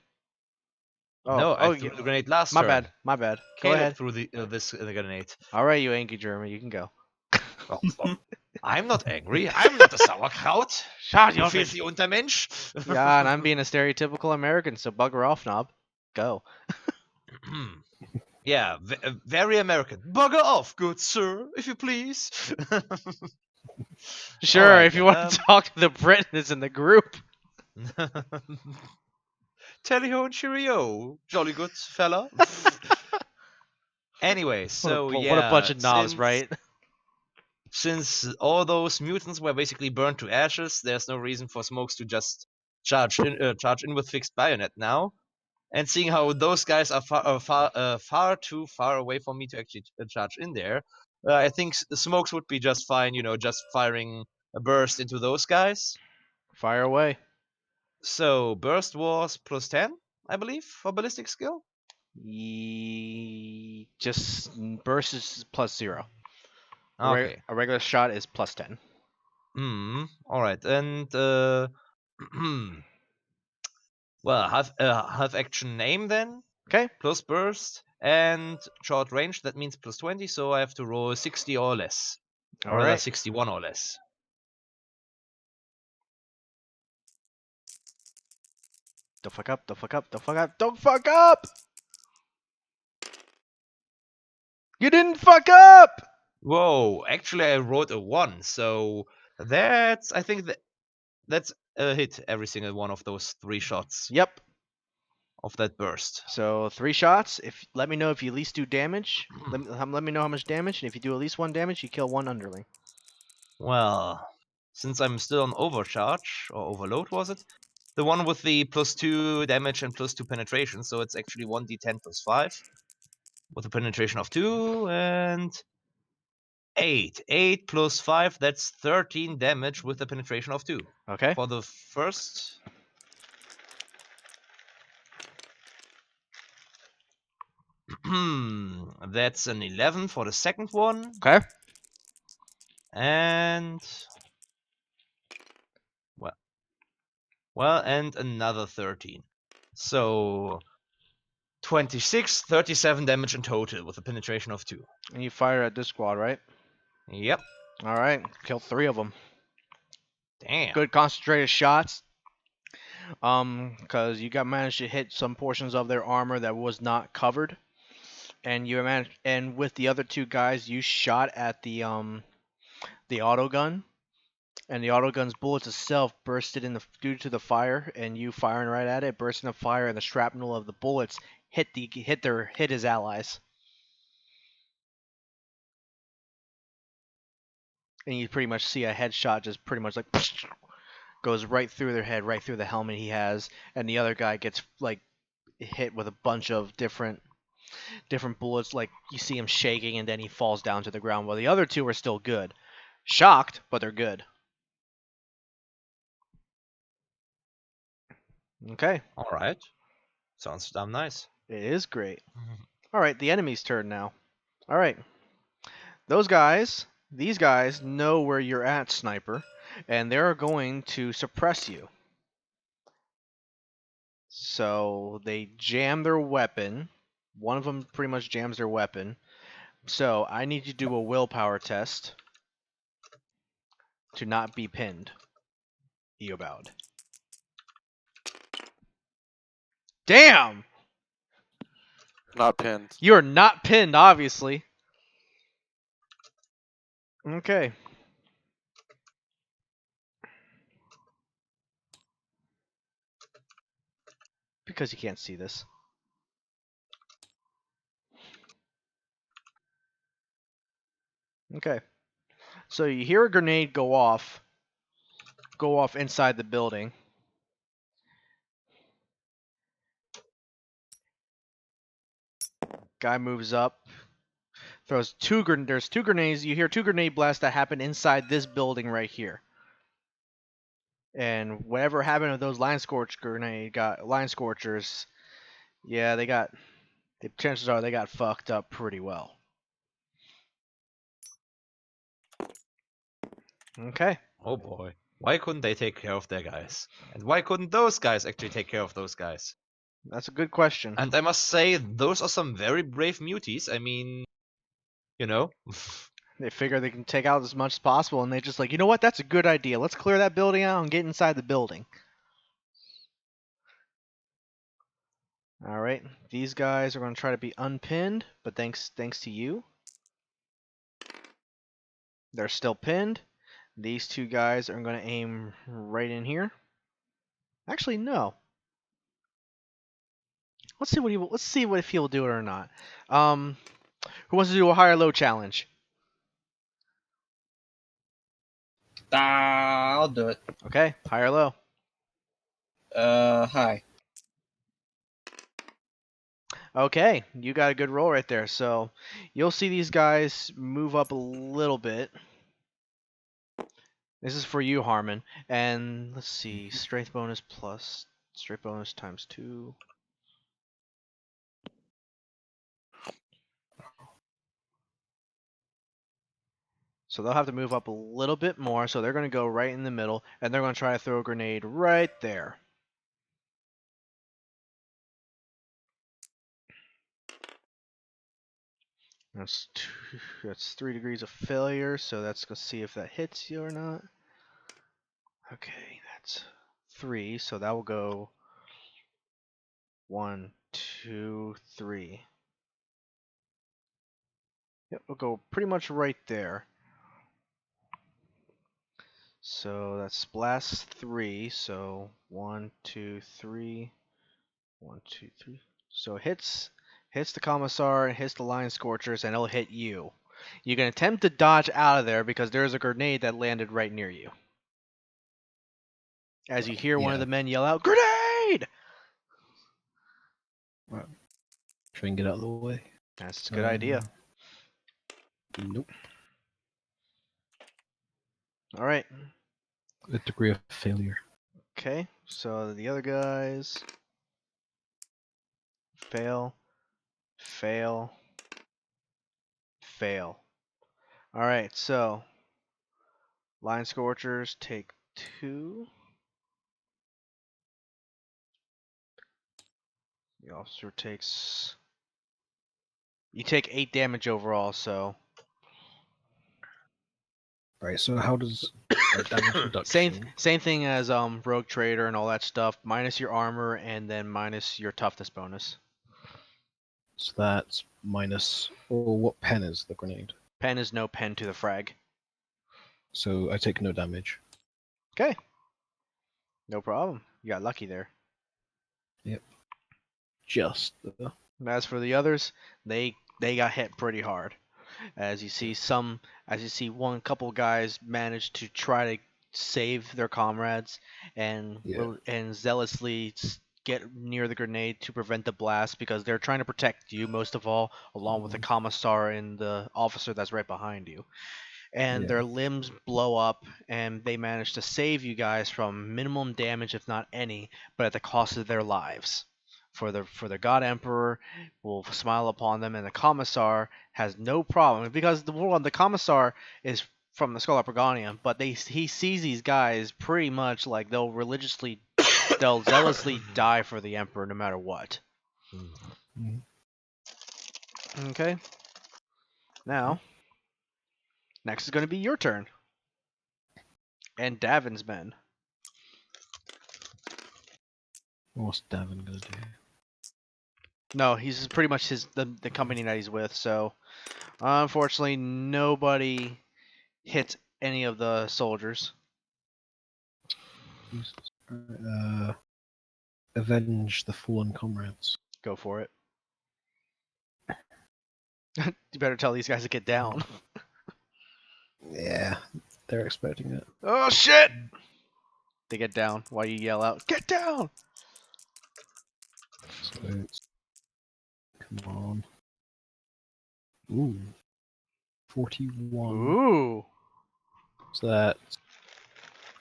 No, I oh threw yeah. the grenade last My turn. bad. My bad. Go Caleb ahead. threw this grenade. All right, you angry German, you can go. Oh, I'm not angry. I'm not a sauerkraut. Shut You your filthy Untermensch. Yeah, and I'm being a stereotypical American, so bugger off, knob. Go. Yeah, very American. Bugger off, good sir, if you please. Sure, Alright if you then, want to talk to the Brit that's in the group. Tally ho and cheerio, jolly good fella. Anyway, so What a bunch yeah, of knobs, since right? since all those mutants were basically burned to ashes, there's no reason for Smokes to just charge in with fixed bayonet now. And seeing how those guys are far too far away for me to actually charge in there, I think Smokes would be just fine, just firing a burst into those guys. Fire away. So burst was +10, I believe, for ballistic skill. Just burst is +0. Okay. A regular shot is +10. All right. And well, have action aim then Okay. plus burst and short range. That means +20. So I have to roll 60 or less, All or rather right. 61 or less. Don't fuck up. Don't fuck up. Don't fuck up. Don't fuck up! You didn't fuck up! Whoa! Actually, I wrote a 1. So I think that's a hit every single one of those 3 shots Yep. of that burst. So 3 shots. If let me know if you at least do damage. Let me know how much damage, and if you do at least 1 damage, you kill 1 underling. Well, since I'm still on overcharge or overload, was it? The one with the +2 damage and +2 penetration, so it's actually 1d10 +5 with a penetration of 2 and 8. 8 plus 5, that's 13 damage with a penetration of 2. Okay. For the first. That's an 11 for the second one. Okay. And. Well, and another 13. So 26, 37 damage in total with a penetration of 2. And you fire at this squad, right? Yep. All right. Kill 3 of them. Damn. Good concentrated shots. Because you managed to hit some portions of their armor that was not covered, and you managed, and with the other 2 guys, you shot at the autogun, and the autogun's bullets itself bursted due to the fire, and you firing right at it, burst into fire, and the shrapnel of the bullets hit his allies, and you pretty much see a headshot just pretty much like goes right through their head, right through the helmet he has, and the other guy gets like hit with a bunch of different bullets. Like you see him shaking, and then he falls down to the ground. While the other 2 are still good, shocked, but they're good. Okay, All right. Sounds damn nice. it is great. All right, the enemy's turn now. All right, these guys know where you're at, sniper, and they're going to suppress you. So they jam their weapon. One of them pretty much jams their weapon. So I need you to do a willpower test to not be pinned. Eobald. Damn! Not pinned. You're not pinned, obviously. Okay. Because you can't see this. Okay. So you hear a grenade go off inside the building. Guy moves up, throws there's 2 grenades. You hear 2 grenade blasts that happen inside this building right here. And whatever happened to those line scorchers, yeah, the chances are they got fucked up pretty well. Okay. Oh boy. Why couldn't they take care of their guys? And why couldn't those guys actually take care of those guys? That's a good question. And I must say, those are some very brave muties. I mean, you know. They figure they can take out as much as possible, and they just like, you know what? That's a good idea. Let's clear that building out and get inside the building. All right, these guys are going to try to be unpinned, but thanks to you, they're still pinned. These 2 guys are going to aim right in here. Actually, no. Let's see if he'll do it or not. Who wants to do a high or low challenge? I'll do it. Okay, high or low. Hi. Okay, you got a good roll right there. So you'll see these guys move up a little bit. This is for you, Harmon. And let's see, strength bonus plus strength bonus times 2. So they'll have to move up a little bit more. So they're going to go right in the middle, and they're going to try to throw a grenade right there. That's 3 degrees of failure. So that's going to see if that hits you or not. Okay, that's 3. So that will go 1, 2, 3. Yep, we'll go pretty much right there. So that's blast 3. So 1, 2, 3. 1, 2, 3. So hits the commissar and hits the line scorchers, and it'll hit you. You can attempt to dodge out of there because there's a grenade that landed right near you. As you hear one of the men yell out, "Grenade!" Try and get out of the way. That's a good idea. Nope. All right. A degree of failure. Okay. So the other guys fail, fail, fail. All right. So line scorchers take 2. The officer takes. You take 8 damage overall. So Right. So how does damage reduction? same thing as rogue trader and all that stuff. Minus your armor and then minus your toughness bonus. So that's minus. Or what pen is the grenade? Pen is no pen to the frag. So I take no damage. Okay. No problem. You got lucky there. Just. And as for the others, they got hit pretty hard. As you see one couple guys manage to try to save their comrades and zealously get near the grenade to prevent the blast because they're trying to protect you most of all, along with the commissar and the officer that's right behind you. And their limbs blow up, and they manage to save you guys from minimum damage, if not any, but at the cost of their lives. For the God Emperor will smile upon them, and the Commissar has no problem because the Commissar is from the Scholar Pergonium, but he sees these guys pretty much like they'll zealously die for the Emperor no matter what. Okay. Now, next is going to be your turn, and Davin's men. What's Davin gonna do? No, he's pretty much the company that he's with. So, unfortunately, nobody hits any of the soldiers. Avenge the fallen comrades. Go for it. You better tell these guys to get down. Yeah, they're expecting it. Oh shit! They get down while you yell out, "Get down!" So it's... Come on. Ooh. 41. Ooh. So that's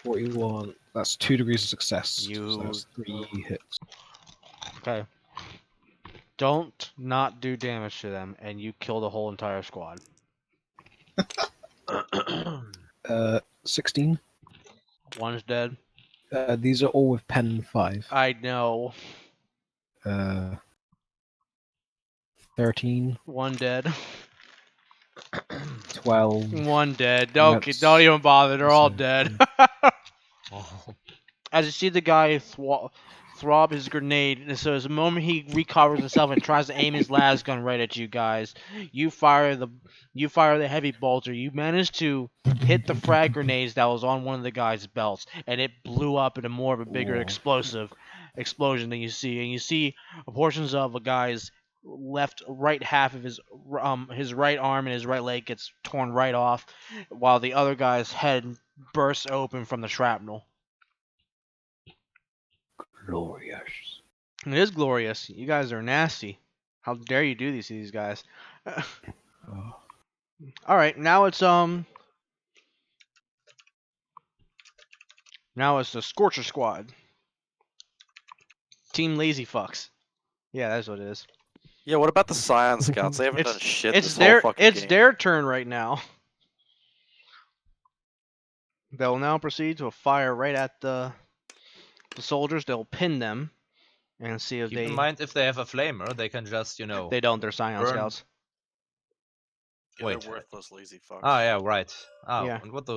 41. That's 2 degrees of success. So that's 3 hits. Okay. Don't not do damage to them, and you kill the whole entire squad. 16. One's dead. These are all with pen 5. I know. 13. One dead. 12. One dead. Don't even bother. They're all dead. As you see the guy throw up his grenade. And so, as the moment he recovers himself and tries to aim his las gun right at you guys, you fire the heavy bolter. You manage to hit the frag grenades that was on one of the guy's belts, and it blew up into more of a bigger explosive explosion than you see. And you see portions of a guy's right half of his right arm and his right leg gets torn right off, while the other guy's head bursts open from the shrapnel. Glorious. It is glorious. You guys are nasty. How dare you do these to these guys? Oh. All right, now it's the Scorcher Squad. Team Lazy Fucks. Yeah, that's what it is. Yeah, what about the Scion Scouts? They haven't done shit It's this their whole fucking game. their turn right now. They'll now proceed to fire right at the soldiers. They'll pin them and see if Keep they in mind, if they have a flamer, they can just, you know. they don't. They're Scion burn- Scouts. Yeah, Wait. they're worthless, lazy fucks. Ah, yeah, right. Ah, Yeah. and what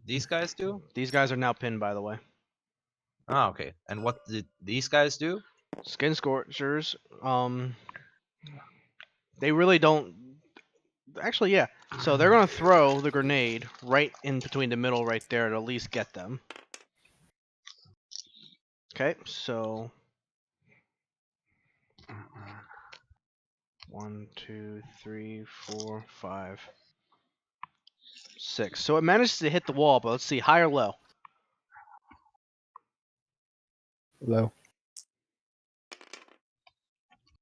these guys do? These guys are now pinned, by the way. Ah, okay. And what did these guys do? Skin Scorchers. They really don't. Actually, yeah. So they're gonna throw the grenade right in between the middle, right there, to at least get them. Okay, so 1, 2, 3, 4, 5, 6. So it manages to hit the wall, but let's see, high or low. Low.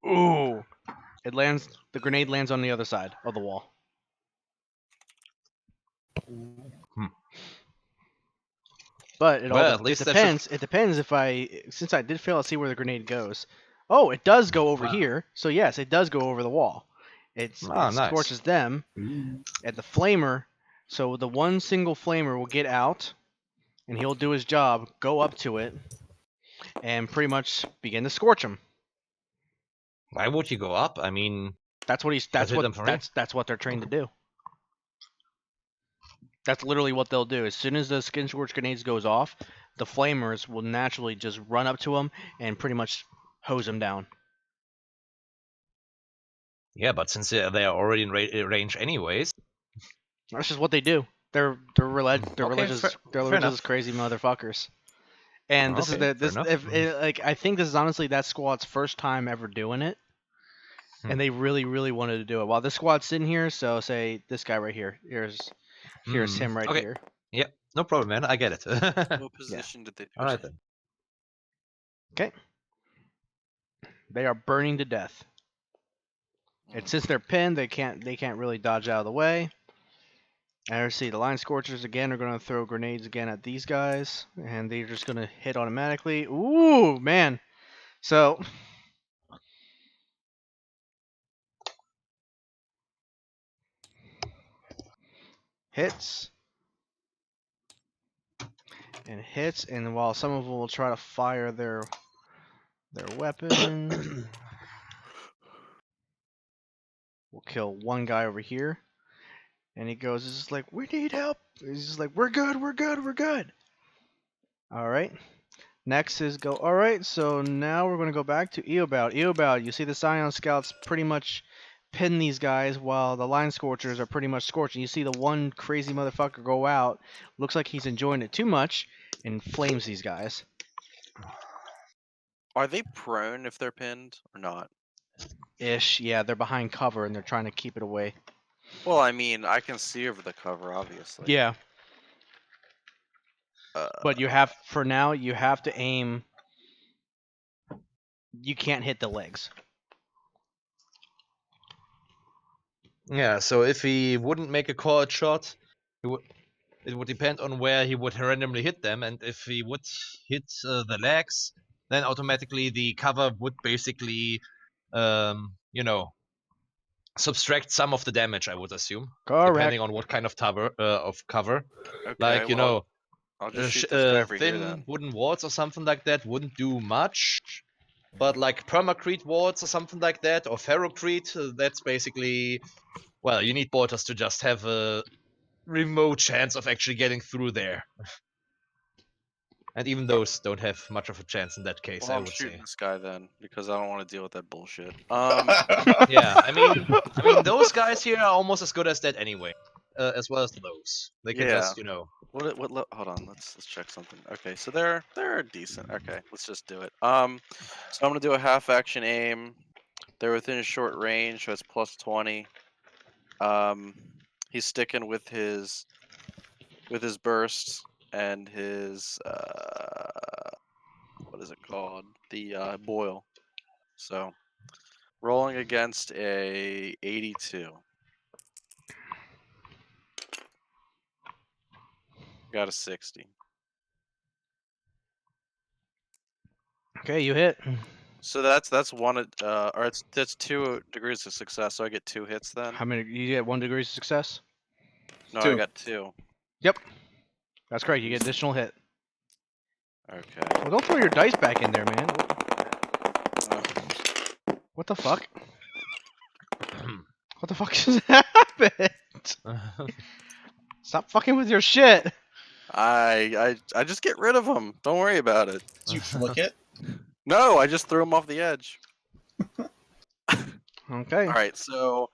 Ooh, it lands. The grenade lands on the other side of the wall. But Well, at least it that should- depends. It depends if since I did fail to see where the grenade goes. Oh, it does go over here. So yes, it does go over the wall. It nice. scorches them, and the flamer. So the one single flamer will get out, and he'll do his job. Go up to it, and pretty much begin to scorch him. Why would you go up? I mean, That's what hit them for me? that's what they're trained to do. That's literally what they'll do. As soon as the skin scorch grenades goes off, the flamers will naturally just run up to him and pretty much hose him down. yeah, but since they are already in range anyways. That's just what they do. They're religious. fair They're religious enough. crazy motherfuckers. And this Okay, is this fair if enough. like I think this is honestly that squad's first time ever doing it, and they really wanted to do it. While this squad's sitting here, so say this guy right here. Here's him right okay. here. Yeah, no problem, man. I get it. What position did they do? All right then. Okay. They are burning to death. And since they're pinned, they can't really dodge out of the way. And see, the Line Scorchers again are going to throw grenades again at these guys, and they're just going to hit automatically. Ooh, man. So hits and hits, and while some of them will try to fire their weapon, we'll kill one guy over here. And he goes, "This is like, we need help." He's just like, "We're good, we're good, we're good." All right. Next is go. All right. So now we're going to go back to Eobald. Eobald, you see the Scion Scouts pretty much pin these guys while the Line Scorchers are pretty much scorching. You see the one crazy motherfucker go out. Looks like he's enjoying it too much and flames these guys. Are they prone if they're pinned or not? Ish. Yeah, they're behind cover and they're trying to keep it away. Well, I mean, I can see over the cover, obviously. Yeah. But you have, for now, you have to aim. You can't hit the legs. Yeah, so if he wouldn't make a called shot, it would depend on where he would randomly hit them, and if he would hit the legs, then automatically the cover would basically, you know, subtract some of the damage, I would assume, Correct. depending on what kind of cover. Okay, Like, you know, I'll just shoot this guy over here thin then. wooden wards or something like that wouldn't do much. But like permacrete wards or something like that, or ferrocrete, that's basically, well, you need bolters to just have a remote chance of actually getting through there. And even those don't have much of a chance in that case, Well, I I'm would shooting say. this guy then because I don't want to deal with that bullshit. Yeah, I mean, those guys here are almost as good as that anyway, as well as those. They can Yeah. just, Hold on, let's check something. Okay, so they're decent. Okay, let's just do it. So I'm gonna do a half action aim. They're within short range, so it's plus 20. He's sticking with his burst and his what is it called? The boil. So rolling against a 82. Got a 60. Okay, you hit. So that's one or that's 2 degrees of success. So I get 2 hits then. How many? You get 1 degree of success. No, I 2. got 2. Yep, that's correct. You get additional hit. Okay. Well, don't throw your dice back in there, man. What the fuck? What the fuck just happened? Stop fucking with your shit. I just get rid of them. Don't worry about it. Did you flick it? No, I just threw them off the edge. Okay. All right, so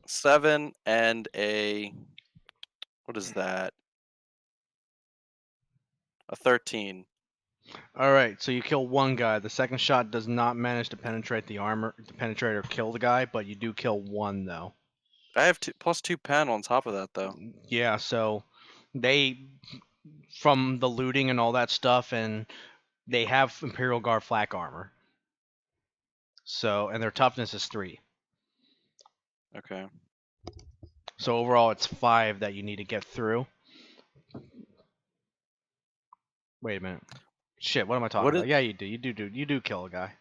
7 and a what is that? A 13. All right. So you kill one guy. The second shot does not manage to penetrate the armor, to penetrate or kill the guy, but you do kill one though. I have plus 2 pen on top of that though. Yeah. So they, from the looting and all that stuff, and they have Imperial Guard flak armor. So, and their toughness is 3. Okay. So overall, it's 5 that you need to get through. Wait a minute. Shit, what am I talking What about? is- Yeah, you do kill a guy.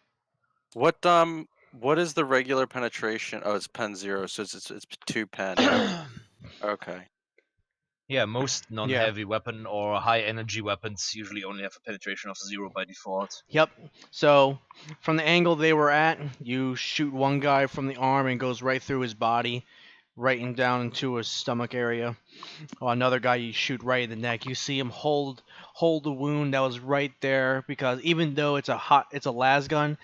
What is the regular penetration? Oh, it's pen 0, so it's 2 pen. Okay. Yeah, most non-heavy weapon or high-energy weapons usually only have a penetration of 0 by default. Yep. So from the angle they were at, you shoot one guy from the arm and goes right through his body, right and down into his stomach area. While another guy you shoot right in the neck. You see him hold the wound that was right there, because even though it's a las gun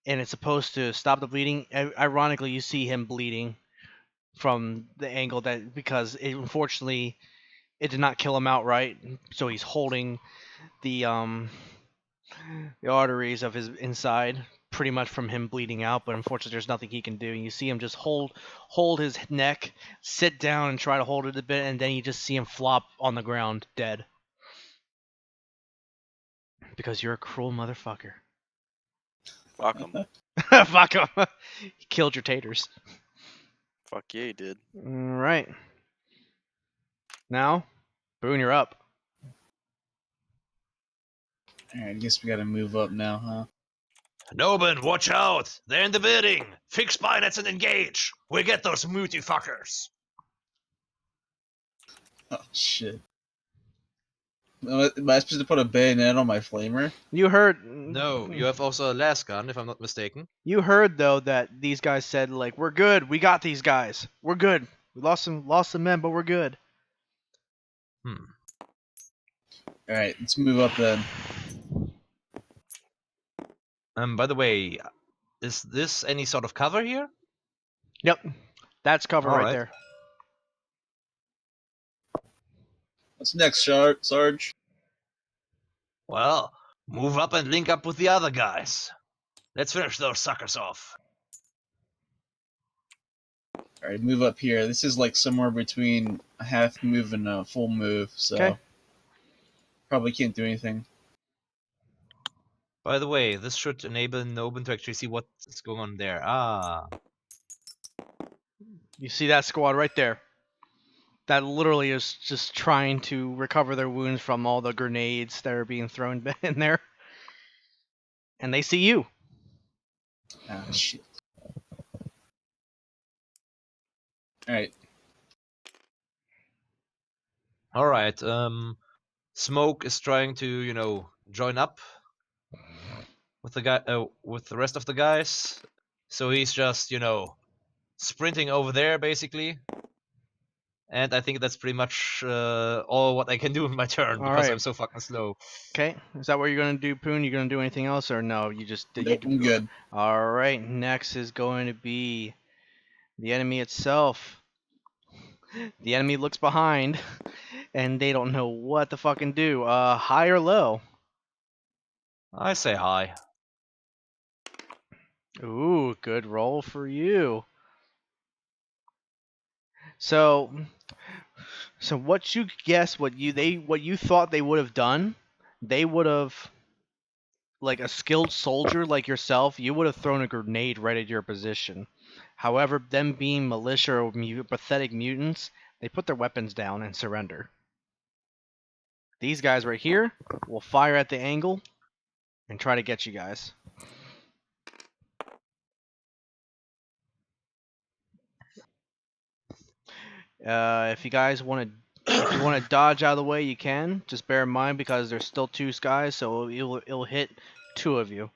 and it's supposed to stop the bleeding, ironically you see him bleeding from the angle that, because unfortunately it did not kill him outright, so he's holding the arteries of his inside pretty much from him bleeding out, but unfortunately there's nothing he can do. You see him just hold his neck, sit down and try to hold it a bit, and then you just see him flop on the ground dead. Because you're a cruel motherfucker. Fuck 'em. Fuck him. He killed your taters. Fuck yeah, he did. Alright. Now, Boone, you're up. Alright, I guess we gotta move up now, huh? Noban, watch out! They're in the building! Fix bayonets and engage! We get those muty fuckers! Oh, shit. Am I supposed to put a bayonet on my flamer? You heard. No, you have also a las gun, if I'm not mistaken. You heard though that these guys said, like, we're good. We got these guys. We're good. We lost some men, but we're good. Alright, let's move up then. By the way, is this any sort of cover here? Yep. That's cover right Alright. there. What's next, Sarge? Well, move up and link up with the other guys. Let's finish those suckers off. Alright, move up here. This is like somewhere between a half move and a full move, so Okay. probably can't do anything. By the way, this should enable Noban to actually see what's going on there. Ah. You see that squad right there. That literally is just trying to recover their wounds from all the grenades that are being thrown in there. And they see you. Ah, shit. Alright, Alright, Smoke is trying to, join up with with the rest of the guys. So he's just, sprinting over there basically. And I think that's pretty much all what I can do in my turn because Alright. I'm so fucking slow. Okay, is that what you're gonna do, Poon? You gonna do anything else, or no? You just Nope, I'm good. All right. Next is going to be the enemy itself. The enemy looks behind, and they don't know what to fucking do. High or low? I say hi. Ooh, good roll for you. So what you guess? What you thought they would have done? They would have, like a skilled soldier like yourself, you would have thrown a grenade right at your position. However, them being militia or pathetic mutants, they put their weapons down and surrender. These guys right here will fire at the angle and try to get you guys. If you guys want to dodge out of the way, you can. Just bear in mind because there's still two guys, so it'll hit two of you.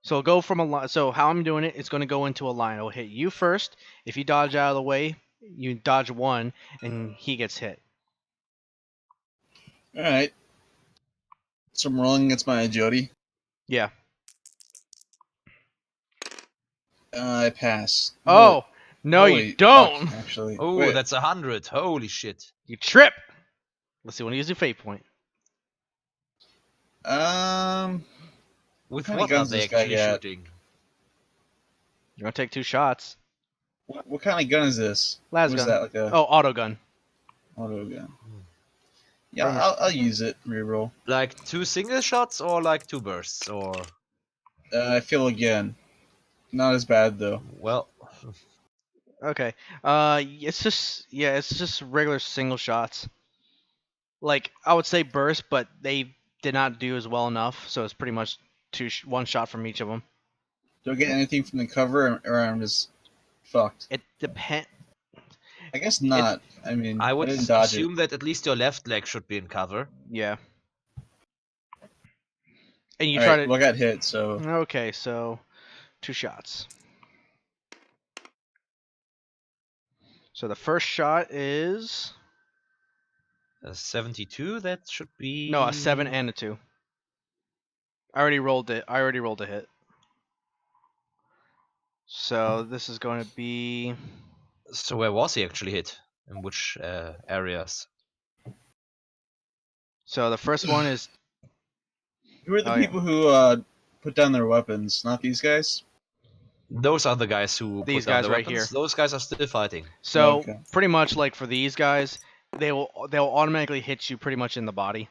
So go from a line. So how I'm doing it, it's going to go into a line. It'll hit you first. If you dodge out of the way, you dodge one, and he gets hit. All right. So I'm rolling against my agility. Yeah. I pass. Oh no, Holy you don't. fuck, actually. Oh, Wait. that's 100. Holy shit. You trip. Let's see. When you use your fate point. With kind of what are guns they this guy actually got? shooting? You're gonna take two shots. What kind of gun is this? Las What is gun. that, like a Oh, auto gun. auto gun? Yeah, Pretty much. I'll use it. Reroll. Like 2 single shots or like 2 bursts? Or. I feel again. Not as bad though. Well. Okay. It's just regular single shots. Like I would say burst, but they did not do as well enough, so it's pretty much one shot from each of them. Do I get anything from the cover, or I'm just fucked? It depends. I guess not. I mean, I would didn't dodge assume that at least your left leg should be in cover. Yeah. And you All try right, to. well, I got hit, so Okay, so 2 shots. So the first shot is A 72, that should be. no, a 7 and a 2. I already rolled it. I already rolled a hit. So this is going to be. So where was he actually hit? In which areas? So the first one is. who are the Oh, yeah. people who put down their weapons? Not these guys. Those are the guys who These put down guys the right weapons. here. Those guys are still fighting. So Okay. pretty much like for these guys, they'll automatically hit you pretty much in the body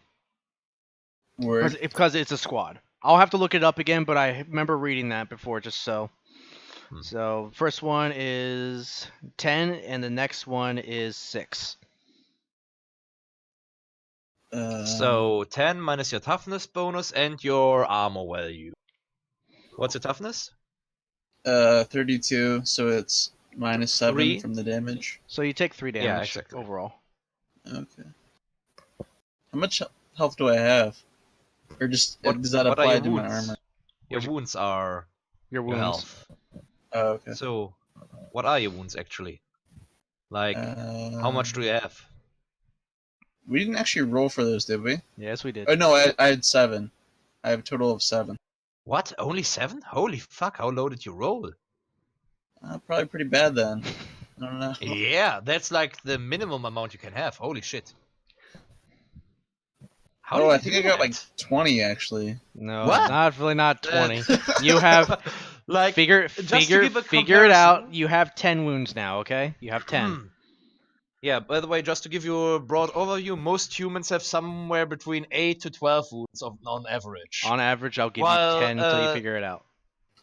Word. because it's a squad. I'll have to look it up again, but I remember reading that before just so. Hmm. So first one is 10, and the next one is 6. So 10 minus your toughness bonus and your armor value. What's your toughness? 32. So it's -7 3. from the damage. So you take 3 damage Yeah, exactly. overall. Okay. How much health do I have? Or just does that what are apply your to my wounds? armor? Your wounds are Your your wounds. health. Oh, okay. So, what are your wounds actually? Like, how much do you have? We didn't actually roll for those, did we? Yes, we did. Oh no, I had 7. I have a total of 7. What? Only 7? Holy fuck! How low did you roll? Probably pretty bad then. I don't know. Yeah, that's like the minimum amount you can have. Holy shit! How Oh, did I you think do I got that? like 20 actually. No, What? not 20. You have like figure to figure give a figure it out. comparison- You have 10 wounds now. Okay, you have 10. Yeah, by the way, just to give you a broad overview, most humans have somewhere between 8 to 12 wounds on average. On average, I'll give While, you 10 until you figure it out.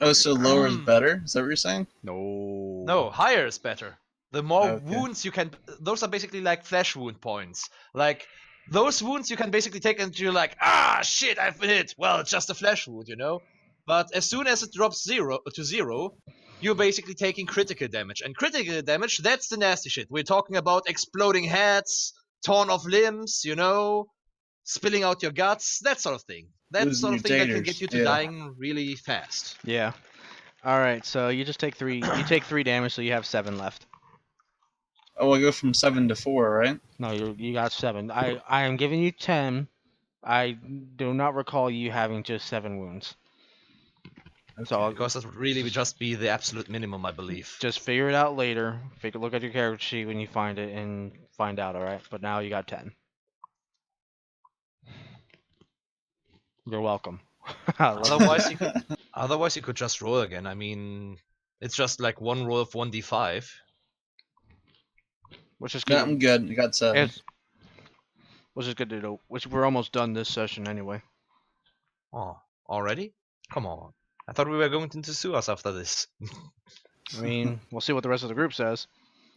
Oh, so lower is better? Is that what you're saying? No. No, higher is better. The more Okay. wounds you can, those are basically like flesh wound points. Like those wounds you can basically take and you're like, ah, shit, I've been hit. Well, it's just a flesh wound, you know. But as soon as it drops to zero, you're basically taking critical damage. And critical damage, that's the nasty shit. We're talking about exploding heads, torn off limbs, you know, spilling out your guts, that sort of thing. That Those sort of thing that can mutators, get you to yeah. dying really fast. Yeah. All right. So you just take 3. You take 3 damage, so you have 7 left. Oh, I go from 7 to 4, right? No, you got 7. I am giving you 10. I do not recall you having just 7 wounds. So Because that would really just be the absolute minimum, I believe. just figure it out later. Look at your character sheet when you find it and find out. All right. But now you got 10. You're welcome. Otherwise, you could just roll again. I mean, it's just like one roll of 1d5. Which is No, good. I'm good. I got 7. Which is good to know. Which we're almost done this session anyway. Oh, already? Come on. I thought we were going to sue us after this. I mean, we'll see what the rest of the group says.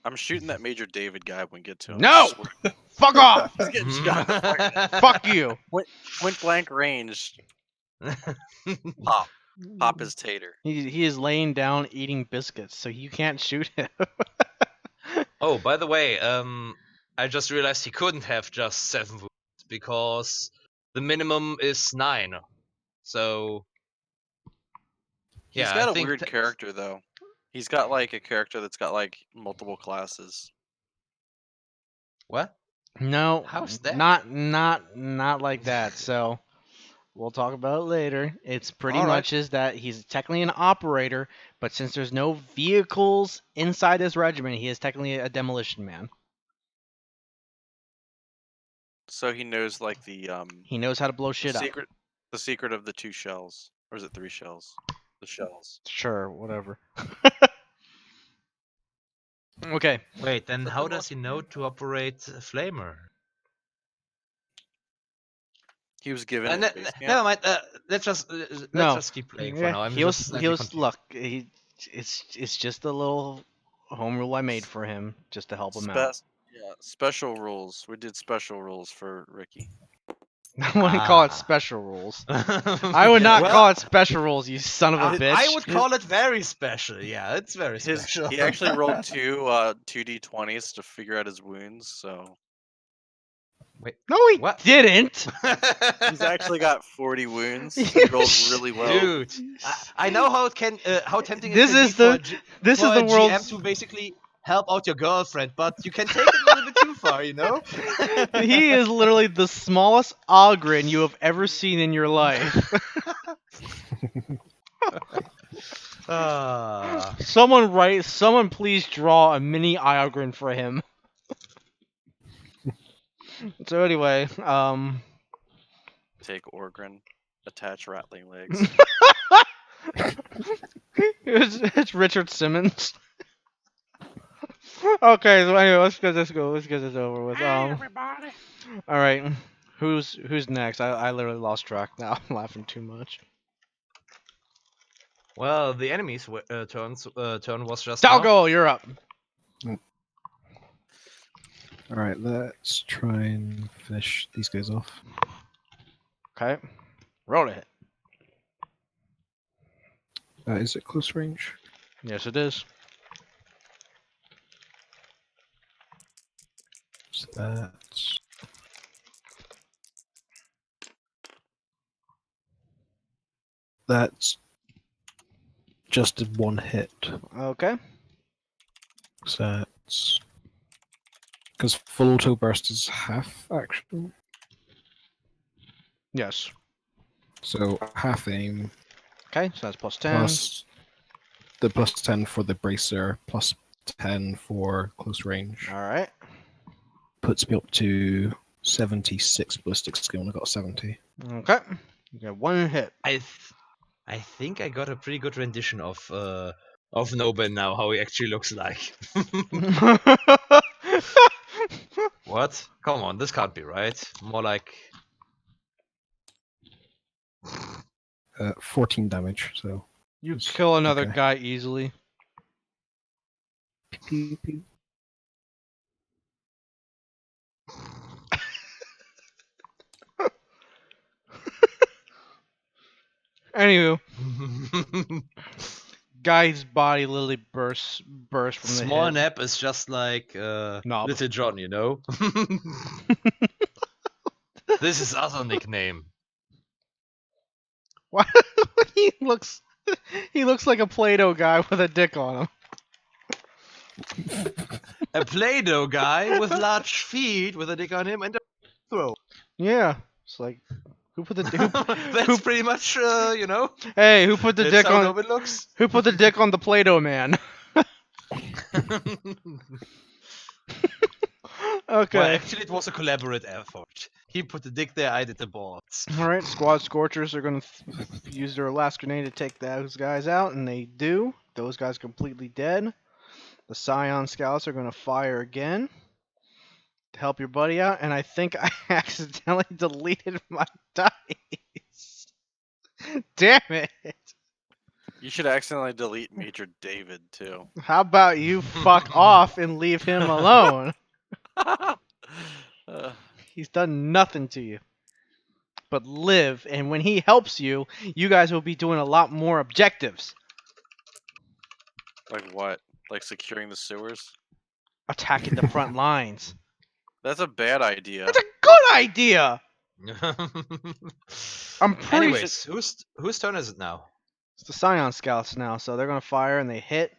I'm shooting that Major David guy when we get to him. No! Swear. Fuck off! He's getting shot in the fucking head. Fuck you! Point blank range. Pop his tater. He is laying down eating biscuits, so you can't shoot him. Oh, by the way, I just realized he couldn't have just 7 wounds because the minimum is 9. So He's yeah, got I a think weird character though. He's got like a character that's got like multiple classes. What? No, How's that? not like that. So we'll talk about it later. It's pretty All right. much is that he's technically an operator, but since there's no vehicles inside his regiment, he is technically a demolition man. So he knows like He knows how to blow shit up. the secret of the 2 shells. Or is it 3 shells? The shells. Sure, whatever. Okay. Wait, then But how the does he know to operate a flamer? He was given it at base camp. Never mind. Let's just keep playing for now. I'm he was just slightly confused. look. It's just a little home rule I made for him just to help him out. Yeah, special rules. We did special rules for Ricky. I wouldn't call it special rules. I would not call it special rules, you son of a bitch. I would call it very special. Yeah, it's very special. He actually rolled 2 2d20s to figure out his wounds. So Wait, No, he what? didn't. he's actually got 40 wounds. He rolled really well. Dude, I know how tempting This it can is be the- for This for is a the GM world's. to basically help out your girlfriend, but you can take it a little bit too far, you know? He is literally the smallest ogren you have ever seen in your life. Someone please draw a mini ogren for him. So anyway, Take Orgrin, attach rattling legs. it's Richard Simmons. Okay, so anyway, let's get this over with. Everybody. All right, who's next? I literally lost track now. I'm laughing too much. Well, the enemy's turn was just now. Dalgo, you're up. Alright, let's try and finish these guys off. Okay, roll it. Is it close range? Yes, it is. So that's just 1 hit. Okay. So that's because full auto burst is half action. Yes. So half aim Okay, so that's plus 10. plus the plus 10 for the bracer, plus 10 for close range. All right. Puts me up to 76 ballistic skill, and I got 70. Okay. You got 1 hit. I think I got a pretty good rendition of Noben now, how he actually looks like. What? Come on, this can't be right. More like 14 damage, so. You kill another Okay. guy easily. Pew, pew. Anywho, guy's body literally bursts from the Small hit. Nap is just like Knob. Little John, you know? This is other nickname. Why? he looks like a Play-Doh guy with a dick on him. A Play-Doh guy with large feet with a dick on him and a throw. Yeah. It's like, who put the That's pretty much, you know. hey, who put the That's dick how on? dope it looks. Who put the dick on the Play-Doh man? Well, Okay. actually, it was a collaborative effort. He put the dick there, I did the balls. All right. Squad Scorchers are gonna use their last grenade to take those guys out, and they do. Those guys completely dead. The Scion Scouts are gonna fire again to help your buddy out, and I think I accidentally deleted my dice. Damn it! You should accidentally delete Major David too. How about you fuck off and leave him alone? He's done nothing to you but live, and when he helps you, you guys will be doing a lot more objectives. Like what? Like securing the sewers? Attacking the front lines. That's a bad idea. That's a good idea! I'm pretty Anyways, whose turn is it now? It's the Scion Scouts now, so they're gonna fire and they hit.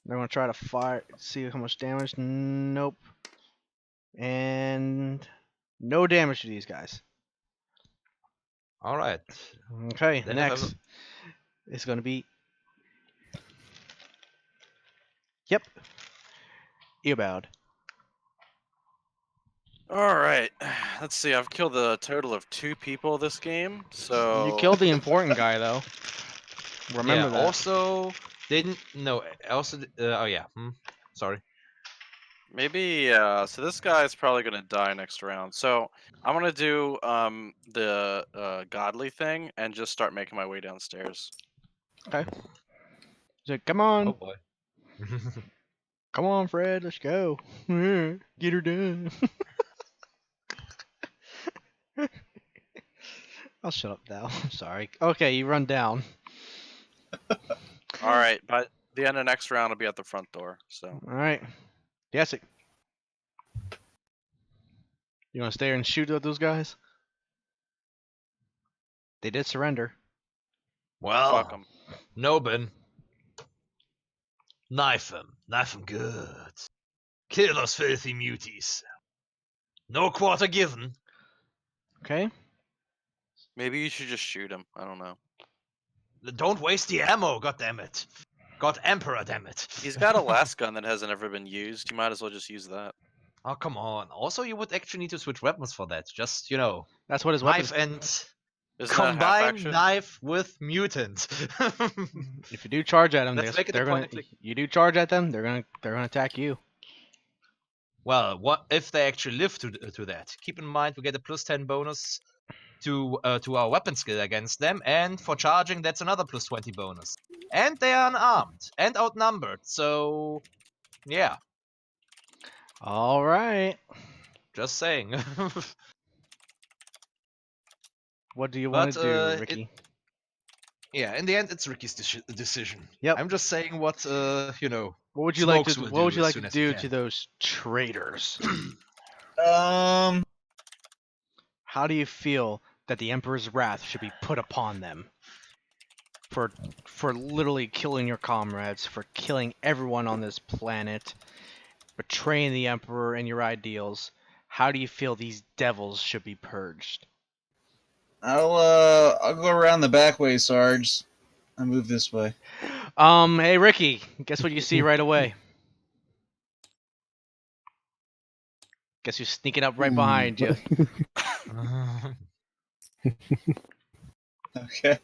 They're gonna try to fire, see how much damage. Nope. And no damage to these guys. All right. Okay, Then if next is gonna be. Yep. Eobald. Alright. Let's see, I've killed a total of 2 people this game, so... You killed the important guy though. Remember yeah, that. Also, didn't no. Also, oh yeah. Sorry. Maybe, so this guy's probably gonna die next round. So, I'm gonna do, the, godly thing and just start making my way downstairs. Okay. So, come on, Oh boy. come on, Fred. Let's go. Get her done. I'll shut up now. I'm sorry. Okay, you run down. Alright, by the end of next round, I'll be at the front door, so... All right. Yes. You want to stay here and shoot at those guys? They did surrender. Well, Fuck 'em. Nobin. Knife him good. Kill those filthy muties. No quarter given. Okay. Maybe you should just shoot him, I don't know. Don't waste the ammo, goddammit. God Emperor, damn it. He's got a last gun that hasn't ever been used, you might as well just use that. Oh, come on. Also, you would actually need to switch weapons for that. Just, you know, That's what his knife weapons. and Isn't that half combine action? knife with mutant. If you do charge at them, Let's make it a they're point gonna. and click. You do charge at them, they're gonna attack you. Well, what if they actually live to that? Keep in mind we get a +10 bonus to our weapon skill against them, and for charging that's another +20 bonus. And they are unarmed and outnumbered, so yeah, All right. just saying. What do you want But, to do, Ricky? Yeah, in the end it's Ricky's decision. Yep. I'm just saying what you know. What would you like Smokes to? will What would do you as like soon to as he do can. to those traitors? Um, How do you feel that the Emperor's wrath should be put upon them? For literally killing your comrades, for killing everyone on this planet, betraying the Emperor and your ideals. How do you feel these devils should be purged? I'll go around the back way, Sarge. I move this way. Hey Ricky, guess what you see right away? Guess who's sneaking up right behind you? Okay.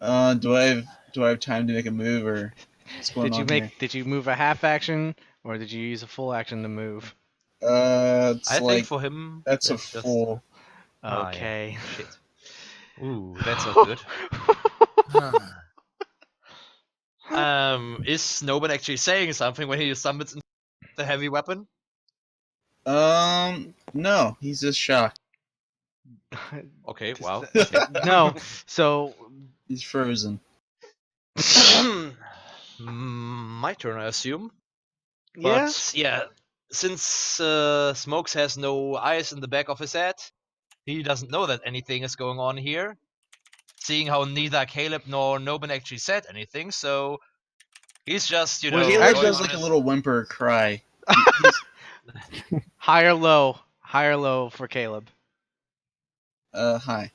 Do I have time to make a move, or what's going on here? Did you move a half action or did you use a full action to move? It's I like think for him that's a just- full. Ah, yeah. Okay. Shit. Ooh, that's not good. Is Snowman actually saying something when he summons the heavy weapon? No, he's just shocked. Okay, wow. No. So He's frozen. My turn, I assume. yeah. But yeah, since Smokes has no eyes in the back of his head, he doesn't know that anything is going on here. Seeing how neither Caleb nor Nobin actually said anything, so he's just, you know. Well, Caleb going does on like a his- little whimper cry. High or low? High or low for Caleb? Hi.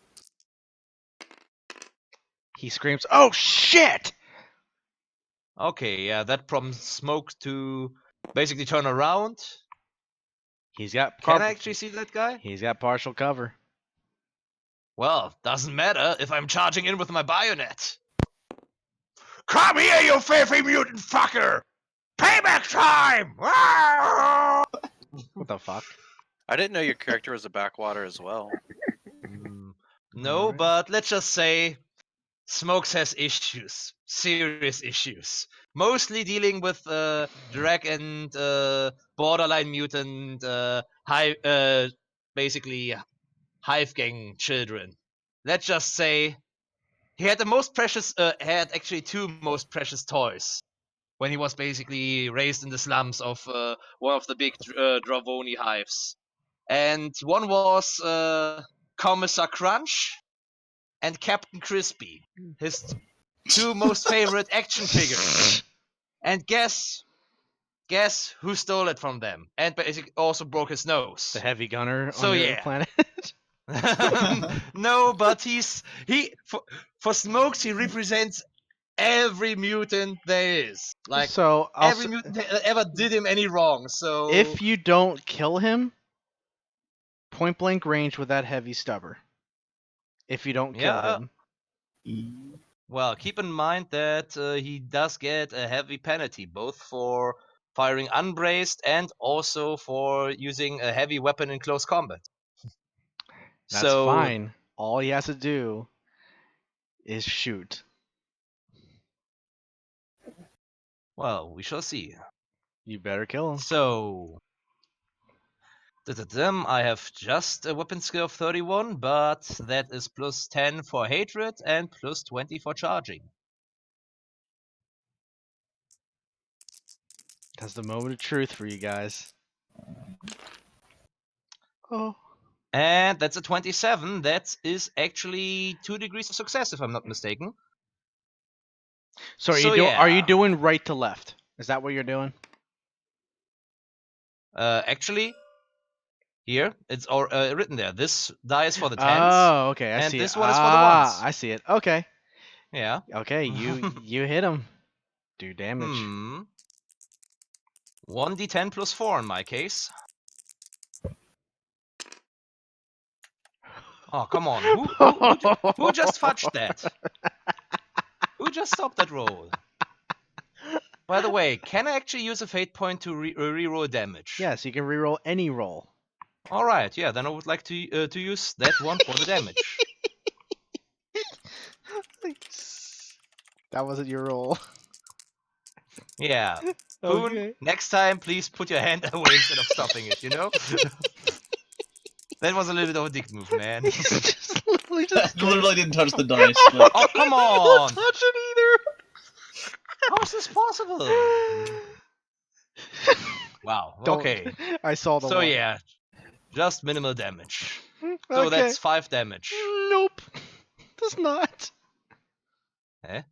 He screams, "Oh shit!" Okay, yeah, that prompts Smoke to basically turn around. He's got Can I actually see that guy? He's got partial cover. Well, doesn't matter if I'm charging in with my bayonet. Come here, you filthy mutant fucker! Payback time! What the fuck? I didn't know your character was a backwater as well. No, Alright. but let's just say Smokes has issues. Serious issues. Mostly dealing with drag and borderline mutant basically hive gang children. Let's just say he had the most precious had actually two most precious toys when he was basically raised in the slums of one of the big Dovorni hives. And one was Commissar Crunch and Captain Crispy, his two most favorite action figures. And guess who stole it from them and basically also broke his nose. The heavy gunner So on your yeah. planet. No, but he for Smokes he represents every mutant there is. Like So every mutant that ever did him any wrong. So if you don't kill him, point blank range with that heavy stubber. If you don't kill Yeah. him. Well, keep in mind that he does get a heavy penalty, both for firing unbraced and also for using a heavy weapon in close combat. That's So, fine. All he has to do is shoot. well, we shall see. You better kill him. So, I have just a weapon skill of 31, but that is plus 10 for hatred and plus 20 for charging. That's the moment of truth for you guys. Oh. And that's a 27. That is actually 2 degrees of success, if I'm not mistaken. So are you doing right to left? Is that what you're doing? Actually, here it's written there. This die is for the tens. Oh, okay. I and see this it. one is for the ones. I see it. Okay. Yeah. Okay, you hit him. Do damage. 1d10 plus 4 in my case. Oh, come on. Who just fudged that? Who just stopped that roll? By the way, can I actually use a fate point to reroll damage? Yes, you can reroll any roll. All right. Yeah. Then I would like to use that one for the damage. That wasn't your roll. Yeah. Poon, Okay. next time, please put your hand away instead of stopping it. You know. That was a little bit of a dick move, man. just literally just Literally didn't touch the dice. But... Oh, come Don't on! touch it either. How is this possible? Wow. Don't. Okay. I saw the So one. yeah, just minimal damage. Okay. So that's 5 damage. Nope. Does not. Eh?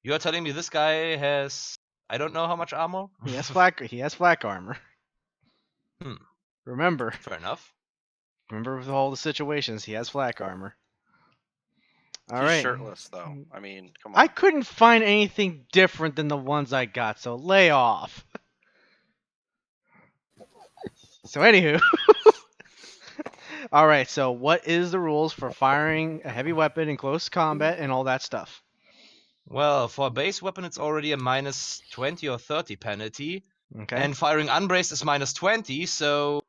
You're telling me this guy has I don't know how much armor? He has flak armor. Hmm. Remember Fair enough. with all the situations, he has flak armor. All He's right. shirtless though. I mean, come on. I couldn't find anything different than the ones I got, so lay off. So anywho. All right, so what is the rules for firing a heavy weapon in close combat and all that stuff? Well, for a base weapon it's already a minus 20 or 30 penalty. Okay. And firing unbraced is minus 20, so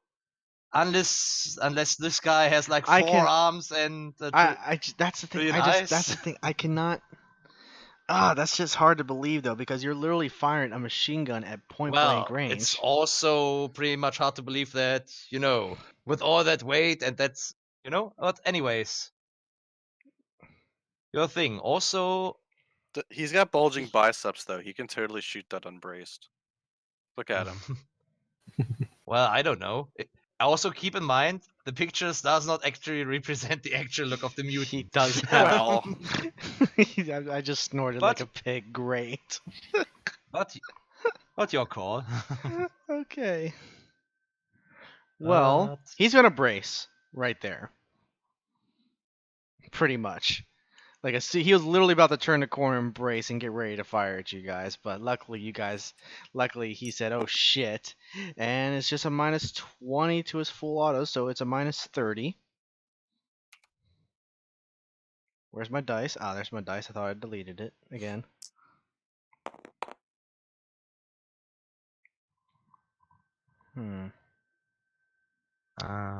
unless this guy has like 4 arms and that's the thing. That's the thing. I cannot. That's just hard to believe though, because you're literally firing a machine gun at point blank range. It's also pretty much hard to believe that, with all that weight and that's, But anyways, your thing. Also, He's got bulging biceps though. He can totally shoot that unbraced. Look at him. well, I don't know. Also keep in mind the pictures does not actually represent the actual look of the mutant. He does have. Well, I just snorted But- like a pig. Great. But Not your call. Okay. Well, But he's gonna brace right there. Pretty much. Like he was literally about to turn the corner and brace and get ready to fire at you guys, but luckily he said, "Oh shit," and it's just a minus 20 to his full auto, so it's a minus 30. Where's my dice? Ah, there's my dice. I thought I deleted it again.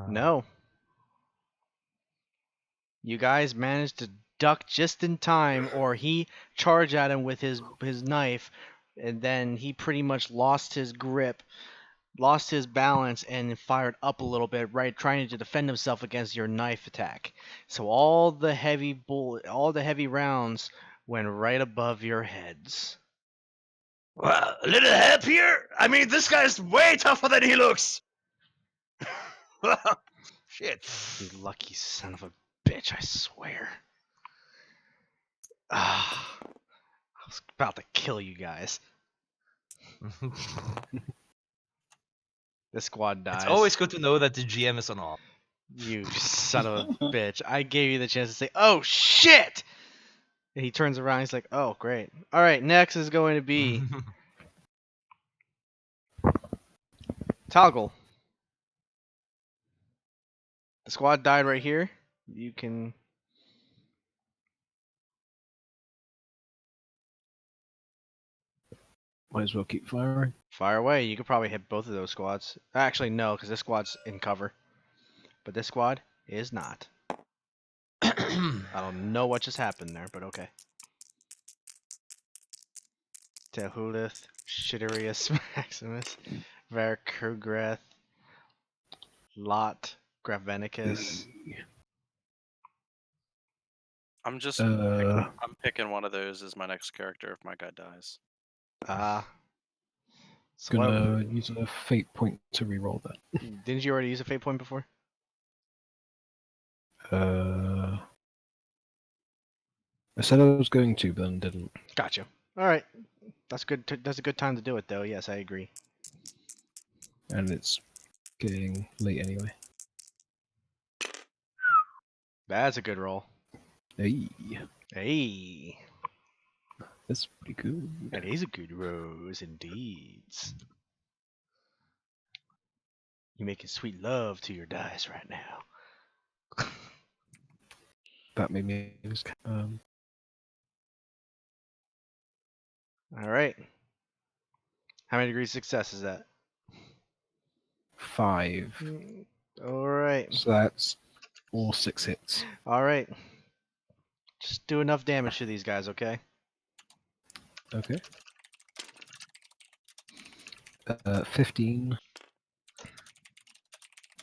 No. You guys managed to duck just in time, or he charged at him with his knife, and then he pretty much lost his grip, lost his balance, and fired up a little bit, right, trying to defend himself against your knife attack. So all the heavy rounds went right above your heads. well, a little help here. I mean, this guy's way tougher than he looks. Shit. You lucky son of a bitch! I swear. Ah, I was about to kill you guys. This squad dies. It's always good to know that the GM is on off. You son of a bitch. I gave you the chance to say, "Oh shit!" And he turns around, he's like, "Oh, great. Alright, next is going to be Toggle. The squad died right here. You can Might as well keep firing. fire away. You could probably hit both of those squads. Actually, no, because this squad's in cover. But this squad is not. I don't know what just happened there, but okay. Tehulith, Shitterius Maximus, Verkugreth, Lot, Gravenicus. I'm just Uh, I'm picking one of those as my next character if my guy dies. So what, gonna use a fate point to reroll that. didn't you already use a fate point before? I said I was going to, but then didn't. Gotcha. Alright. That's good. That's a good time to do it, though. Yes, I agree. And it's getting late anyway. That's a good roll. Hey, Hey, that's pretty good. that is a good rose indeed. You're making sweet love to your dice right now. That made me lose. All right. How many degrees of success is that? 5. All right. So that's all 6 hits. All right. Just do enough damage to these guys, okay? Okay. 15.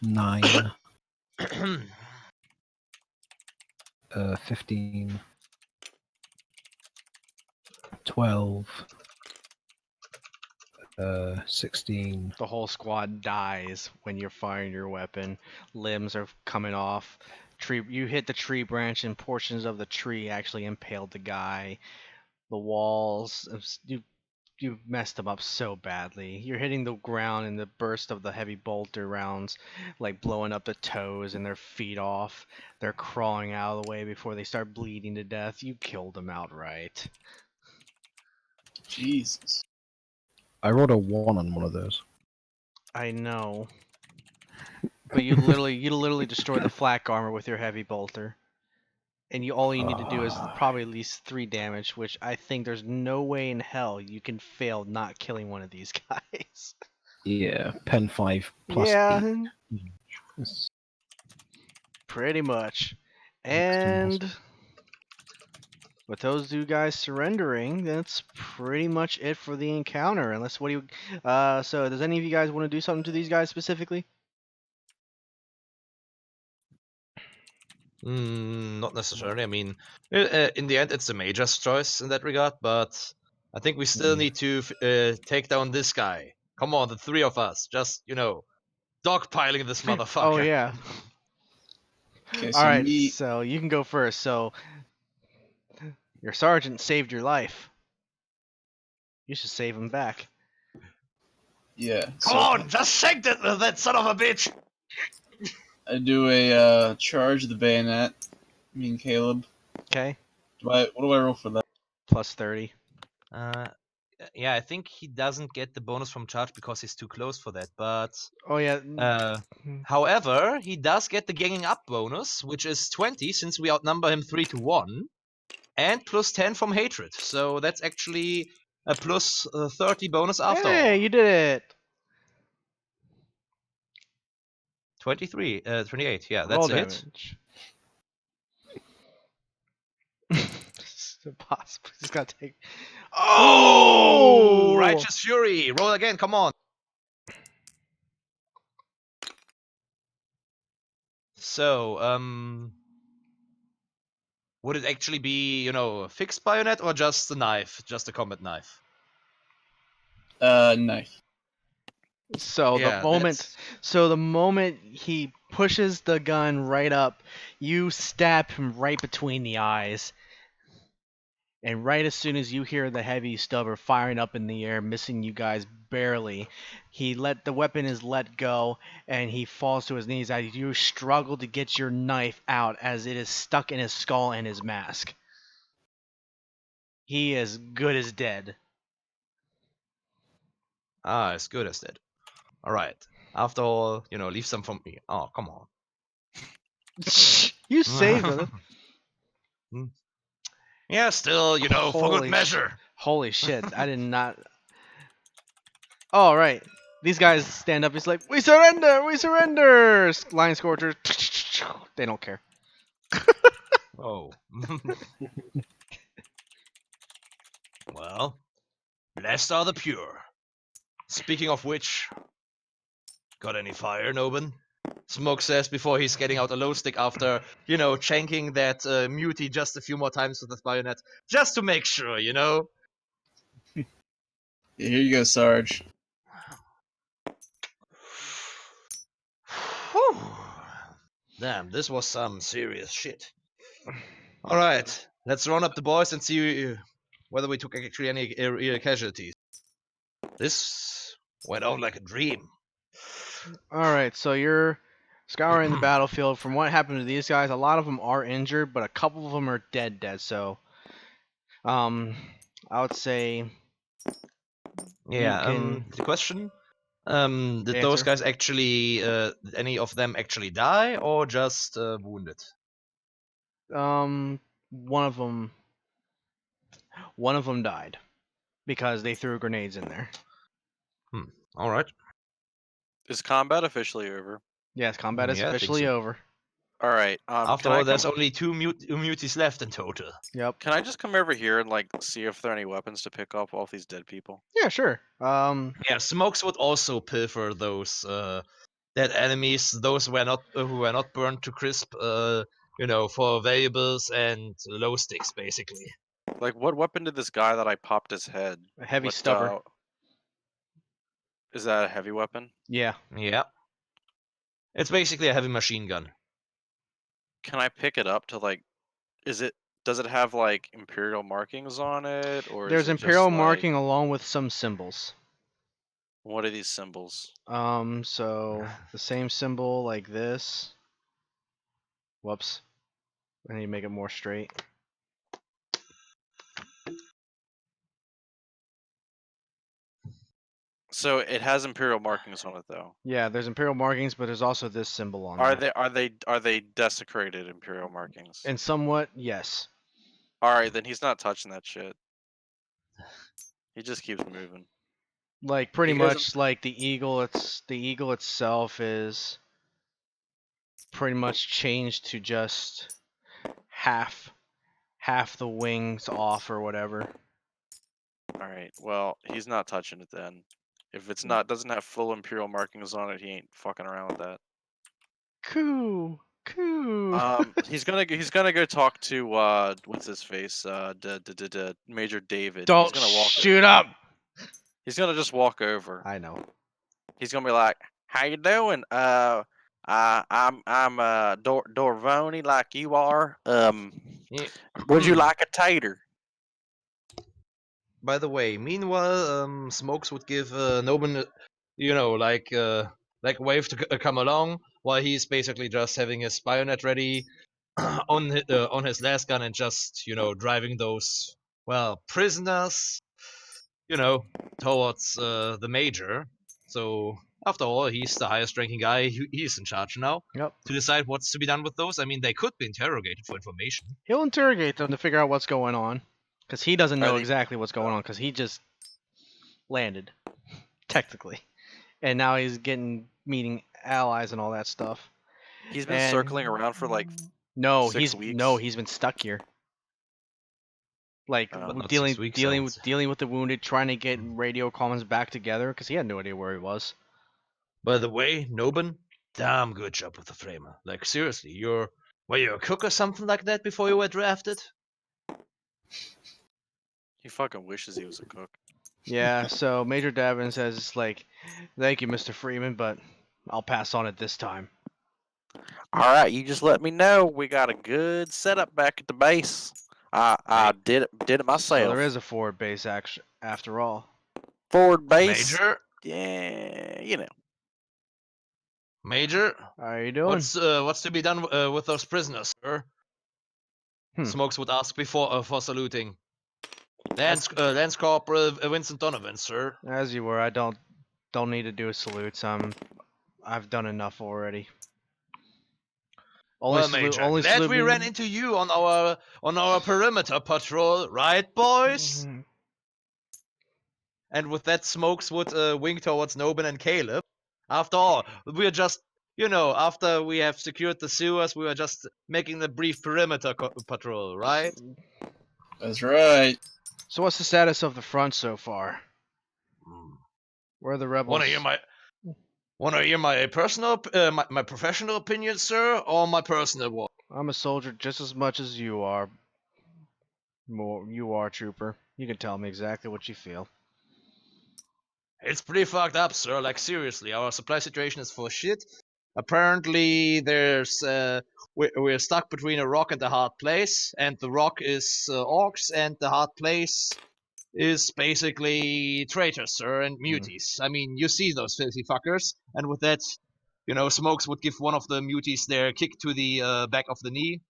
9. 15. 12. 16. The whole squad dies when you're firing your weapon. Limbs are coming off. You hit the tree branch, and portions of the tree actually impaled the guy. The walls, you messed them up so badly. You're hitting the ground in the burst of the heavy bolter rounds, like blowing up the toes and their feet off. They're crawling out of the way before they start bleeding to death. You killed them outright. Jesus. I rolled a 1 on one of those. I know. But you literally destroyed the flak armor with your heavy bolter. And all you need to do is probably at least 3 damage, which I think there's no way in hell you can fail not killing one of these guys. Yeah, pen 5 plus yeah, 8. It's pretty much. next to And impossible. with those two guys surrendering, that's pretty much it for the encounter. Unless what do you? So does any of you guys want to do something to these guys specifically? Not necessarily. I mean, in the end, it's the Major's choice in that regard, but I think we still need to take down this guy. Come on, the 3 of us. Just, dogpiling this motherfucker. Oh yeah. Okay, All so right, me. so you can go first. So your sergeant saved your life. You should save him back. Yeah. Come So on, just shake that son of a bitch. I do a charge of the bayonet. Me and Caleb. Okay. What do I roll for that? Plus 30. Yeah, I think he doesn't get the bonus from charge because he's too close for that. But Oh yeah. however, he does get the ganging up bonus, which is 20 since we outnumber him 3-1, and plus 10 from hatred. So that's actually a plus 30 bonus after Hey, all. you did it. 28. Yeah, that's Roll a hit. damage. It's impossible. He's got to take. Oh, Oh! Righteous Fury. Roll again. Come on. So, would it actually be, a fixed bayonet or just a knife, just a combat knife? Knife. So Yeah, the moment he pushes the gun right up, you stab him right between the eyes. And right as soon as you hear the heavy stubber firing up in the air, missing you guys barely, the weapon is let go and he falls to his knees as you struggle to get your knife out as it is stuck in his skull and his mask. He is good as dead. as good as that. All right. After all, leave some for me. Oh, come on. You saved him. Yeah, still, for good measure. Holy shit, I did not. Oh, right. These guys stand up. He's like, "We surrender! We surrender!" Line Scorchers. They don't care. Oh. Well, blessed are the pure. Speaking of which, got any fire, Noban? Smoke says before he's getting out a low stick after, chanking that mutie just a few more times with the bayonet, just to make sure, Yeah, here you go, Sarge. Whew. Damn, this was some serious shit. All right, let's round up the boys and see whether we took actually any casualties. This went out like a dream. All right, so you're scouring the battlefield. From what happened to these guys, a lot of them are injured, but a couple of them are dead. So, I would say Yeah. can The question: did those answer. guys actually, any of them actually die or just wounded? Um, one of them died because they threw grenades in there. All right. Is combat officially over? Yes, combat is Yeah, I think officially so. over. All right. After Can I all, there's come? only two muties left in total. Yep. Can I just come over here and see if there are any weapons to pick up off these dead people? Yeah, sure. Yeah, smokes would also pilfer those dead enemies, those who were not burned to crisp, for valuables and low sticks, basically. Like, what weapon did this guy that I popped his head? a heavy What, stubber. Is that a heavy weapon? Yeah. Yeah. It's basically a heavy machine gun. Can I pick it up to does it have imperial markings on it, or is There's it just imperial marking along with some symbols. what are these symbols? So the same symbol like this. Whoops. I need to make it more straight. So it has imperial markings on it though. Yeah, there's imperial markings, but there's also this symbol on Are there. they desecrated imperial markings? And somewhat, yes. All right, then he's not touching that shit. He just keeps moving. Like pretty You guys- much like the eagle itself is pretty much changed to just half the wings off or whatever. All right. Well, he's not touching it then. If it's not doesn't have full imperial markings on it, he ain't fucking around with that. Coo. He's gonna go talk to what's his face? Major David. Don't He's gonna walk. shoot up. He's gonna just walk over. I know. He's gonna be like, "How you doing? I'm Dovorni like you are. Yeah. Would you like a tater?" By the way, meanwhile, Smokes would give Noban like wave to come along while he's basically just having his bayonet ready on his last gun and just driving those prisoners towards the major. So after all, he's the highest ranking guy. He's in charge now Yep. to decide what's to be done with those. I mean, they could be interrogated for information. He'll interrogate them to figure out what's going on, because he doesn't know they- exactly what's going on, because he just landed, technically, and now he's meeting allies and all that stuff. He's been And circling around for like no, 6 weeks. he's been stuck here, like But not dealing 6 weeks, dealing with the wounded, trying to get radio comms back together, because he had no idea where he was. By the way, Nobin, damn good job with the framer. Like seriously, were you a cook or something like that before you were drafted? He fucking wishes he was a cook. Yeah, so Major Davin says, like, thank you, Mr. Freeman, but I'll pass on it this time. All right, you just let me know. We got a good setup back at the base. I did it myself. So there is a forward base after all. Forward base. Major, Yeah, Major, How are you doing? what's to be done with those prisoners, sir? Smokes would ask before for saluting. Lance Corporal Vincent Donovan, sir. As you were, I don't need to do a salute. I've done enough already. Major, only glad we saluting- ran into you on our perimeter patrol, right, boys? Mhm. And with that, Smokes would wink towards Nobin and Caleb. After all, we're just, after we have secured the sewers, we were just making the brief perimeter patrol, right? That's right. So what's the status of the front so far? Where are the rebels? Want to hear my personal, my professional opinion, sir, or my personal one? I'm a soldier just as much as you are. You are, trooper. You can tell me exactly what you feel. It's pretty fucked up, sir. Like seriously, our supply situation is for shit. Apparently, we're stuck between a rock and a hard place, and the rock is orcs, and the hard place is basically traitors, sir, and muties. I mean, you see those filthy fuckers, and with that, Smokes would give one of the muties their kick to the back of the knee.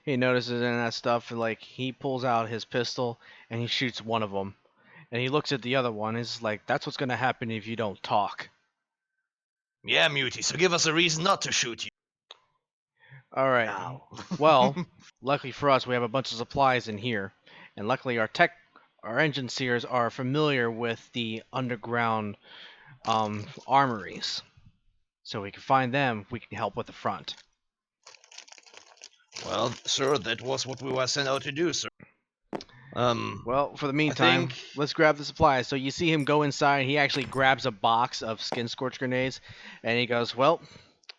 He notices in that stuff, like, he pulls out his pistol and he shoots one of them. And he looks at the other one and is like, that's what's gonna happen if you don't talk. Yeah, mutie, so give us a reason not to shoot you. Alright. Now. Well, luckily for us, we have a bunch of supplies in here. And luckily our engine seers are familiar with the underground armories. So we can find them, we can help with the front. Well, sir, that was what we were sent out to do, sir. Well, for the meantime, let's grab the supplies. So you see him go inside. He actually grabs a box of skin scorch grenades, and he goes, "Well,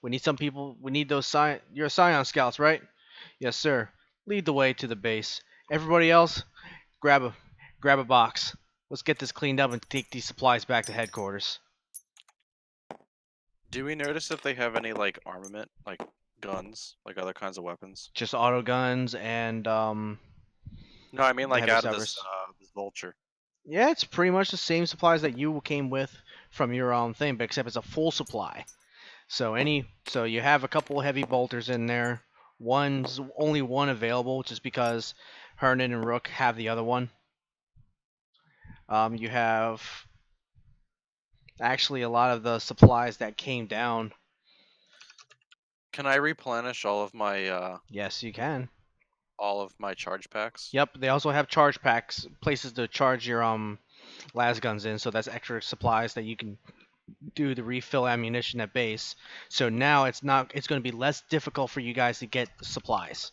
we need some people. We need those You're Scion scouts, right? Yes, sir. Lead the way to the base. Everybody else, grab a box. Let's get this cleaned up and take these supplies back to headquarters." Do we notice if they have any like armament, like guns, like other kinds of weapons? Just auto guns and No, I mean like heavy out severs. of this vulture. Yeah, it's pretty much the same supplies that you came with from your own thing, but except it's a full supply. So you have a couple heavy bolters in there. Only one available, just because Hernan and Rook have the other one. You have actually a lot of the supplies that came down. Can I replenish all of my Yes, you can. charge packs? Yep, they also have charge packs, places to charge your las guns in, so that's extra supplies that you can do to refill ammunition at base. So now it's going to be less difficult for you guys to get supplies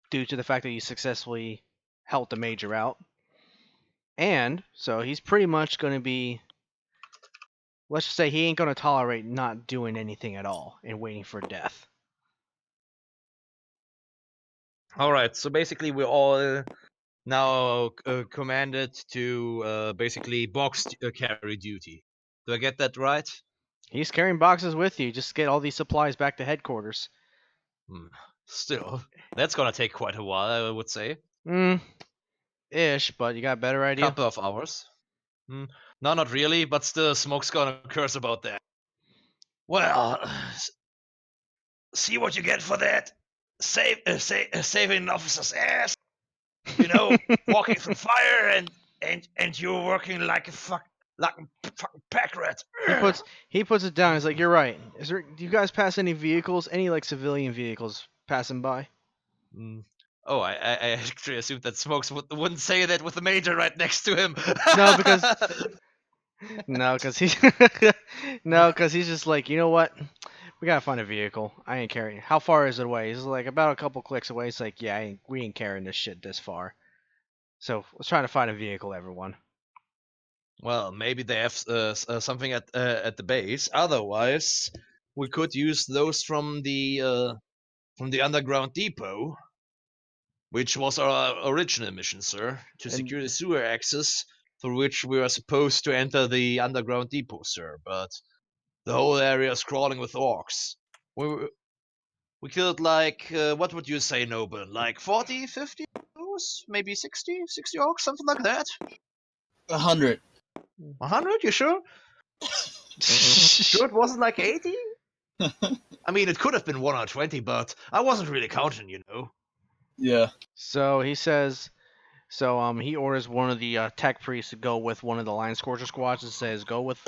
due to the fact that you successfully helped the major out. And so he's pretty much going to be, let's just say he ain't going to tolerate not doing anything at all and waiting for death. Alright, so basically we're all now commanded to basically box carry duty. Do I get that right? He's carrying boxes with you. Just get all these supplies back to headquarters. Still, that's gonna take quite a while, I would say. Ish, but you got a better idea? Couple of hours. No, not really, but still, Smoke's gonna curse about that. Well, see what you get for that. Saving an officer's ass. You know, walking through fire and you're working like a fucking pack rat. He puts it down. He's like, "You're right. Do you guys pass any vehicles? Any like civilian vehicles passing by?" Mm. Oh, I actually assumed that Smokes wouldn't say that with the major right next to him. No, because no, because he's just like, you know what? We gotta find a vehicle. I ain't carrying. How far is it away? He's like about a couple clicks away. It's like, yeah, we ain't carrying this shit this far. So let's try to find a vehicle, everyone. Well, maybe they have something at the base. Otherwise, we could use those from the underground depot, which was our original mission, sir, to And- secure the sewer access through which we were supposed to enter the underground depot, sir. But the whole area is crawling with orcs. We killed like what would you say, Noble? Like 40, 50 orcs? Maybe 60 orcs, something like that. 100. 100? You sure? Sure it wasn't like 80? I mean, it could have been 1 or 20, but I wasn't really counting, you know. Yeah. So he says, he orders one of the tech priests to go with one of the line scorcher squads and says, go with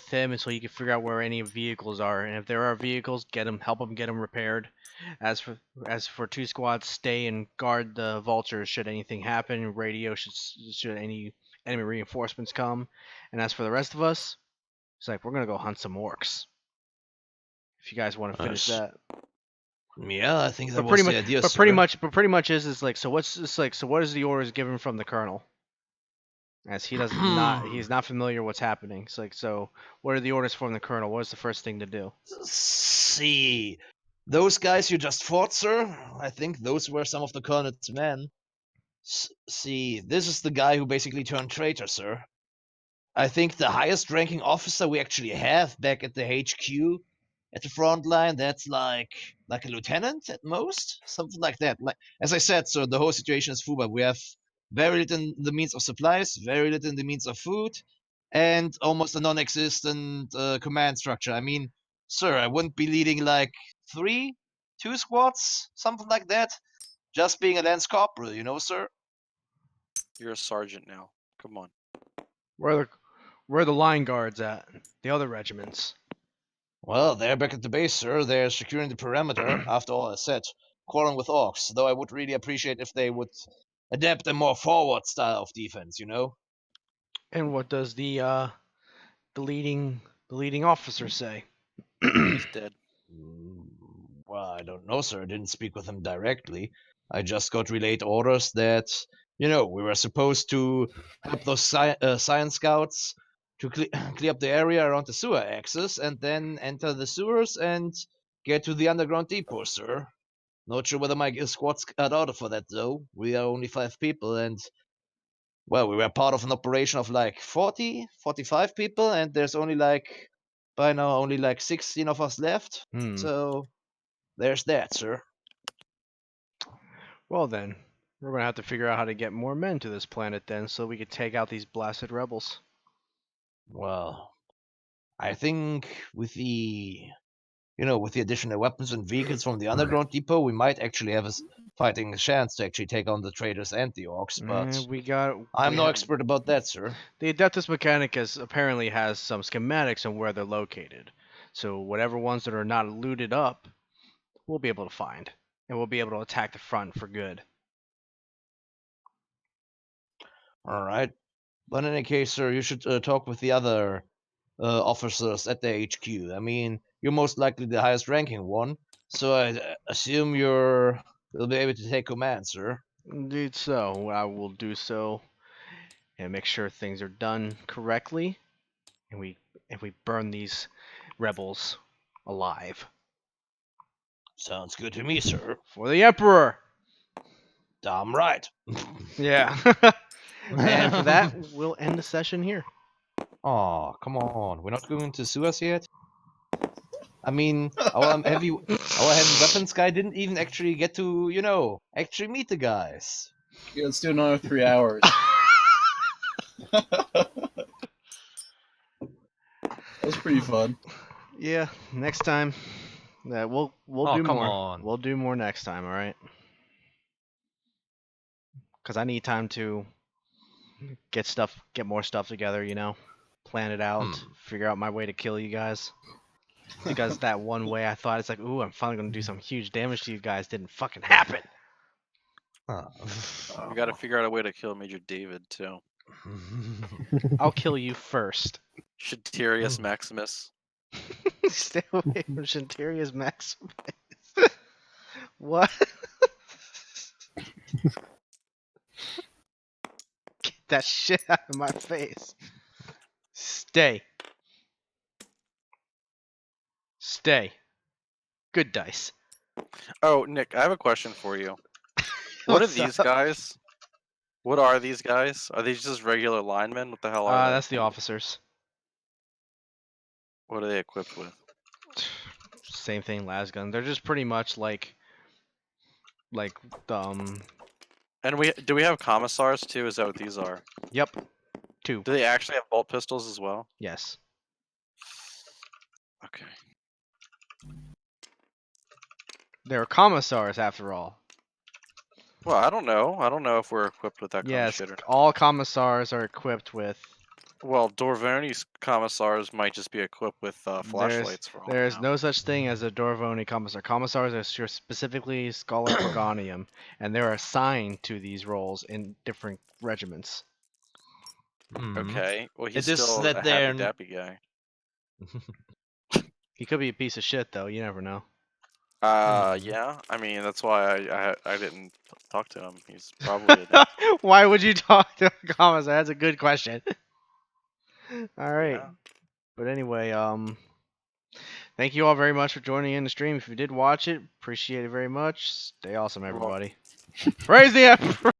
him until you can figure out where any vehicles are, and if there are vehicles, help them get them repaired. As for two squads, stay and guard the vultures should anything happen. Radio should any enemy reinforcements come, and as for the rest of us, it's like we're gonna go hunt some orcs. If you guys want to finish that. Yeah, I think that But was pretty the much, idea, but sir. pretty much is like, so what's this like? So what is the orders given from the colonel? As he does not, he's not familiar what's happening. It's like, so what are the orders from the colonel? What is the first thing to do? See, those guys you just fought, sir, I think those were some of the colonel's men. See, this is the guy who basically turned traitor, sir. I think the highest ranking officer we actually have back at the HQ at the front line, that's like a lieutenant at most, something like that. Like as I said, so the whole situation is FUBA. We have very little in the means of supplies, very little in the means of food, and almost a non-existent command structure. I mean, sir, I wouldn't be leading like two squads, something like that. Just being a lance corporal, you know, sir. You're a sergeant now. Come on. Where are the line guards at? The other regiments. Well, they're back at the base, sir. They're securing the perimeter, after all is said, quarreling with orcs, though I would really appreciate if they would adapt a more forward style of defense, you know? And what does the leading officer say? He's dead. Well, I don't know, sir. I didn't speak with him directly. I just got relayed orders that, you know, we were supposed to help those science scouts to clear up the area around the sewer axis and then enter the sewers and get to the underground depot, sir. Not sure whether my squad's cut out for that, though. We are only 5 people, and, well, we were part of an operation of like 40, 45 people, and there's only like, by now, only like 16 of us left. So, there's that, sir. Well then, we're gonna have to figure out how to get more men to this planet then, so we could take out these blasted rebels. Well, I think with the, with the additional weapons and vehicles from the underground depot, we might actually have a fighting chance to actually take on the traders and the orcs, but I'm no expert about that, sir. The Adeptus Mechanicus apparently has some schematics on where they're located, so whatever ones that are not looted up, we'll be able to find, and we'll be able to attack the front for good. All right. But in any case, sir, you should talk with the other officers at the HQ. I mean, you're most likely the highest ranking one, so I assume you'll be able to take command, sir. Indeed so. I will do so and make sure things are done correctly, and we burn these rebels alive. Sounds good to me, sir. For the Emperor! Damn right. Yeah. And for that, we'll end the session here. Oh, come on. We're not going to sue us yet? I mean, our heavy weapons guy didn't even actually get to, actually meet the guys. Yeah, let's do another 3 hours. That's pretty fun. Yeah, next time. We'll Oh, do come more. on. We'll do more next time, all right? Cuz I need time to get more stuff together, you know. Plan it out, figure out my way to kill you guys. Because that one way I thought it's like, "Ooh, I'm finally going to do some huge damage to you guys" didn't fucking happen. We got to figure out a way to kill Major David too. I'll kill you first. Shatirius Maximus. Stay away from Shantarius Maximus. What? Get that shit out of my face. Stay. Stay. Good dice. Oh, Nick, I have a question for you. What are What's these up? guys? What are these guys? Are these just regular linemen? What the hell are they? That's the officers. What are they equipped with? Same thing, lasgun. They're just pretty much like And do we have commissars too? Is that what these are? Yep. 2. Do they actually have bolt pistols as well? Yes. Okay. They're commissars after all. Well, I don't know. I don't know if we're equipped with that kind of Yes, shit or not. all commissars are equipped with. Well, Dovorni's commissars might just be equipped with flashlights for all I There's know. no such thing as a Dovorni commissar. Commissars are specifically Scholar Organium, and they're assigned to these roles in different regiments. Okay. Well, he's It is still that a they're happy dappy guy. He could be a piece of shit, though. You never know. Yeah. I mean, that's why I didn't talk to him. He's probably a dick. Why would you talk to a commissar? That's a good question. All right. Yeah. But anyway, thank you all very much for joining in the stream. If you did watch it, appreciate it very much. Stay awesome, Well, everybody. Praise the Emperor!